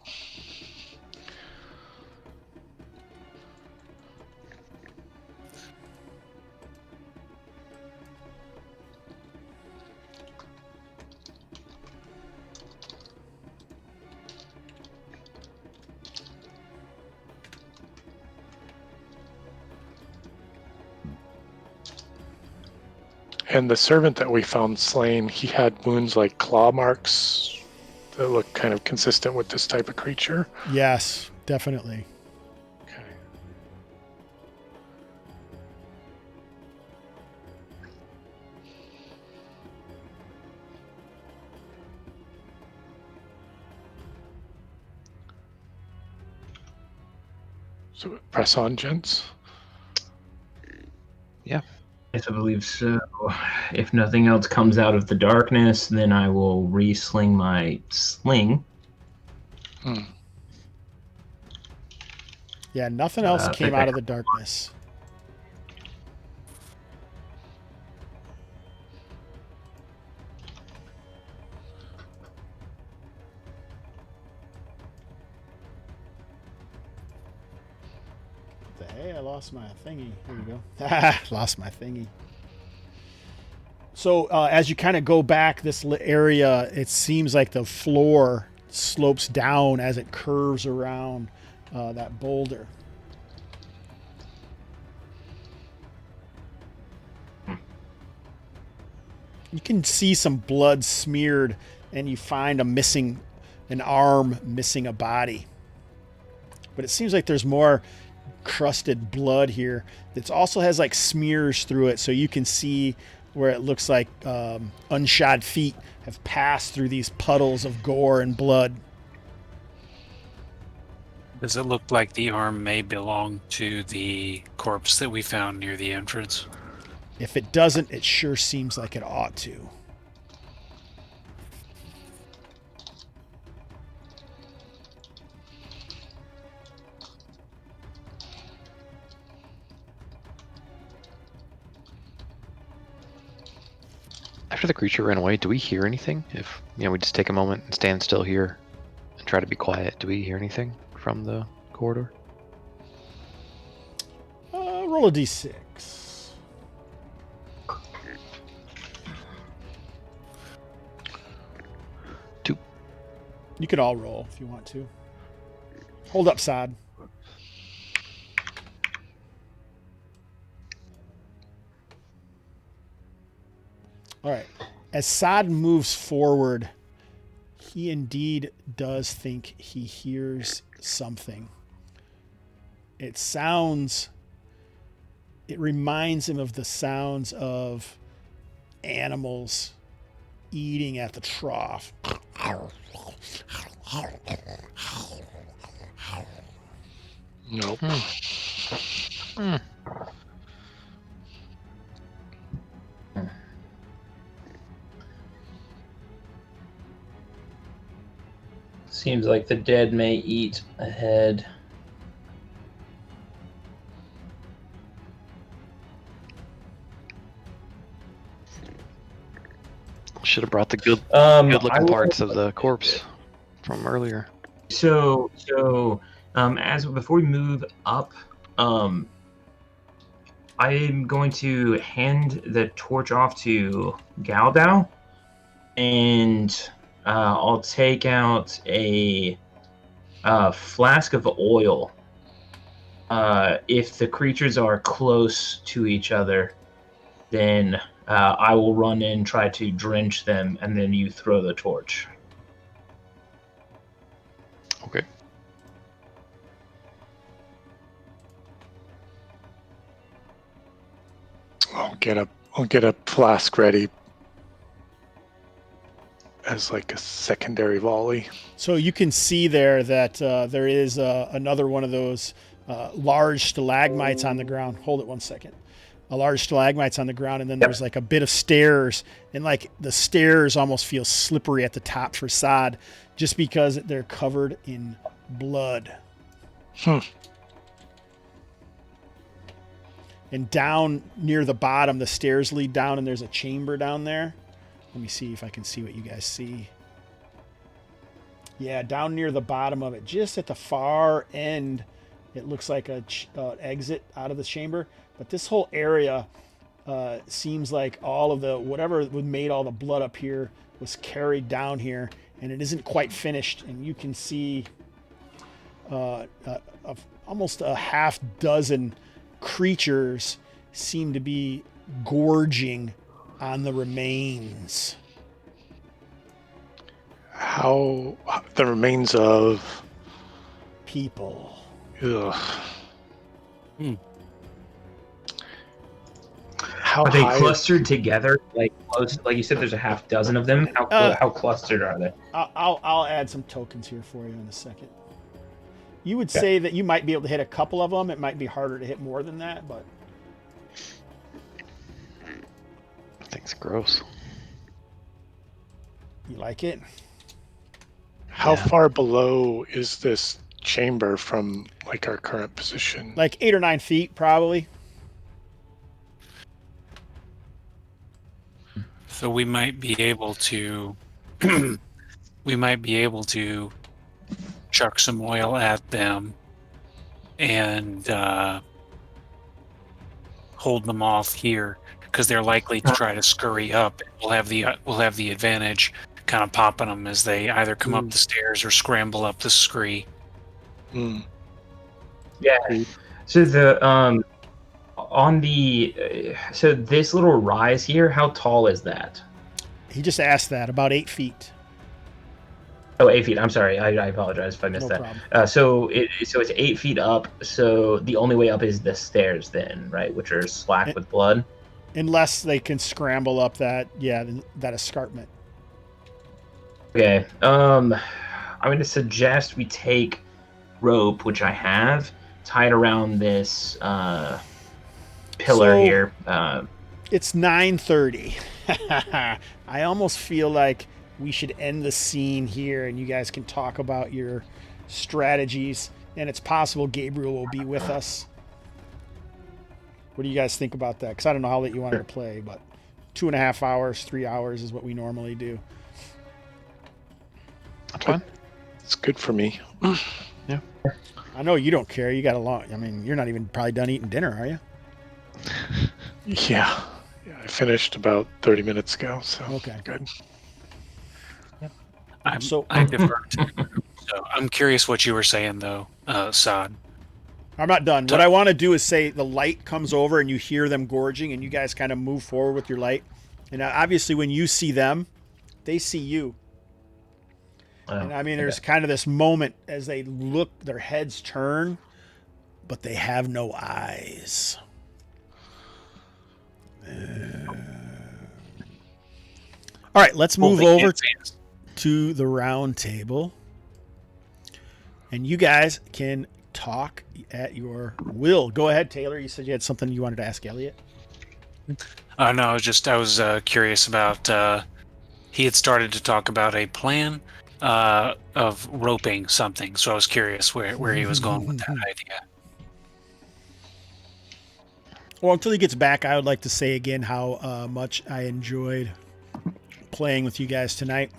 Speaker 6: And the servant that we found slain, he had wounds like claw marks that look kind of consistent with this type of creature.
Speaker 3: Yes, definitely.
Speaker 6: Okay. So press on, gents.
Speaker 1: Yeah.
Speaker 5: Yes, I believe so. If nothing else comes out of the darkness, then I will re-sling my sling.
Speaker 3: Yeah, nothing else came
Speaker 5: think I-
Speaker 3: out of the darkness. Hey, I lost my thingy. There you go. Lost my thingy. So as you kind of go back this area, it seems like the floor slopes down as it curves around that boulder. You can see some blood smeared, and you find an arm missing a body. But it seems like there's more crusted blood here that also has like smears through it, so you can see where it looks like unshod feet have passed through these puddles of gore and blood.
Speaker 4: Does it look like the arm may belong to the corpse that we found near the entrance?
Speaker 3: If it doesn't, it sure seems like it ought to.
Speaker 1: After the creature ran away, do we hear anything? If we just take a moment and stand still here and try to be quiet, do we hear anything from the corridor?
Speaker 3: Roll a d6.
Speaker 1: Two.
Speaker 3: You can all roll if you want to. Hold up, Sod. All right. As Sod moves forward, he indeed does think he hears something. It reminds him of the sounds of animals eating at the trough.
Speaker 6: Nope.
Speaker 5: Seems like the dead may eat ahead.
Speaker 1: Should have brought the good
Speaker 5: I
Speaker 1: looking
Speaker 5: will-
Speaker 1: parts of the corpse from earlier.
Speaker 5: So, as before we move up, I'm going to hand the torch off to Galdow, and I'll take out a flask of oil. If the creatures are close to each other, then I will run in, try to drench them, and then you throw the torch.
Speaker 1: Okay.
Speaker 6: I'll get a flask ready. as like a secondary volley.
Speaker 3: So you can see there that there is another one of those large stalagmites on the ground. Hold it one second. A large stalagmites on the ground, and then there's like a bit of stairs, and like the stairs almost feel slippery at the top for Sod, just because they're covered in blood. And down near the bottom, the stairs lead down, and there's a chamber down there. Let me see if I can see what you guys see. Yeah, down near the bottom of it, just at the far end, it looks like a exit out of the chamber. But this whole area seems like all of the, whatever made all the blood up here was carried down here, and it isn't quite finished. And you can see almost a half dozen creatures seem to be gorging on the remains.
Speaker 6: How the remains of
Speaker 3: People.
Speaker 6: ugh. How
Speaker 5: Are they
Speaker 6: high?
Speaker 5: clustered together? Like close? Like you said, there's a half dozen of them. How clustered are they?
Speaker 3: I'll add some tokens here for you in a second. You would say that you might be able to hit a couple of them. It might be harder to hit more than that, but
Speaker 1: Thing's gross.
Speaker 3: you like it?
Speaker 6: How far below is this chamber from like our current position?
Speaker 3: Like 8 or 9 feet, probably.
Speaker 4: So we might be able to chuck some oil at them and hold them off here because they're likely to try to scurry up. We'll have the advantage kind of popping them as they either come up the stairs or scramble up the scree.
Speaker 5: Yeah. So the on the so this little rise here, how tall is that?
Speaker 3: He just asked that. About 8 feet.
Speaker 5: Oh, 8 feet. I'm sorry. I apologize if I missed
Speaker 3: No
Speaker 5: that.
Speaker 3: problem.
Speaker 5: So it's 8 feet up. So the only way up is the stairs, then, right? Which are slack with blood.
Speaker 3: Unless they can scramble up that escarpment.
Speaker 5: Okay. I'm going to suggest we take rope, which I have, tied around this pillar
Speaker 3: So-
Speaker 5: here.
Speaker 3: It's 9:30. I almost feel like we should end the scene here, and you guys can talk about your strategies. And it's possible Gabriel will be with us. What do you guys think about that? Because I don't know how late you wanted to play, but 2.5 hours, 3 hours is what we normally do.
Speaker 1: That's fine.
Speaker 6: It's good for me.
Speaker 3: I know you don't care. You got a long. I mean, you're not even probably done eating dinner, are you?
Speaker 6: Yeah. I finished about 30 minutes ago, so
Speaker 3: Okay.
Speaker 6: good.
Speaker 4: I defer to. So I'm curious what you were saying though, Sod.
Speaker 3: I'm not done. What I want to do is say the light comes over and you hear them gorging, and you guys kind of move forward with your light. And obviously, when you see them, they see you. And I mean, there's kind of this moment as they look, their heads turn, but they have no eyes. All right, let's move
Speaker 4: They
Speaker 3: over
Speaker 4: can't see us.
Speaker 3: to the round table. And you guys can talk at your will. Go ahead, Taylor. You said you had something you wanted to ask Elliot.
Speaker 4: No, I was curious about. He had started to talk about a plan of roping something, so I was curious where he was going with that idea.
Speaker 3: Well, until he gets back, I would like to say again how much I enjoyed playing with you guys tonight.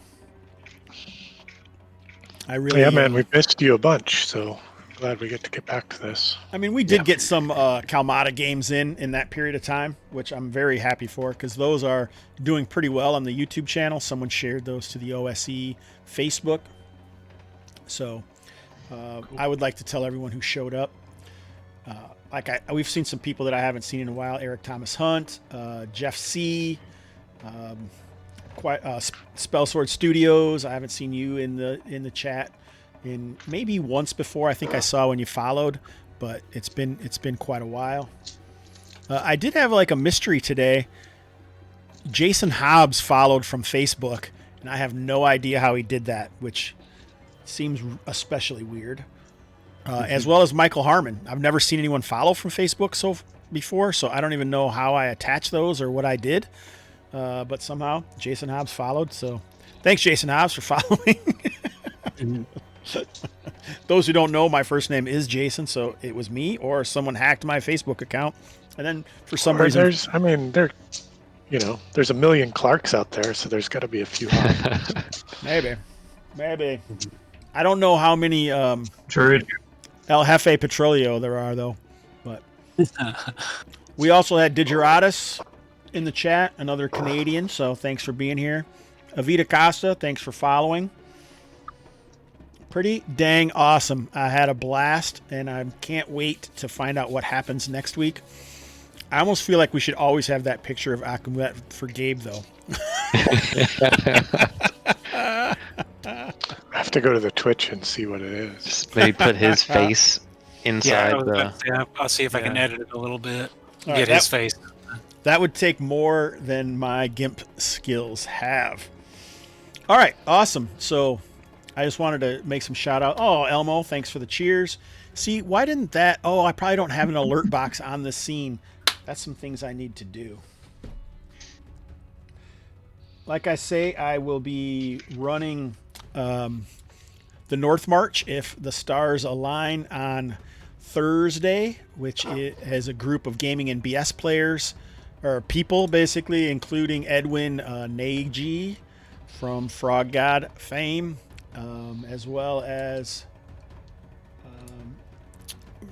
Speaker 3: I really,
Speaker 6: Yeah, man, we've missed you a bunch, so glad we get to get back to this.
Speaker 3: I mean, we did get some Kalmata games in that period of time, which I'm very happy for, because those are doing pretty well on the YouTube channel. Someone shared those to the OSE Facebook. So I would like to tell everyone who showed up. We've seen some people that I haven't seen in a while. Eric Thomas Hunt, Jeff C., Spellsword Studios. I haven't seen you in the chat in maybe once before. I think I saw when you followed, but it's been quite a while. I did have like a mystery today. Jason Hobbs followed from Facebook, and I have no idea how he did that, which seems especially weird. As well as Michael Harmon. I've never seen anyone follow from Facebook before, so I don't even know how I attached those or what I did. But somehow Jason Hobbs followed. So thanks, Jason Hobbs, for following. Those who don't know, my first name is Jason, so it was me, or someone hacked my Facebook account, and then for some reason,
Speaker 6: there's a million Clarks out there, so there's got to be a few.
Speaker 3: maybe. I don't know how many
Speaker 5: True.
Speaker 3: El Jefe Petrolio there are, though. But we also had Digeratus in the chat, another Canadian, so thanks for being here. Avita Costa, thanks for following. Pretty dang awesome. I had a blast, and I can't wait to find out what happens next week. I almost feel like we should always have that picture of Akumet for Gabe, though.
Speaker 6: I have to go to the Twitch and see what it is.
Speaker 1: Just maybe put his face inside
Speaker 4: I'll see if I can edit it a little bit.
Speaker 3: All
Speaker 4: Get
Speaker 3: right,
Speaker 4: his face.
Speaker 3: That would take more than my GIMP skills have. All right, awesome. So I just wanted to make some shout out. Oh, Elmo, thanks for the cheers. See, why didn't that? Oh, I probably don't have an alert box on the scene. That's some things I need to do. Like I say, I will be running the North March if the stars align on Thursday, which has a group of gaming and BS players, or people basically, including Edwin Nagy from Frog God fame, as well as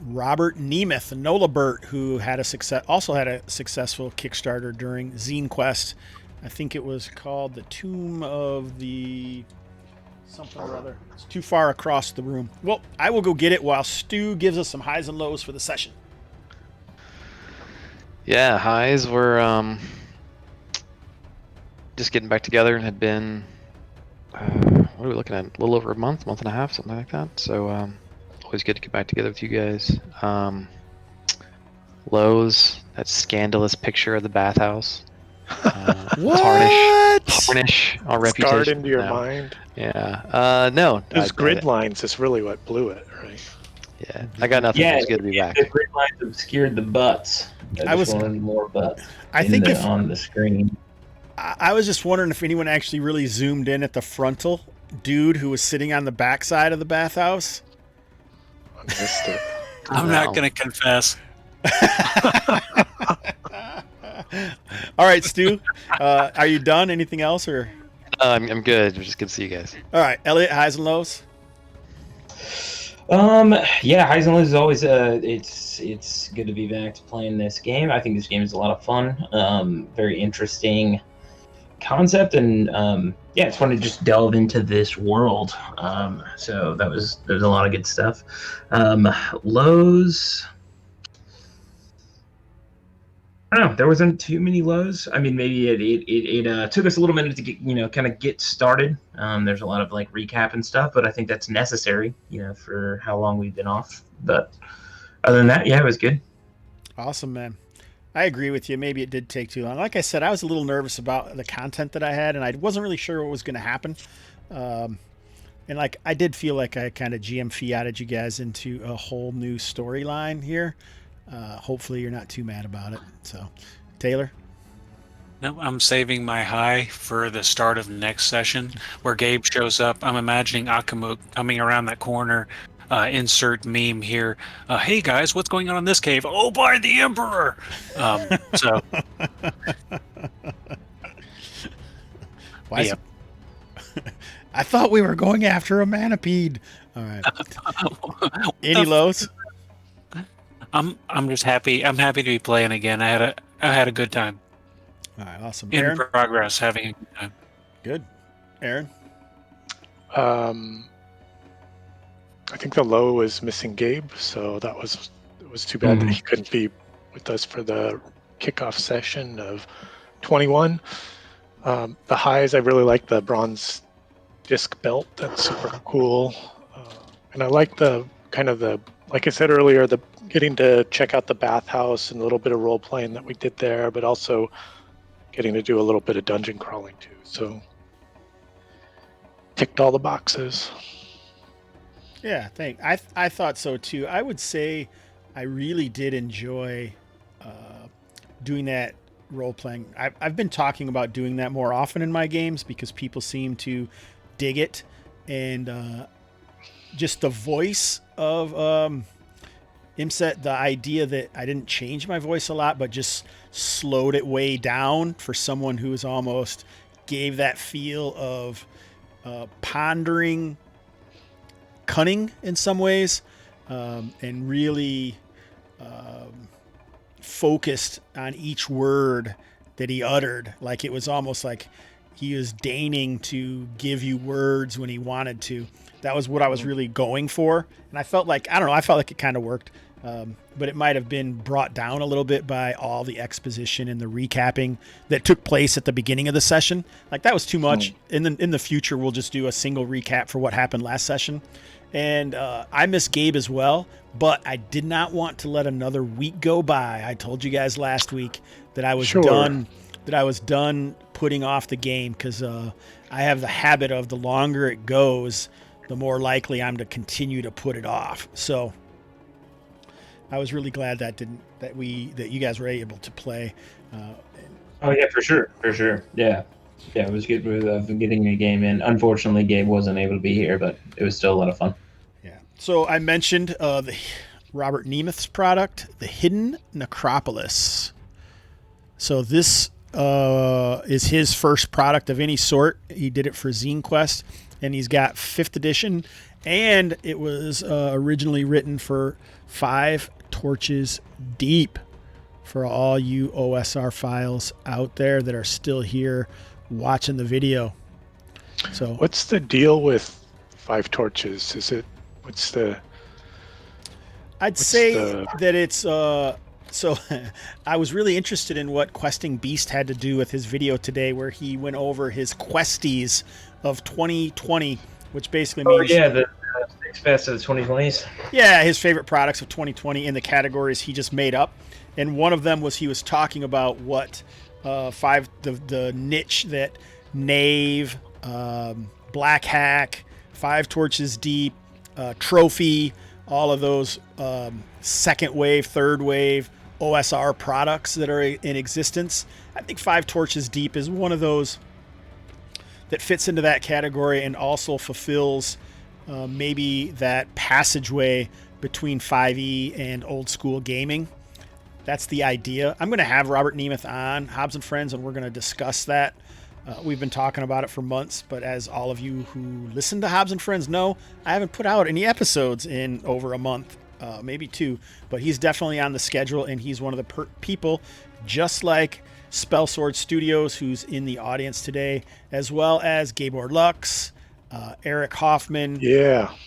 Speaker 3: Robert Nemeth, Nolabert, who also had a successful Kickstarter during Zine Quest. I think it was called the Tomb of the something or other. It's too far across the room. Well, I will go get it while Stu gives us some highs and lows for the session.
Speaker 1: Yeah, highs were just getting back together. Had been what are we looking at? A little over a month and a half, something like that. So always good to get back together with you guys. Lows, that scandalous picture of the bathhouse.
Speaker 3: What?
Speaker 1: Tarnish our reputation.
Speaker 6: Scarred into your mind.
Speaker 1: Yeah. No.
Speaker 6: Those grid lines is really what blew it, right?
Speaker 1: Yeah. I got nothing.
Speaker 5: Yeah,
Speaker 1: It's good to be back.
Speaker 5: The grid lines obscured the butts. I just wanted more butts.
Speaker 3: I think
Speaker 5: on the screen.
Speaker 3: I was just wondering if anyone actually really zoomed in at the frontal dude who was sitting on the backside of the bathhouse.
Speaker 6: I missed it.
Speaker 4: I'm not going to confess.
Speaker 3: All right, Stu, are you done? Anything else, or?
Speaker 1: I'm good. Just good to see you guys.
Speaker 3: All right, Elliot, highs and lows.
Speaker 5: Yeah, highs and lows is always it's good to be back to playing this game. I think this game is a lot of fun. Very interesting concept, and yeah, it's fun to just delve into this world. So there's a lot of good stuff. Lows. I don't know. There wasn't too many lows. I mean, maybe it took us a little minute to get kind of get started. There's a lot of like recap and stuff, but I think that's necessary, for how long we've been off. But other than that, yeah, it was good.
Speaker 3: Awesome, man. I agree with you. Maybe it did take too long. Like I said, I was a little nervous about the content that I had, and I wasn't really sure what was going to happen. And like I did feel like I kind of GM fiated you guys into a whole new storyline here. Hopefully you're not too mad about it. So, Taylor?
Speaker 4: No, I'm saving my high for the start of next session where Gabe shows up. I'm imagining Akamuk coming around that corner. Insert meme here. Hey guys, what's going on in this cave? Oh, by the Emperor! So.
Speaker 3: Why? Yep. I thought we were going after a manipede. All right. Any lows?
Speaker 4: I'm just happy. I'm happy to be playing again. I had a good time.
Speaker 3: All right, awesome.
Speaker 4: In
Speaker 3: Aaron?
Speaker 4: progress, having a good time.
Speaker 3: Good. Aaron?
Speaker 6: I think the low was missing Gabe, so it was too bad that he couldn't be with us for the kickoff session of 21. The highs, I really like the bronze disc belt. That's super cool. And I like like I said earlier, the getting to check out the bathhouse and a little bit of role playing that we did there, but also getting to do a little bit of dungeon crawling too. So ticked all the boxes.
Speaker 3: Yeah, I thought so too. I would say I really did enjoy doing that role playing. I've been talking about doing that more often in my games because people seem to dig it, and just the voice of Imset, the idea that I didn't change my voice a lot, but just slowed it way down for someone who was almost gave that feel of pondering cunning in some ways, and really focused on each word that he uttered. Like it was almost like he was deigning to give you words when he wanted to. That was what I was really going for. And I felt like, I don't know, I felt like it kind of worked. But it might have been brought down a little bit by all the exposition and the recapping that took place at the beginning of the session. Like that was too much. In the future, we'll just do a single recap for what happened last session. And I miss Gabe as well, but I did not want to let another week go by. I told you guys last week that I was done. That I was done putting off the game because I have the habit of the longer it goes, the more likely I'm to continue to put it off. So I was really glad that you guys were able to play.
Speaker 5: Oh yeah, for sure. Yeah, it was good with getting a game in. Unfortunately, Gabe wasn't able to be here, but it was still a lot of fun.
Speaker 3: Yeah. So I mentioned the Robert Nemeth's product, the Hidden Necropolis. So this is his first product of any sort. He did it for Zine Quest, and he's got 5th edition, and it was originally written for 5 Torches Deep. For all you OSR files out there that are still here watching the video. So
Speaker 6: what's the deal with 5 Torches?
Speaker 3: I'd say that it's so I was really interested in what Questing Beast had to do with his video today, where he went over his questies of 2020, which basically means
Speaker 5: the 6 best of the 2020s.
Speaker 3: Yeah, his favorite products of 2020 in the categories he just made up. And one of them was he was talking about what the niche that Knave, Black Hack, 5 Torches Deep, Trophy, all of those second wave, third wave OSR products that are in existence. I think 5 Torches Deep is one of those that fits into that category and also fulfills maybe that passageway between 5e and old school gaming. That's the idea. I'm going to have Robert Nemeth on Hobbs and Friends, and we're going to discuss that. We've been talking about it for months, but as all of you who listen to Hobbs and Friends know, I haven't put out any episodes in over a month, maybe 2, but he's definitely on the schedule, and he's one of the people, just like Spellsword Studios, who's in the audience today, as well as Gabor Lux, Eric Hoffman,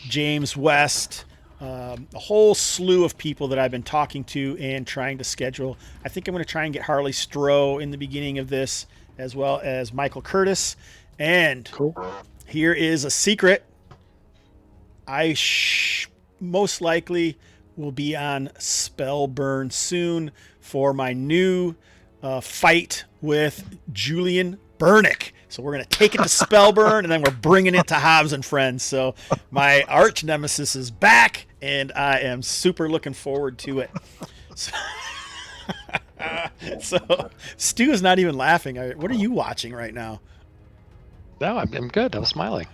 Speaker 3: James West, a whole slew of people that I've been talking to and trying to schedule. I think I'm going to try and get Harley Stroh in the beginning of this, as well as Michael Curtis. And here is a secret. I most likely will be on Spellburn soon for my new fight with Julian Burnick. So we're going to take it to Spellburn, and then we're bringing it to Hobbs and Friends. So my arch nemesis is back, and I am super looking forward to it. So Stu is not even laughing. What are you watching right now?
Speaker 1: No, I'm good. I was smiling.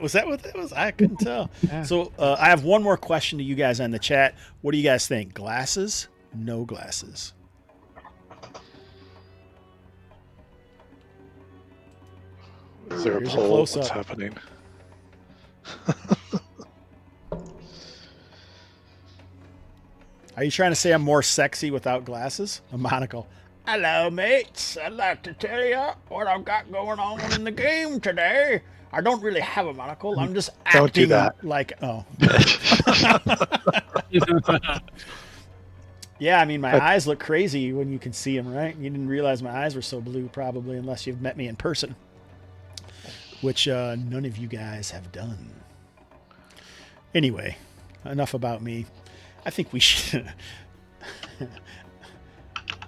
Speaker 3: Was that what that was? I couldn't tell.
Speaker 1: Yeah.
Speaker 3: So I have one more question to you guys on the chat. What do you guys think? Glasses? No glasses?
Speaker 6: Is there
Speaker 3: Here's
Speaker 6: a poll?
Speaker 3: close-up.
Speaker 6: What's happening?
Speaker 3: Are you trying to say I'm more sexy without glasses? A monocle. Hello, mates. I'd like to tell you what I've got going on in the game today. I don't really have a monocle. I'm just acting
Speaker 6: Don't do that.
Speaker 3: like, Yeah, I mean, my eyes look crazy when you can see them, right? You didn't realize my eyes were so blue, probably, unless you've met me in person, which none of you guys have done. Anyway, enough about me. I think we should...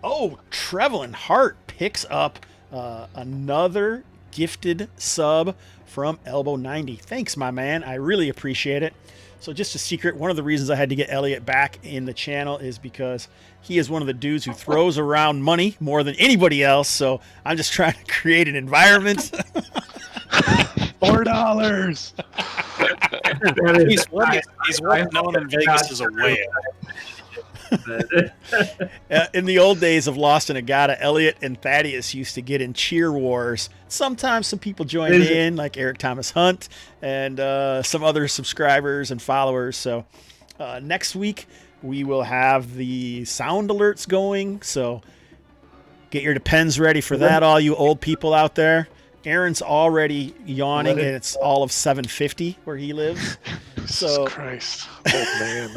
Speaker 3: Oh, Trevelyan Hart picks up another gifted sub from Elbow90. Thanks, my man. I really appreciate it. So just a secret, one of the reasons I had to get Elliot back in the channel is because he is one of the dudes who throws around money more than anybody else. So I'm just trying to create an environment.
Speaker 6: $4.
Speaker 4: He's well known in Vegas as a whale.
Speaker 3: In the old days of Lost in Agata, Elliot and Thaddeus used to get in cheer wars. Sometimes some people joined in, like Eric Thomas Hunt and some other subscribers and followers. So next week we will have the sound alerts going. So get your Depends ready for that, all you old people out there. Aaron's already yawning, and it's all of 7:50 where he lives. So
Speaker 6: Jesus Christ, old man.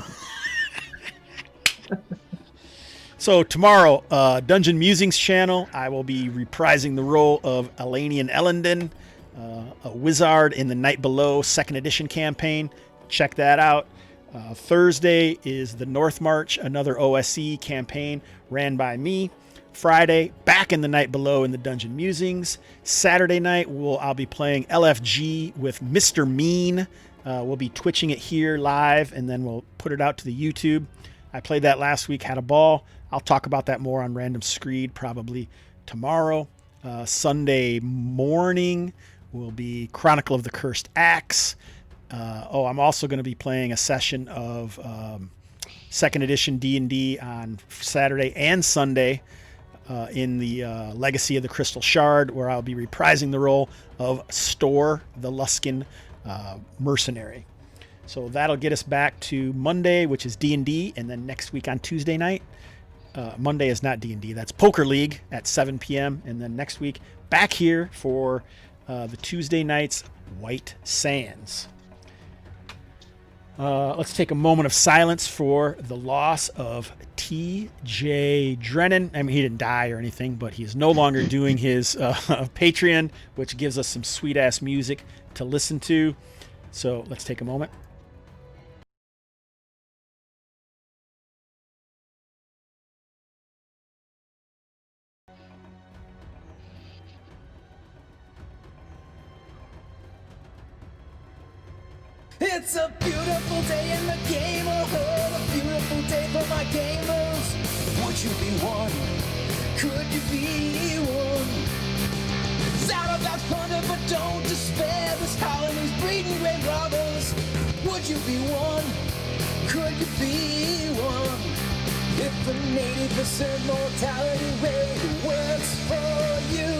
Speaker 3: So tomorrow, Dungeon Musings channel, I will be reprising the role of Elanian Ellenden, a wizard in the Night Below 2nd Edition campaign. Check that out. Thursday is the North March, another OSE campaign ran by me. Friday, back in the Night Below in the Dungeon Musings. Saturday night, I'll be playing LFG with Mr. Mean. We'll be twitching it here live, and then we'll put it out to the YouTube. I played that last week, had a ball. I'll talk about that more on Random Screed probably tomorrow. Sunday morning will be Chronicle of the Cursed Axe. I'm also going to be playing a session of 2nd Edition D&D on Saturday and Sunday in the Legacy of the Crystal Shard, where I'll be reprising the role of Store, the Luskin mercenary. So that'll get us back to Monday, which is D&D, and then next week on Tuesday night, Monday is not D&D, that's Poker League at 7 p.m., and then next week back here for the Tuesday night's White Sands. Let's take a moment of silence for the loss of T.J. Drennan. I mean, he didn't die or anything, but he's no longer doing his Patreon, which gives us some sweet-ass music to listen to. So let's take a moment.
Speaker 2: It's a beautiful day in the game, oh, a beautiful day for my gamers. Would you be one? Could you be one? Shout about thunder, but don't despair. This colony's breeding great robbers. Would you be one? Could you be one? If the 80% mortality rate works for you,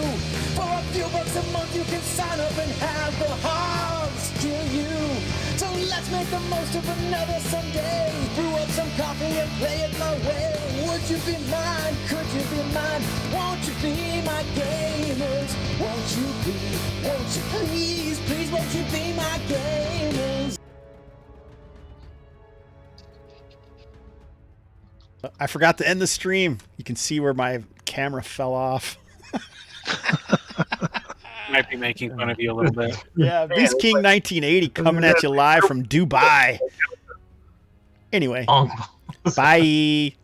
Speaker 2: for a few bucks a month you can sign up and have the Hobbs kill you. So let's make the most of another Sunday. Brew up some coffee and play it my way. Would you be mine? Could you be mine? Won't you be my gamers? Won't you please, please won't you be my gamers?
Speaker 3: I forgot to end the stream. You can see where my camera fell off.
Speaker 4: Might be making fun of you a little bit.
Speaker 3: Yeah, Beast King 1980 coming at you live from Dubai. Anyway, bye.